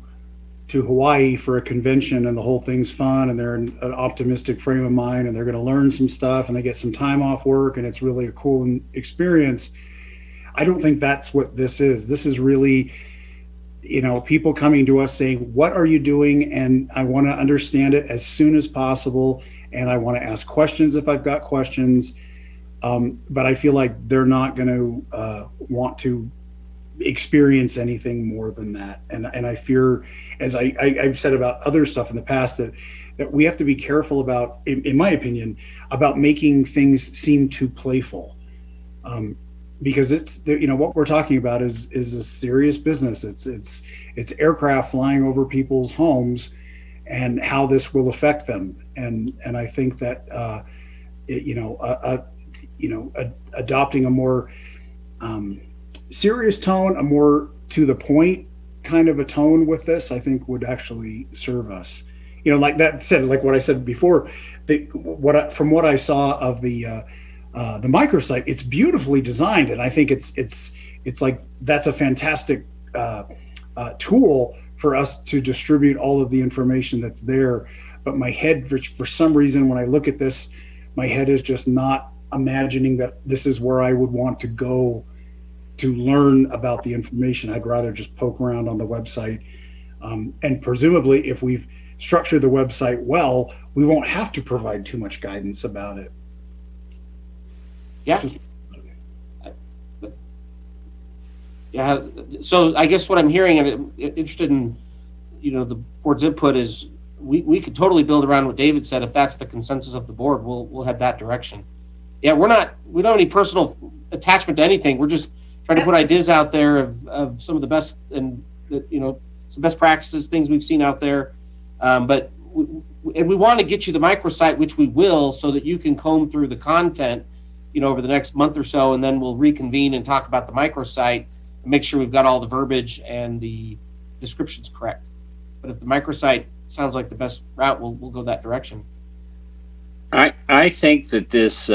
Hawaii for a convention and the whole thing's fun and they're in an optimistic frame of mind and they're going to learn some stuff and they get some time off work and it's really a cool experience. I don't think that's what this is. This is really, people coming to us saying, what are you doing? And I want to understand it as soon as possible. And I want to ask questions if I've got questions. But I feel like they're not going to want to experience anything more than that. And I fear, as I've said about other stuff in the past, that we have to be careful about, in my opinion, about making things seem too playful. Because it's, what we're talking about is a serious business. It's aircraft flying over people's homes and how this will affect them. And I think that, adopting a more serious tone, a more to the point kind of a tone with this, I think would actually serve us. Like that said, like what I said before, from what I saw of the microsite, it's beautifully designed, and I think it's like that's a fantastic tool for us to distribute all of the information that's there. But my head, for some reason, when I look at this, my head is just not imagining that this is where I would want to go to learn about the information. I'd rather just poke around on the website. And presumably, if we've structured the website well, we won't have to provide too much guidance about it. Yeah. Yeah. So I guess what I'm hearing, and I'm interested in, the board's input is we could totally build around what David said. If that's the consensus of the board, we'll head that direction. Yeah, we don't have any personal attachment to anything. We're just trying to put ideas out there of some of the best and some best practices, things we've seen out there. But we want to get you the microsite, which we will, so that you can comb through the content, over the next month or so, and then we'll reconvene and talk about the microsite and make sure we've got all the verbiage and the descriptions correct. But if the microsite sounds like the best route, we'll go that direction. I think that this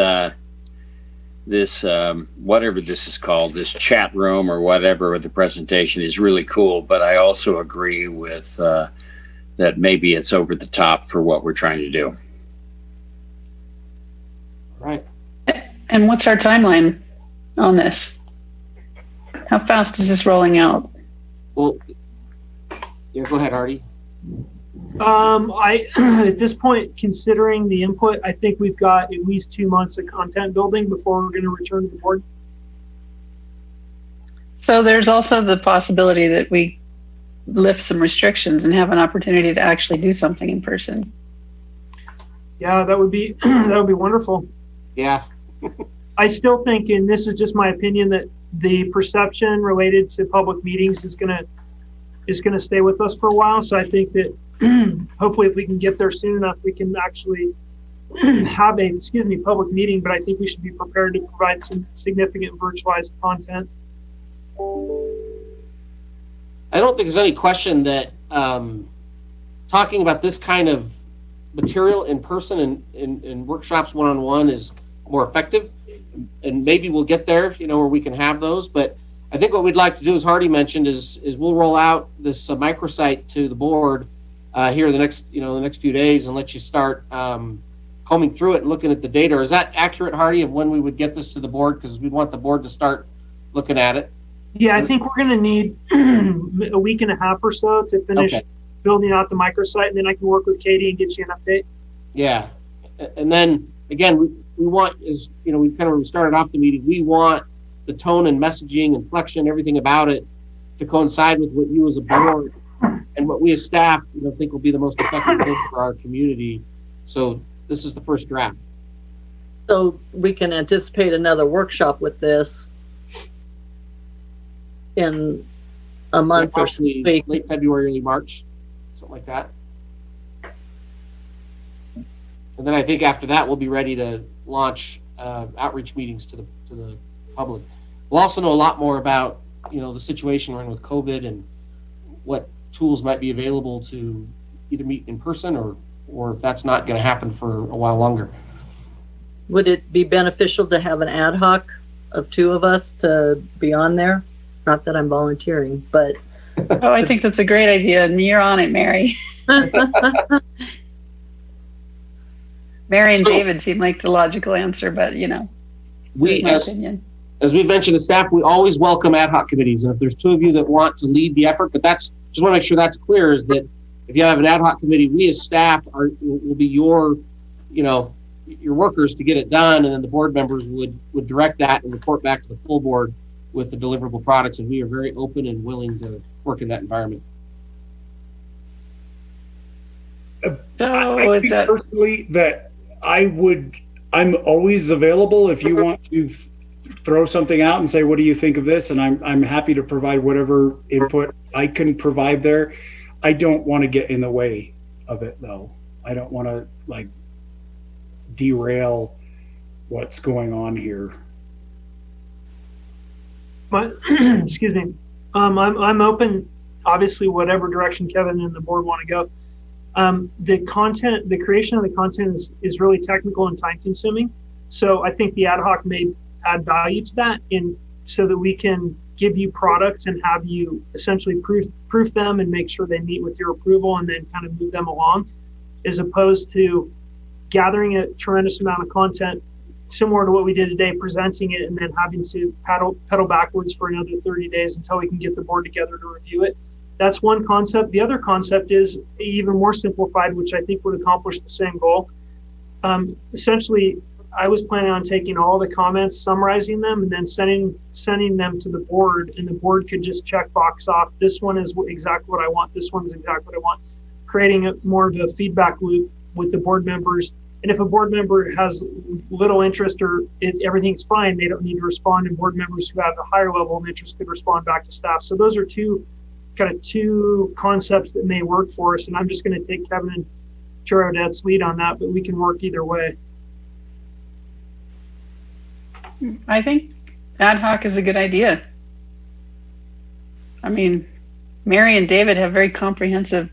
whatever this is called, this chat room or whatever with the presentation is really cool, but I also agree with that maybe it's over the top for what we're trying to do. Right. And what's our timeline on this? How fast is this rolling out? Well, yeah, go ahead, Artie. I at this point, considering the input, I think we've got at least 2 months of content building before we're going to return to the board. So there's also the possibility that we lift some restrictions and have an opportunity to actually do something in person. Yeah, that would be wonderful. Yeah. I still think, and this is just my opinion, that the perception related to public meetings is gonna stay with us for a while. So I think that hopefully, if we can get there soon enough, we can actually have a public meeting. But I think we should be prepared to provide some significant virtualized content. I don't think there's any question that talking about this kind of material in person and workshops one-on-one is more effective. and maybe we'll get there, where we can have those. But I think what we'd like to do, as Hardy mentioned, is we'll roll out this microsite to the board here the next few days, and let you start combing through it and looking at the data. Is that accurate, Hardy, of when we would get this to the board? Because we want the board to start looking at it. Yeah, I think we're going to need a week and a half or so to finish building out the microsite, and then I can work with Katie and get you an update. Yeah, and then again, we want, as we started off the meeting, we want the tone and messaging, inflection, everything about it to coincide with what you as a board and what we as staff, think will be the most effective thing for our community. So this is the first draft. So we can anticipate another workshop with this in a month or so. Late February, early March, something like that. And then I think after that, we'll be ready to launch outreach meetings to the public. We'll also know a lot more about, the situation we're in with COVID and what tools might be available to either meet in person or if that's not going to happen for a while longer. Would it be beneficial to have an ad hoc of two of us to be on there? Not that I'm volunteering, but. Oh, I think that's a great idea. And you're on it, Mary. Mary and David seem like the logical answer, but we, my opinion. As we've mentioned as staff, we always welcome ad hoc committees. And if there's two of you that want to lead the effort, but just want to make sure that's clear, is that if you have an ad hoc committee, we as staff will be your workers to get it done, and then the board members would direct that and report back to the full board with the deliverable products, and we are very open and willing to work in that environment. I think personally that I'm always available if you want to throw something out and say, what do you think of this? And I'm happy to provide whatever input I can provide there. I don't want to get in the way of it though. I don't want to derail what's going on here. But excuse me. I'm open, obviously, whatever direction Kevin and the board want to go. The creation of the content is really technical and time consuming. So I think the ad hoc may add value to that, so that we can give you products and have you essentially proof them and make sure they meet with your approval, and then kind of move them along, as opposed to gathering a tremendous amount of content similar to what we did today, presenting it, and then having to pedal backwards for another 30 days until we can get the board together to review it. That's one concept. The other concept is even more simplified, which I think would accomplish the same goal. Essentially, I was planning on taking all the comments, summarizing them, and then sending them to the board, and the board could just check box off. This one is exactly what I want. This one's exactly what I want. Creating more of a feedback loop with the board members. And if a board member has little interest or everything's fine, they don't need to respond. And board members who have a higher level of interest could respond back to staff. So those are two concepts that may work for us. And I'm just going to take Kevin and Chair Odette's lead on that, but we can work either way. I think ad hoc is a good idea. I mean, Mary and David have very comprehensive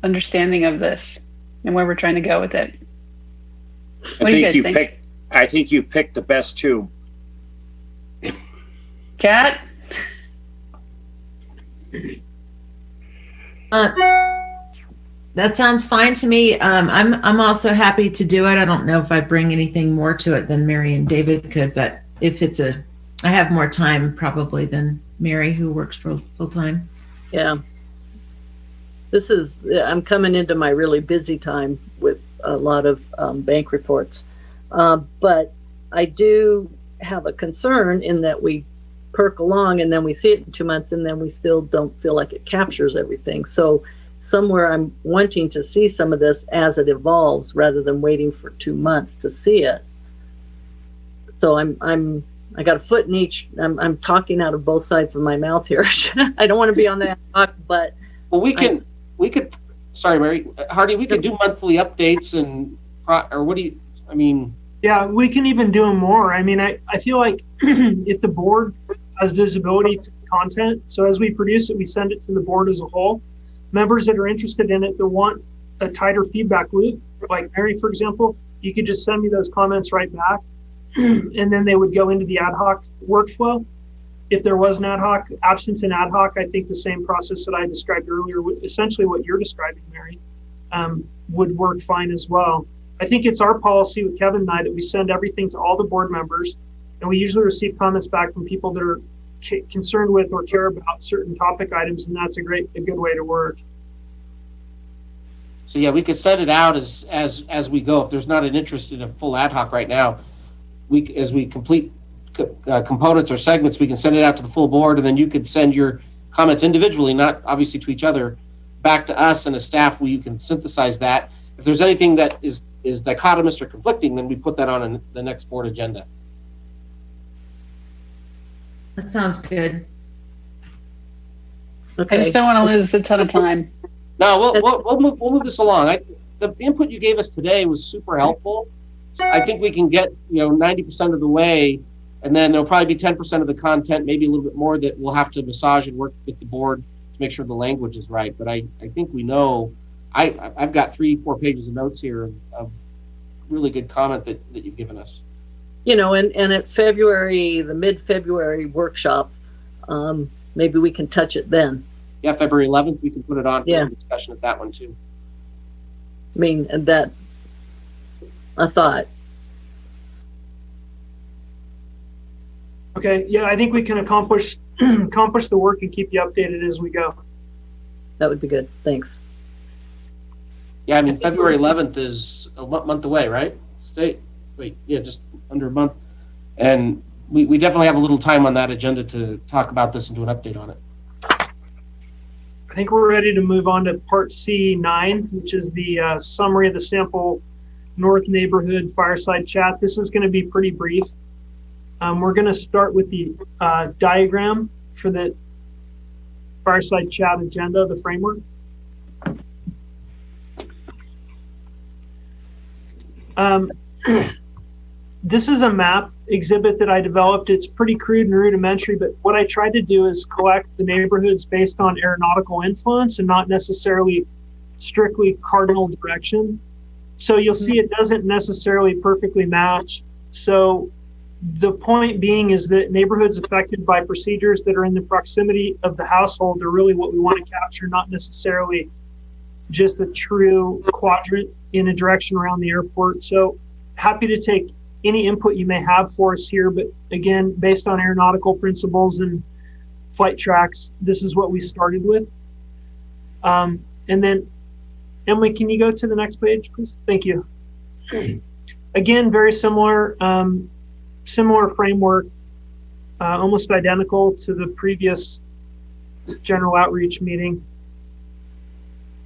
understanding of this and where we're trying to go with it. What do you guys think? I think you picked the best two. Kat? That sounds fine to me. I'm also happy to do it. I don't know if I bring anything more to it than Mary and David could, but if I have more time probably than Mary, who works full time. Yeah. I'm coming into my really busy time with a lot of bank reports. But I do have a concern in that we perk along and then we see it in 2 months and then we still don't feel like it captures everything. So somewhere I'm wanting to see some of this as it evolves rather than waiting for 2 months to see it. So I got a foot in each. I'm talking out of both sides of my mouth here. I don't want to be on that talk, but we could. Sorry, Mary, Hardy. We could do monthly updates or what do you? I mean. Yeah, we can even do more. I mean, I feel like if the board has visibility to the content, so as we produce it, we send it to the board as a whole. Members that are interested in it, that want a tighter feedback loop, like Mary, for example, you could just send me those comments right back, and then they would go into the ad hoc workflow. If there was an ad hoc, absent an ad hoc, I think the same process that I described earlier, essentially what you're describing, Mary, would work fine as well. I think it's our policy with Kevin and I that we send everything to all the board members, and we usually receive comments back from people that are concerned with or care about certain topic items, and that's a good way to work. So yeah, we could set it out as we go. If there's not an interest in a full ad hoc right now, as we complete components or segments, we can send it out to the full board, and then you could send your comments individually, not obviously to each other, back to us and a staff where you can synthesize that. If there's anything that is dichotomous or conflicting, then we put that on the next board agenda. That sounds good. I just don't want to lose a ton of time. No, we'll move this along. The input you gave us today was super helpful. I think we can get 90% of the way, and then there'll probably be 10% of the content, maybe a little bit more, that we'll have to massage and work with the board to make sure the language is right. But I think we know. I've got 3-4 pages of notes here of really good comment that you've given us. And at February, the mid-February workshop, maybe we can touch it then. Yeah, February 11th, we can put it on for Yeah. some discussion at that one too. And that's a thought. Okay, yeah, I think we can accomplish the work and keep you updated as we go. That would be good. Thanks. Yeah, I mean, February 11th is a month away, right? Just under a month. And we definitely have a little time on that agenda to talk about this and do an update on it. I think we're ready to move on to part C9, which is the summary of the sample North Neighborhood Fireside Chat. This is going to be pretty brief. We're going to start with the diagram for the Fireside Chat agenda, the framework. This is a map exhibit that I developed. It's pretty crude and rudimentary, but what I tried to do is collect the neighborhoods based on aeronautical influence and not necessarily strictly cardinal direction. So you'll see it doesn't necessarily perfectly match. So the point being is that neighborhoods affected by procedures that are in the proximity of the household are really what we want to capture, not necessarily just a true quadrant in a direction around the airport. So happy to take any input you may have for us here, but again, based on aeronautical principles and flight tracks, this is what we started with. And then, Emily, can you go to the next page, please? Thank you. Again, very similar framework, almost identical to the previous general outreach meeting.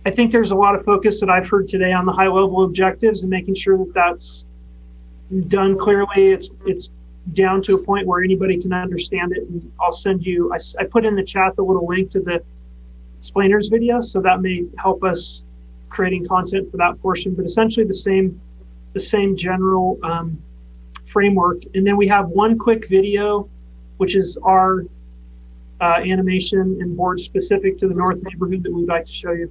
I think there's a lot of focus that I've heard today on the high-level objectives and making sure that that's done clearly. It's down to a point where anybody can understand it. And I'll send you, I put in the chat the little link to the explainers video, so that may help us creating content for that portion. But essentially the same general framework. And then we have one quick video, which is our animation and board specific to the North Neighborhood that we'd like to show you.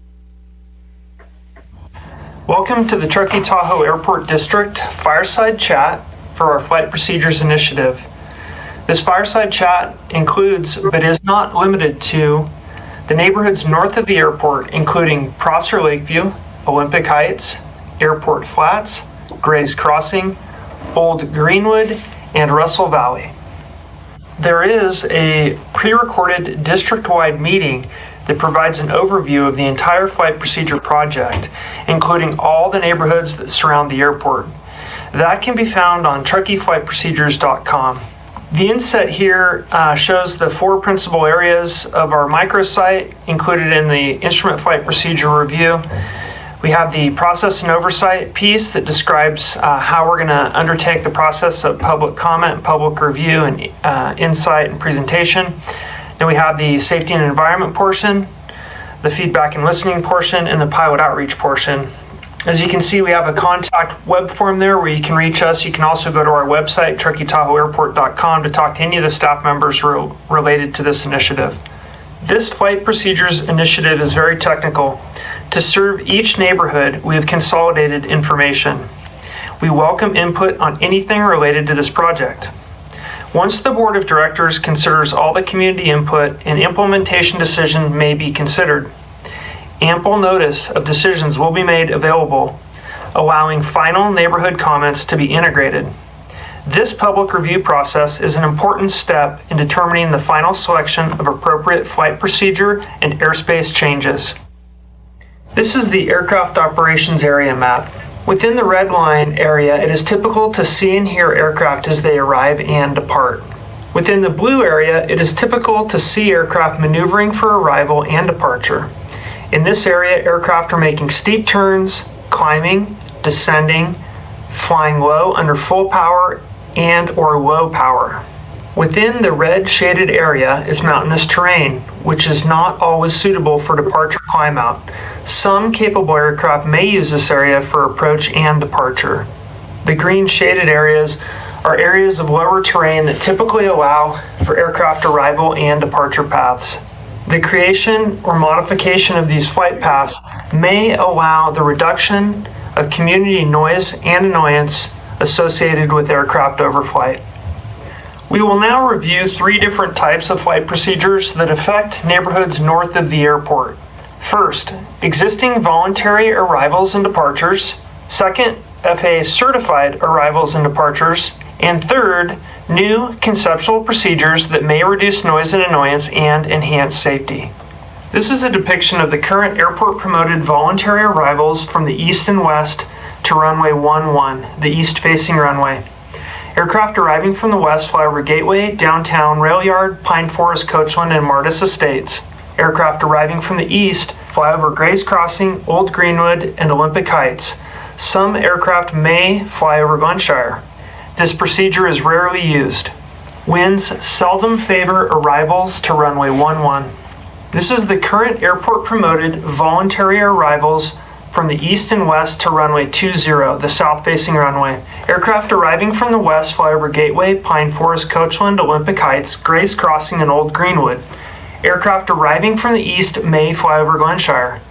Welcome to the Truckee Tahoe Airport District Fireside Chat for our Flight Procedures Initiative. This Fireside Chat includes, but is not limited to, the neighborhoods north of the airport, including Prosser Lakeview, Olympic Heights, Airport Flats, Gray's Crossing, Old Greenwood, and Russell Valley. There is a pre-recorded district-wide meeting that provides an overview of the entire flight procedure project, including all the neighborhoods that surround the airport. That can be found on truckeeflightprocedures.com. The inset here shows the 4 principal areas of our microsite included in the instrument flight procedure review. We have the process and oversight piece that describes how we're going to undertake the process of public comment, public review, and insight and presentation. Then we have the safety and environment portion, the feedback and listening portion, and the pilot outreach portion. As you can see, we have a contact web form there where you can reach us. You can also go to our website, truckeetahoeairport.com, to talk to any of the staff members related to this initiative. This flight procedures initiative is very technical. To serve each neighborhood, we have consolidated information. We welcome input on anything related to this project. Once the Board of Directors considers all the community input, an implementation decision may be considered. Ample notice of decisions will be made available, allowing final neighborhood comments to be integrated. This public review process is an important step in determining the final selection of appropriate flight procedure and airspace changes. This is the aircraft operations area map. Within the red line area, it is typical to see and hear aircraft as they arrive and depart. Within the blue area, it is typical to see aircraft maneuvering for arrival and departure. In this area, aircraft are making steep turns, climbing, descending, flying low under full power and or low power. Within the red shaded area is mountainous terrain, which is not always suitable for departure climb out. Some capable aircraft may use this area for approach and departure. The green shaded areas are areas of lower terrain that typically allow for aircraft arrival and departure paths. The creation or modification of these flight paths may allow the reduction of community noise and annoyance associated with aircraft overflight. We will now review 3 different types of flight procedures that affect neighborhoods north of the airport. First, existing voluntary arrivals and departures. Second, FAA certified arrivals and departures. And third, new conceptual procedures that may reduce noise and annoyance and enhance safety. This is a depiction of the current airport promoted voluntary arrivals from the east and west to runway 11, the east facing runway. Aircraft arriving from the west fly over Gateway, Downtown, Rail Yard, Pine Forest, Coachland, and Martis Estates. Aircraft arriving from the east fly over Grays Crossing, Old Greenwood, and Olympic Heights. Some aircraft may fly over Glenshire. This procedure is rarely used. Winds seldom favor arrivals to runway 11. This is the current airport promoted voluntary arrivals from the east and west to runway 20, the south-facing runway. Aircraft arriving from the west fly over Gateway, Pine Forest, Coachland, Olympic Heights, Grays Crossing, and Old Greenwood. Aircraft arriving from the east may fly over Glenshire.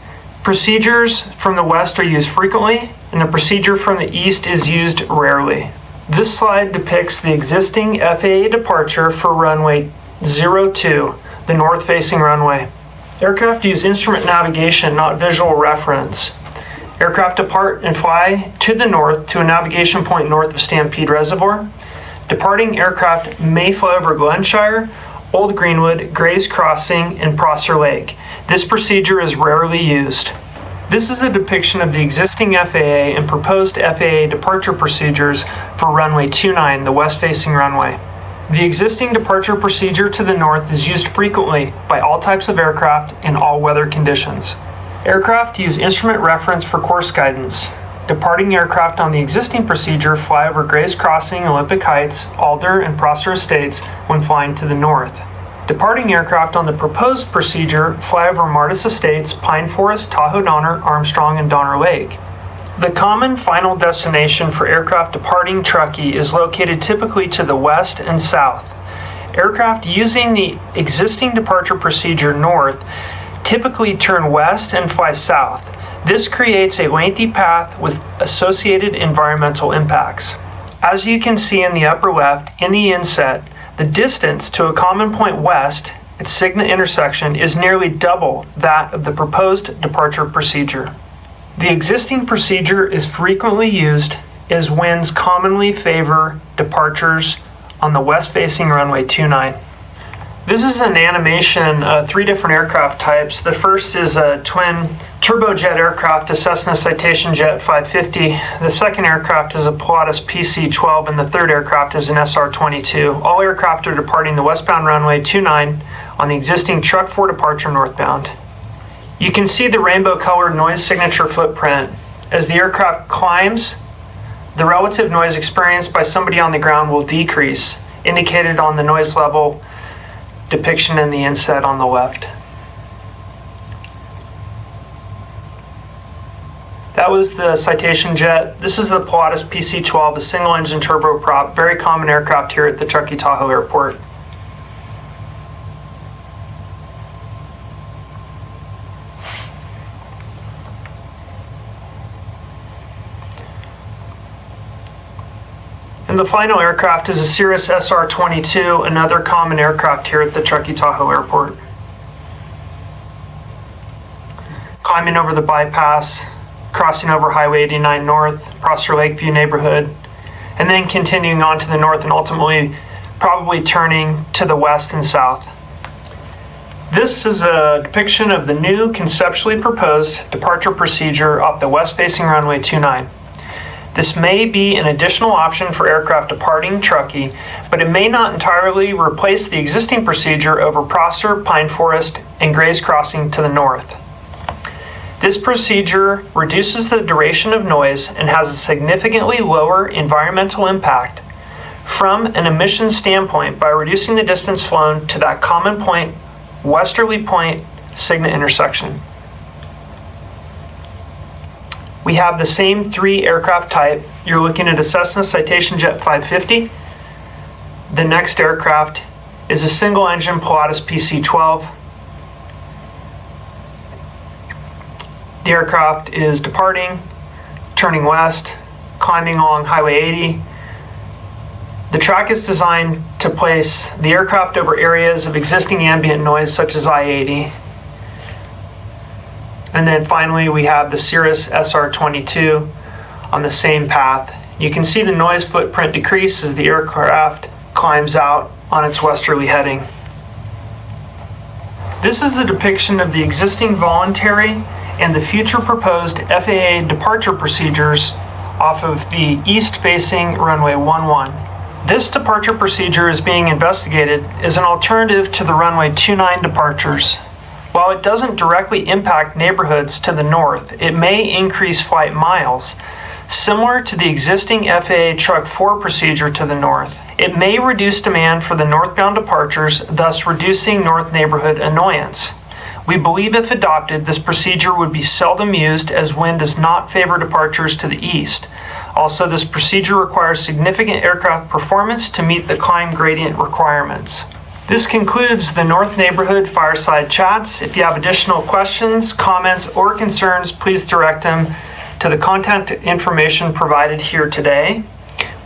Procedures from the west are used frequently, and the procedure from the east is used rarely. This slide depicts the existing FAA departure for runway 02, the north-facing runway. Aircraft use instrument navigation, not visual reference. Aircraft depart and fly to the north to a navigation point north of Stampede Reservoir. Departing aircraft may fly over Glenshire, Old Greenwood, Grays Crossing, and Prosser Lake. This procedure is rarely used. This is a depiction of the existing FAA and proposed FAA departure procedures for runway 29, the west-facing runway. The existing departure procedure to the north is used frequently by all types of aircraft in all weather conditions. Aircraft use instrument reference for course guidance. Departing aircraft on the existing procedure fly over Grays Crossing, Olympic Heights, Alder, and Prosser Estates when flying to the north. Departing aircraft on the proposed procedure fly over Martis Estates, Pine Forest, Tahoe Donner, Armstrong, and Donner Lake. The common final destination for aircraft departing Truckee is located typically to the west and south. Aircraft using the existing departure procedure north typically turn west and fly south. This creates a lengthy path with associated environmental impacts. As you can see in the upper left, in the inset, the distance to a common point west at Cigna intersection is nearly double that of the proposed departure procedure. The existing procedure is frequently used as winds commonly favor departures on the west-facing runway 29. This is an animation of 3 different aircraft types. The first is a twin turbojet aircraft, a Cessna Citation Jet 550. The second aircraft is a Pilatus Pc12, and the third aircraft is an SR-22. All aircraft are departing the westbound runway 29 on the existing Truck 4 departure northbound. You can see the rainbow-colored noise signature footprint. As the aircraft climbs, the relative noise experienced by somebody on the ground will decrease, indicated on the noise level depiction in the inset on the left. That was the Citation Jet. This is the Pilatus Pc12, a single-engine turboprop, very common aircraft here at the Truckee Tahoe Airport. And the final aircraft is a Cirrus SR22, another common aircraft here at the Truckee Tahoe Airport. Climbing over the bypass, crossing over Highway 89 North, Prosser Lakeview neighborhood, and then continuing on to the north and ultimately probably turning to the west and south. This is a depiction of the new conceptually proposed departure procedure off the west-facing runway 29. This may be an additional option for aircraft departing Truckee, but it may not entirely replace the existing procedure over Prosser, Pine Forest, and Gray's Crossing to the north. This procedure reduces the duration of noise and has a significantly lower environmental impact from an emissions standpoint by reducing the distance flown to that common point, westerly point, Cigna intersection. We have the same 3 aircraft type. You're looking at a Cessna Citation Jet 550. The next aircraft is a single engine Pilatus Pc12. The aircraft is departing, turning west, climbing along Highway 80. The track is designed to place the aircraft over areas of existing ambient noise such as I-80. And then finally, we have the Cirrus SR22 on the same path. You can see the noise footprint decrease as the aircraft climbs out on its westerly heading. This is a depiction of the existing voluntary and the future proposed FAA departure procedures off of the east-facing runway 11. This departure procedure is being investigated as an alternative to the runway 29 departures. While it doesn't directly impact neighborhoods to the north, it may increase flight miles. Similar to the existing FAA Truck 4 procedure to the north, it may reduce demand for the northbound departures, thus reducing north neighborhood annoyance. We believe if adopted, this procedure would be seldom used as wind does not favor departures to the east. Also, this procedure requires significant aircraft performance to meet the climb gradient requirements. This concludes the North Neighborhood Fireside Chats. If you have additional questions, comments, or concerns, please direct them to the contact information provided here today.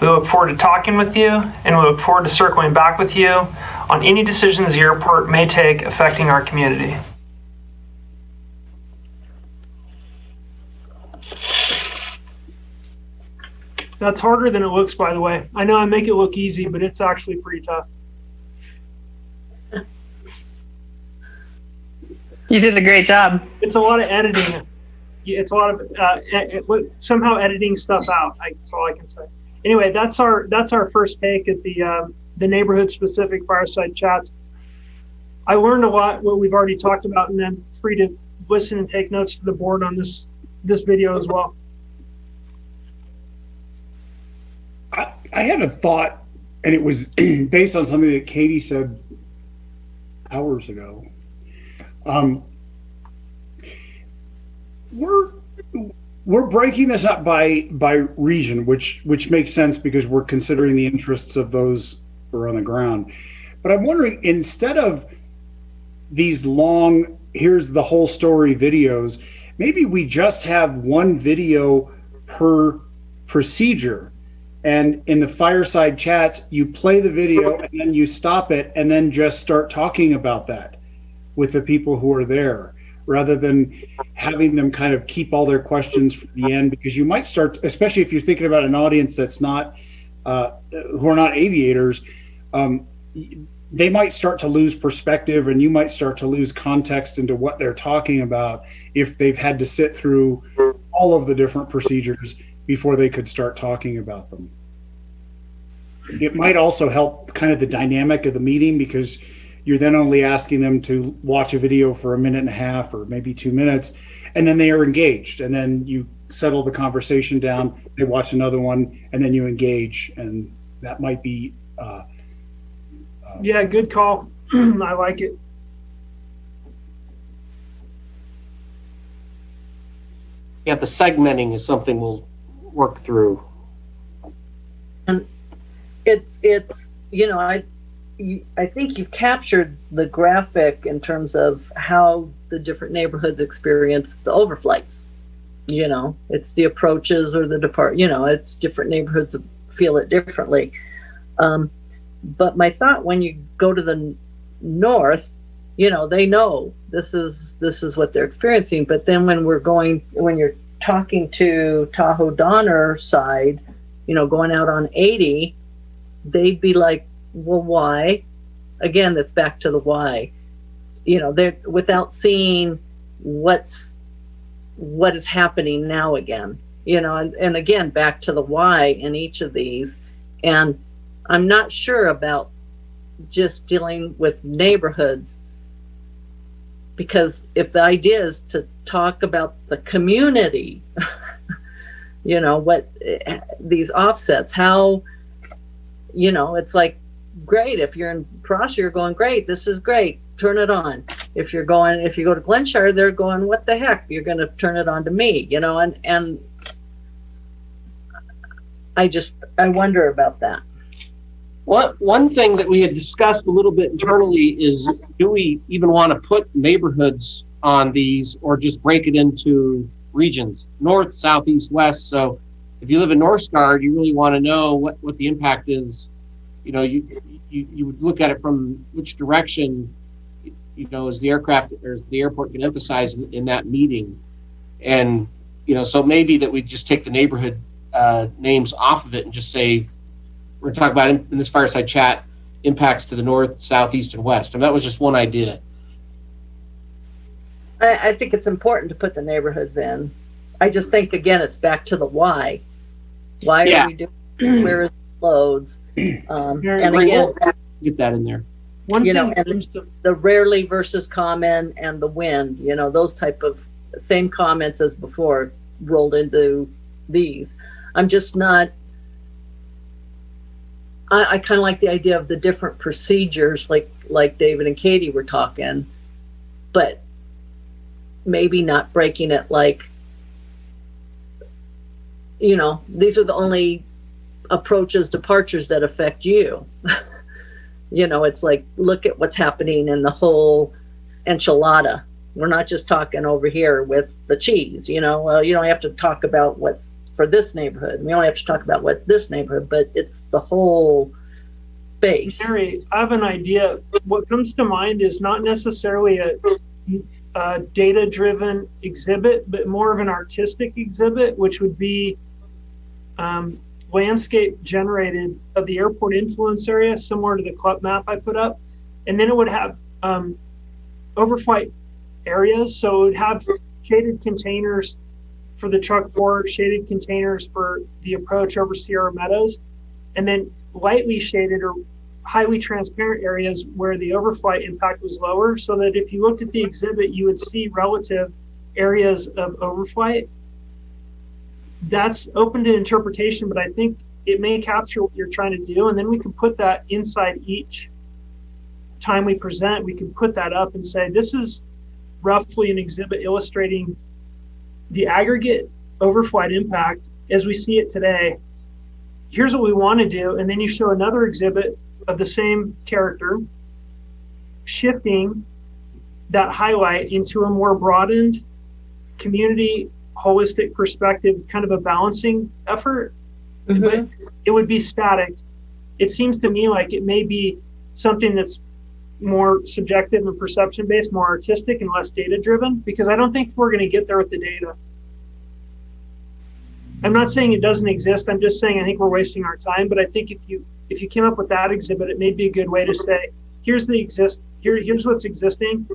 We look forward to talking with you, and we look forward to circling back with you on any decisions the airport may take affecting our community. That's harder than it looks, by the way. I know I make it look easy, but it's actually pretty tough. You did a great job. It's a lot of editing. It's a lot of somehow editing stuff out. That's all I can say. Anyway, that's our first take at the neighborhood specific fireside chats. I learned a lot what we've already talked about, and then free to listen and take notes to the board on this video as well. I had a thought, and it was based on something that Katie said hours ago. We're breaking this up by region, which makes sense because we're considering the interests of those who are on the ground. But I'm wondering, instead of these long, here's the whole story videos, maybe we just have one video per procedure. And in the fireside chats, you play the video and then you stop it and then just start talking about that with the people who are there, rather than having them kind of keep all their questions for the end, because you might start, especially if you're thinking about an audience that's not, who are not aviators, they might start to lose perspective, and you might start to lose context into what they're talking about if they've had to sit through all of the different procedures before they could start talking about them. It might also help kind of the dynamic of the meeting, because you're then only asking them to watch a video for a minute and a half or maybe 2 minutes, and then they are engaged, and then you settle the conversation down, they watch another one, and then you engage, and that might be yeah, good call. I like it. Yeah, the segmenting is something we'll work through. And it's you know, I think you've captured the graphic in terms of how the different neighborhoods experience the overflights. You know, it's the approaches or the depart. You know, it's different neighborhoods feel it differently. But my thought, when you go to the north, you know, they know this is what they're experiencing. But then when you're talking to Tahoe Donner side, you know, going out on 80, they'd be like, well, why? Again, that's back to the why. You know, they're without seeing what is happening now again, you know, and again, back to the why in each of these. And I'm not sure about just dealing with neighborhoods, because if the idea is to talk about the community, you know, what these offsets, how, you know, it's like, great, if you're in Prosser, you're going, great, this is great, turn it on. If you go to Glenshire, they're going, what the heck, you're going to turn it on to me, you know, and I wonder about that. One thing that we had discussed a little bit internally is, do we even want to put neighborhoods on these, or just break it into regions, north, south, east, west? So if you live in North Star, you really want to know what the impact is. You know, you would look at it from which direction, you know, is the aircraft or is the airport can emphasize in that meeting. And, you know, so maybe that we just take the neighborhood names off of it and just say, we're going to talk about in this fireside chat impacts to the north, south, east, and west. And that was just one idea. I think it's important to put the neighborhoods in. I just think, again, it's back to the why. Why are we doing, where is the loads? And again, get that in there. You know, and the rarely versus common and the wind, you know, those type of same comments as before rolled into these. I'm just not, I kind of like the idea of the different procedures, like David and Katie were talking, but maybe not breaking it like, you know, these are the only approaches, departures that affect you. You know, it's like, look at what's happening in the whole enchilada. We're not just talking over here with the cheese, you know. Well, you don't have to talk about what's for this neighborhood. We only have to talk about what this neighborhood, but it's the whole space. Mary, I have an idea. What comes to mind is not necessarily a data-driven exhibit, but more of an artistic exhibit, which would be landscape generated of the airport influence area, similar to the club map I put up. And then it would have overflight areas. So it would have shaded containers for the truck forward, shaded containers for the approach over Sierra Meadows, and then lightly shaded or highly transparent areas where the overflight impact was lower, so that if you looked at the exhibit, you would see relative areas of overflight. That's open to interpretation, but I think it may capture what you're trying to do. And then we can put that inside each time we present. We can put that up and say, this is roughly an exhibit illustrating the aggregate overflight impact as we see it today. Here's what we want to do. And then you show another exhibit of the same character, shifting that highlight into a more broadened community holistic perspective, kind of a balancing effort. But it would be static. It seems to me like it may be something that's more subjective and perception based, more artistic and less data driven, because I don't think we're going to get there with the data. I'm not saying it doesn't exist. I'm just saying I think we're wasting our time. But I think if you came up with that exhibit, it may be a good way to say, here's what's existing.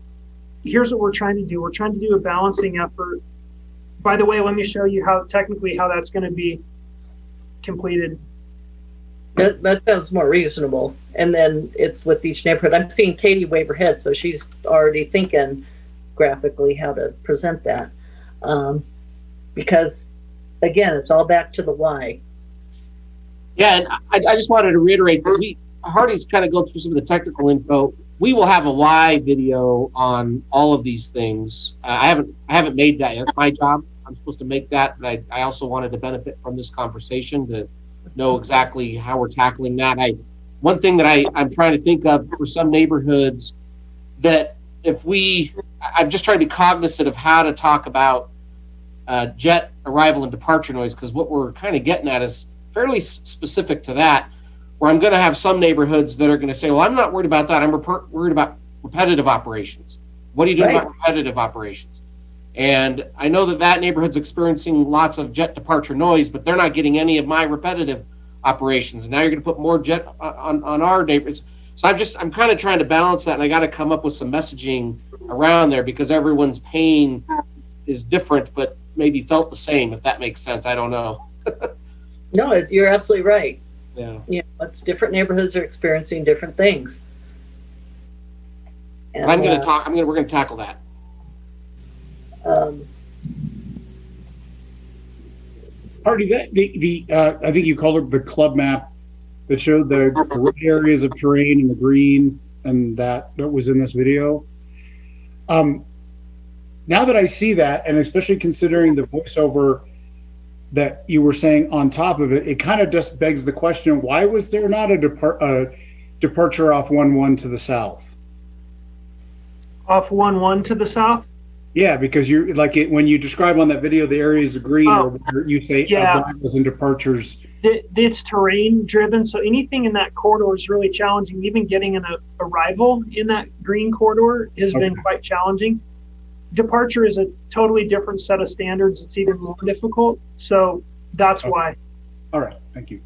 Here's what we're trying to do. We're trying to do a balancing effort. By the way, let me show you how that's going to be completed. That sounds more reasonable. And then it's with each neighborhood. I'm seeing Katie wave her head, so she's already thinking graphically how to present that. Because, again, it's all back to the why. Yeah, and I just wanted to reiterate that Hardy's kind of going through some of the technical info. We will have a why video on all of these things. I haven't made that yet. It's my job. I'm supposed to make that, but I also wanted to benefit from this conversation to know exactly how we're tackling that. One thing that I'm trying to think of for some neighborhoods, that I'm just trying to be cognizant of how to talk about jet arrival and departure noise, because what we're kind of getting at is fairly specific to that, where I'm going to have some neighborhoods that are going to say, well, I'm not worried about that. I'm worried about repetitive operations. What are you doing about repetitive operations? And I know that neighborhood's experiencing lots of jet departure noise, but they're not getting any of my repetitive operations. And now you're going to put more jet on our neighbors. So I'm kind of trying to balance that, and I got to come up with some messaging around there because everyone's pain is different, but maybe felt the same, if that makes sense. I don't know. No, you're absolutely right. Yeah. It's different neighborhoods are experiencing different things. And, we're going to tackle that. Hardy, I think you called it the club map that showed the red areas of terrain and the green, and that was in this video. Now that I see that, and especially considering the voiceover that you were saying on top of it, it kind of just begs the question, why was there not a departure off 1-1 to the south? Off 1-1 to the south? Yeah, because you're like when you describe on that video the areas of green, or you say arrivals and departures. It's terrain driven, so anything in that corridor is really challenging. Even getting an arrival in that green corridor has been quite challenging. Departure is a totally different set of standards. It's even more difficult, so that's why. All right, thank you.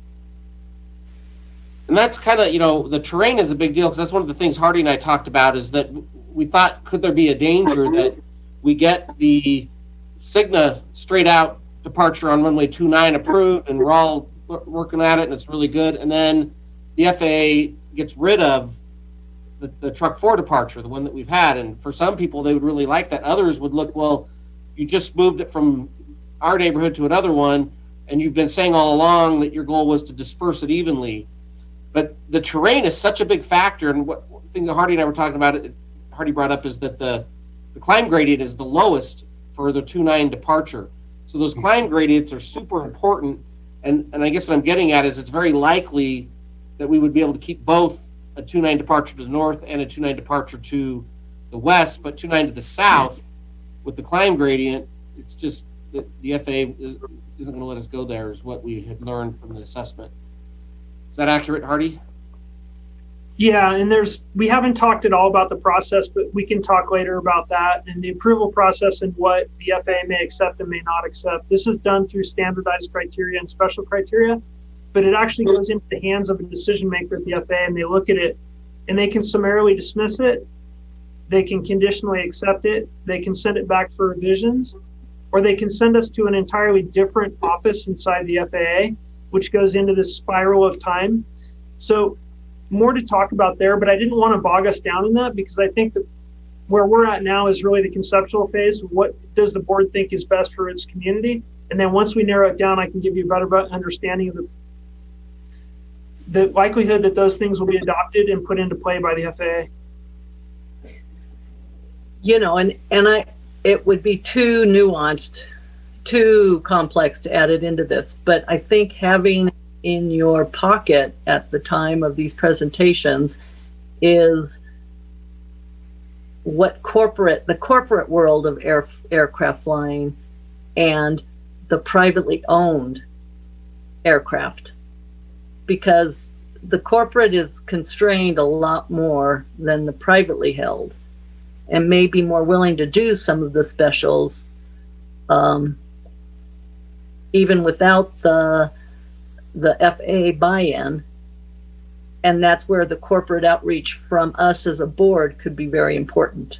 And that's kind of, the terrain is a big deal, because that's one of the things Hardy and I talked about, is that we thought, could there be a danger that we get the Cigna straight out departure on runway 29 approved, and we're all working at it and it's really good, and then the FAA gets rid of the Truck 4 departure, the one that we've had. And for some people, they would really like that. Others would look, well, you just moved it from our neighborhood to another one, and you've been saying all along that your goal was to disperse it evenly. But the terrain is such a big factor, and one thing that Hardy and I were talking about, Hardy brought up, is that the climb gradient is the lowest for the 29 departure. So those climb gradients are super important, and I guess what I'm getting at is it's very likely that we would be able to keep both a 29 departure to the north and a 29 departure to the west, but 29 to the south with the climb gradient, it's just that the FAA isn't going to let us go there, is what we had learned from the assessment. Is that accurate, Hardy? Yeah, and we haven't talked at all about the process, but we can talk later about that and the approval process and what the FAA may accept and may not accept. This is done through standardized criteria and special criteria, but it actually goes into the hands of a decision maker at the FAA, and they look at it and they can summarily dismiss it, they can conditionally accept it, they can send it back for revisions, or they can send us to an entirely different office inside the FAA, which goes into this spiral of time. So more to talk about there, but I didn't want to bog us down in that, because I think that where we're at now is really the conceptual phase. What does the board think is best for its community? And then once we narrow it down, I can give you a better understanding of the likelihood that those things will be adopted and put into play by the FAA. It would be too nuanced, too complex to add it into this, but I think having in your pocket at the time of these presentations is what the corporate world of aircraft flying and the privately owned aircraft, because the corporate is constrained a lot more than the privately held, and may be more willing to do some of the specials even without the FAA buy-in. And that's where the corporate outreach from us as a board could be very important.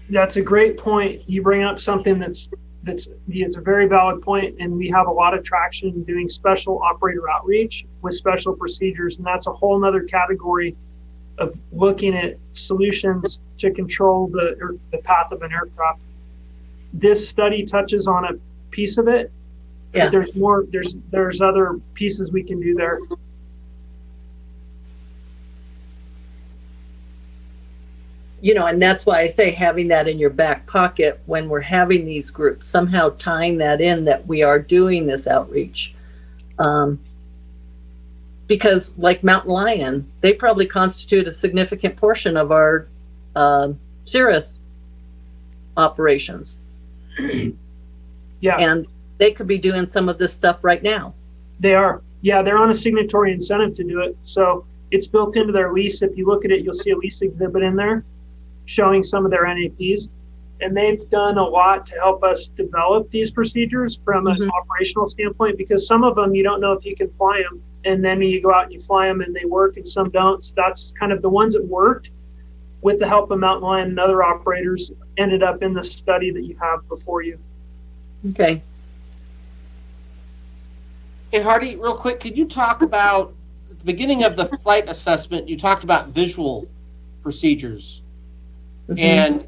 That's a great point. You bring up something it's a very valid point, and we have a lot of traction doing special operator outreach with special procedures, and that's a whole nother category of looking at solutions to control the path of an aircraft. This study touches on a piece of it. Yeah. But there's more. There's other pieces we can do there. And that's why I say having that in your back pocket when we're having these groups, somehow tying that in that we are doing this outreach. Because like Mountain Lion, they probably constitute a significant portion of our Cirrus operations. Yeah. And they could be doing some of this stuff right now. They are. Yeah, they're on a signatory incentive to do it. So it's built into their lease. If you look at it, you'll see a lease exhibit in there showing some of their NAPs. And they've done a lot to help us develop these procedures from an operational standpoint, because some of them you don't know if you can fly them. And then you go out and you fly them and they work and some don't. So that's kind of the ones that worked with the help of Mountain Lion and other operators ended up in the study that you have before you. Okay. Hey, Hardy, real quick, could you talk about, at the beginning of the flight assessment, you talked about visual procedures. And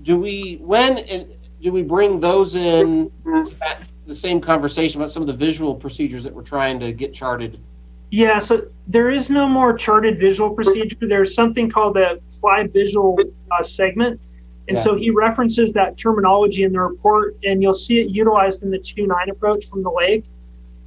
do we bring those in at the same conversation about some of the visual procedures that we're trying to get charted? Yeah, so there is no more charted visual procedure. There's something called a fly visual segment. And so he references that terminology in the report, and you'll see it utilized in the 2-9 approach from the lake.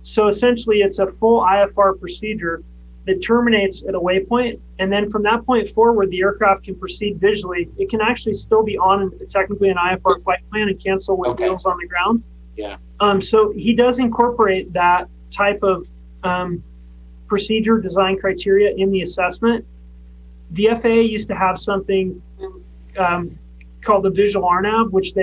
So essentially, it's a full IFR procedure that terminates at a waypoint. And then from that point forward, the aircraft can proceed visually. It can actually still be on technically an IFR flight plan and cancel with wheels on the ground. Yeah. So he does incorporate that type of procedure design criteria in the assessment. The FAA used to have something called the visual RNAV, which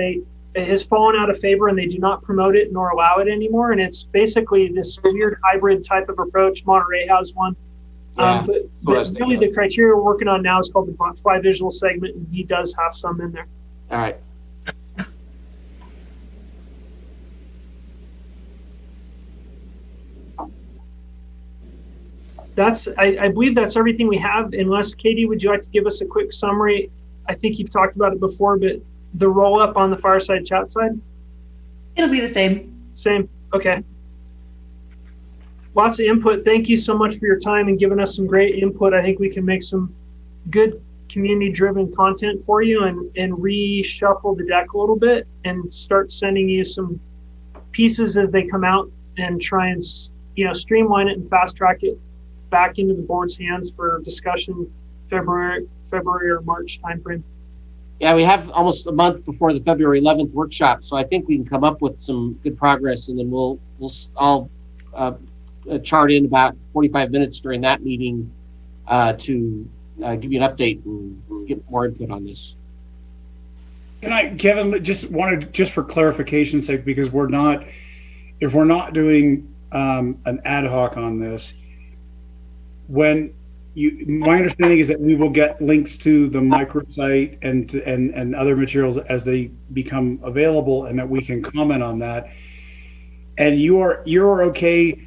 has fallen out of favor, and they do not promote it nor allow it anymore. And it's basically this weird hybrid type of approach. Monterey has one. But really the criteria we're working on now is called the fly visual segment, and he does have some in there. All right. I believe that's everything we have, unless Katie, would you like to give us a quick summary? I think you've talked about it before, but the roll up on the fireside chat side? It'll be the same. Same. Okay. Lots of input. Thank you so much for your time and giving us some great input. I think we can make some good community driven content for you and reshuffle the deck a little bit and start sending you some pieces as they come out and try and, streamline it and fast track it back into the board's hands for discussion February or March timeframe. Yeah, we have almost a month before the February 11th workshop, so I think we can come up with some good progress, and then I'll chart in about 45 minutes during that meeting to give you an update and get more input on this. And Kevin, just for clarification's sake, because if we're not doing an ad hoc on this, my understanding is that we will get links to the microsite and other materials as they become available, and that we can comment on that. And you're okay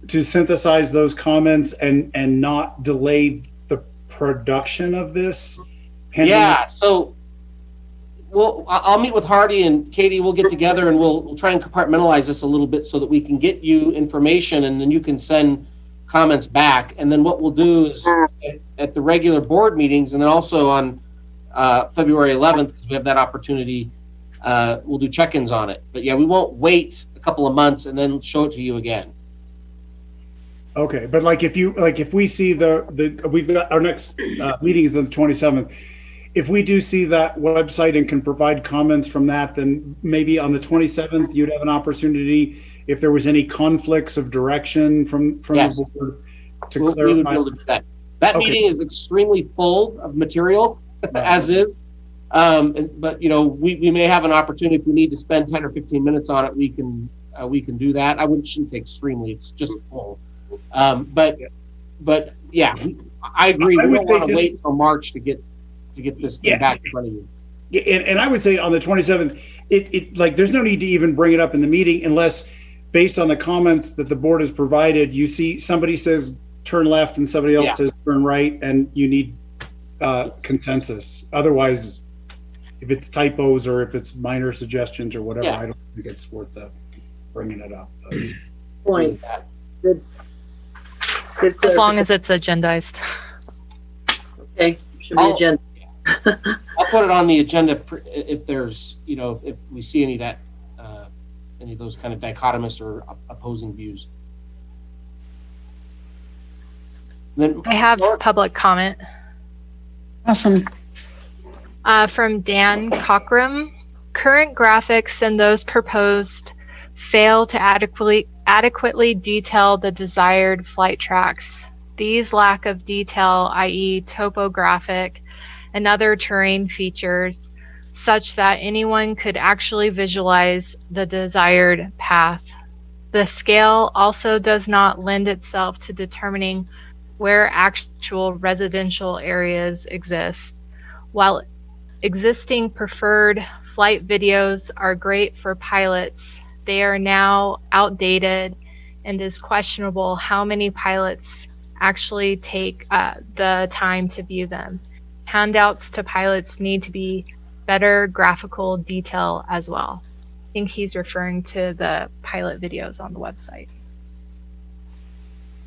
to synthesize those comments and not delay the production of this? Yeah. So I'll meet with Hardy and Katie. We'll get together and we'll try and compartmentalize this a little bit so that we can get you information, and then you can send comments back. And then what we'll do is at the regular board meetings, and then also on February 11th, because we have that opportunity, we'll do check-ins on it. But yeah, we won't wait a couple of months and then show it to you again. Okay, but if we see we've got our next meeting is on the 27th. If we do see that website and can provide comments from that, then maybe on the 27th you'd have an opportunity, if there was any conflicts of direction from the board, to clarify. We would be able to do that. That meeting is extremely full of material, as is. But we may have an opportunity, if we need to spend 10 or 15 minutes on it, we can do that. Shouldn't say extremely; it's just full. But yeah, I agree. We don't want to wait until March to get this thing back in front of you. Yeah, and I would say on the 27th, it there's no need to even bring it up in the meeting unless, based on the comments that the board has provided, you see somebody says turn left and somebody else says turn right, and you need consensus. Otherwise, if it's typos or if it's minor suggestions or whatever, I don't think it's worth bringing it up. Point. Good. As long as it's agendized. Okay, should be agenda. I'll put it on the agenda if there's, if we see any of those kind of dichotomous or opposing views. Then I have public comment. Awesome. From Dan Cockrum. Current graphics and those proposed fail to adequately detail the desired flight tracks. These lack of detail, i.e. topographic and other terrain features, such that anyone could actually visualize the desired path. The scale also does not lend itself to determining where actual residential areas exist. While existing preferred flight videos are great for pilots, they are now outdated, and it is questionable how many pilots actually take the time to view them. Handouts to pilots need to be better graphical detail as well. I think he's referring to the pilot videos on the website.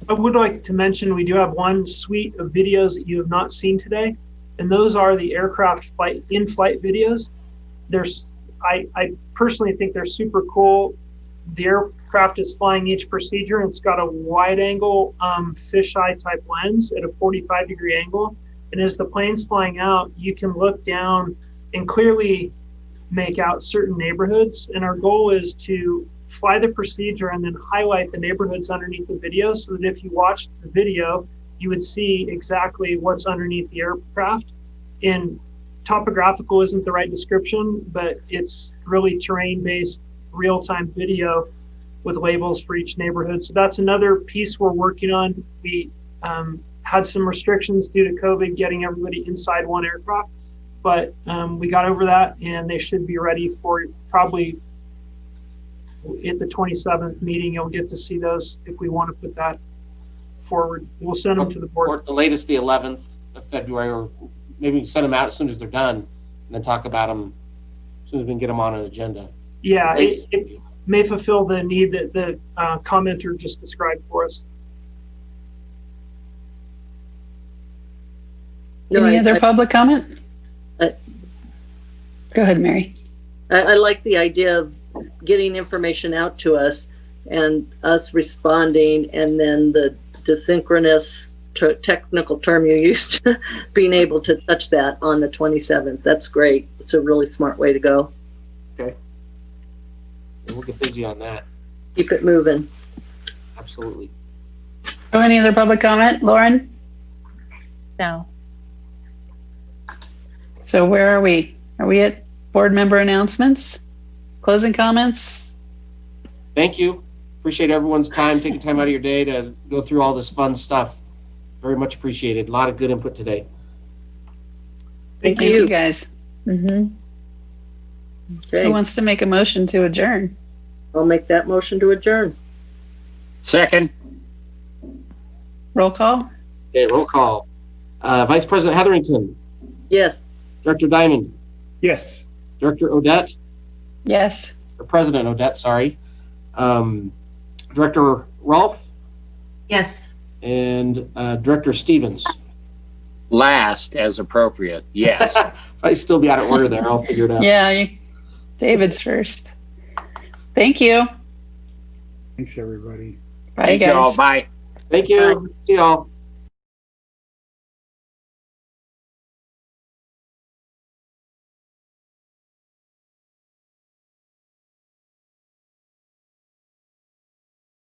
I would like to mention we do have one suite of videos that you have not seen today, and those are the aircraft in-flight videos. I personally think they're super cool. The aircraft is flying each procedure, and it's got a wide-angle fisheye type lens at a 45-degree angle. And as the plane's flying out, you can look down and clearly make out certain neighborhoods. And our goal is to fly the procedure and then highlight the neighborhoods underneath the video, so that if you watched the video, you would see exactly what's underneath the aircraft. And topographical isn't the right description, but it's really terrain-based, real-time video with labels for each neighborhood. So that's another piece we're working on. We had some restrictions due to COVID getting everybody inside one aircraft, but we got over that, and they should be ready for probably at the 27th meeting. You'll get to see those if we want to put that forward. We'll send them to the board. Or the latest, the 11th of February, or maybe send them out as soon as they're done, and then talk about them as soon as we can get them on an agenda. Yeah, it may fulfill the need that the commenter just described for us. Any other public comment? Go ahead, Mary. I like the idea of getting information out to us and us responding, and then the synchronous technical term you used, being able to touch that on the 27th. That's great. It's a really smart way to go. Okay. We'll get busy on that. Keep it moving. Absolutely. Oh, any other public comment, Lauren? No. So where are we? Are we at board member announcements? Closing comments? Thank you. Appreciate everyone's time, taking time out of your day to go through all this fun stuff. Very much appreciated. A lot of good input today. Thank you guys. Mm-hmm. Okay. Who wants to make a motion to adjourn? I'll make that motion to adjourn. Second. Roll call? Okay, roll call. Vice President Hetherington. Yes. Director Diamond. Yes. Director Odette. Yes. Or President Odette, sorry. Director Rolfe. Yes. And Director Stevens. Last as appropriate. Yes. I still be out of order there. I'll figure it out. Yeah, David's first. Thank you. Thanks, everybody. Bye, Thank you guys. all. Bye. Thank you. See y'all.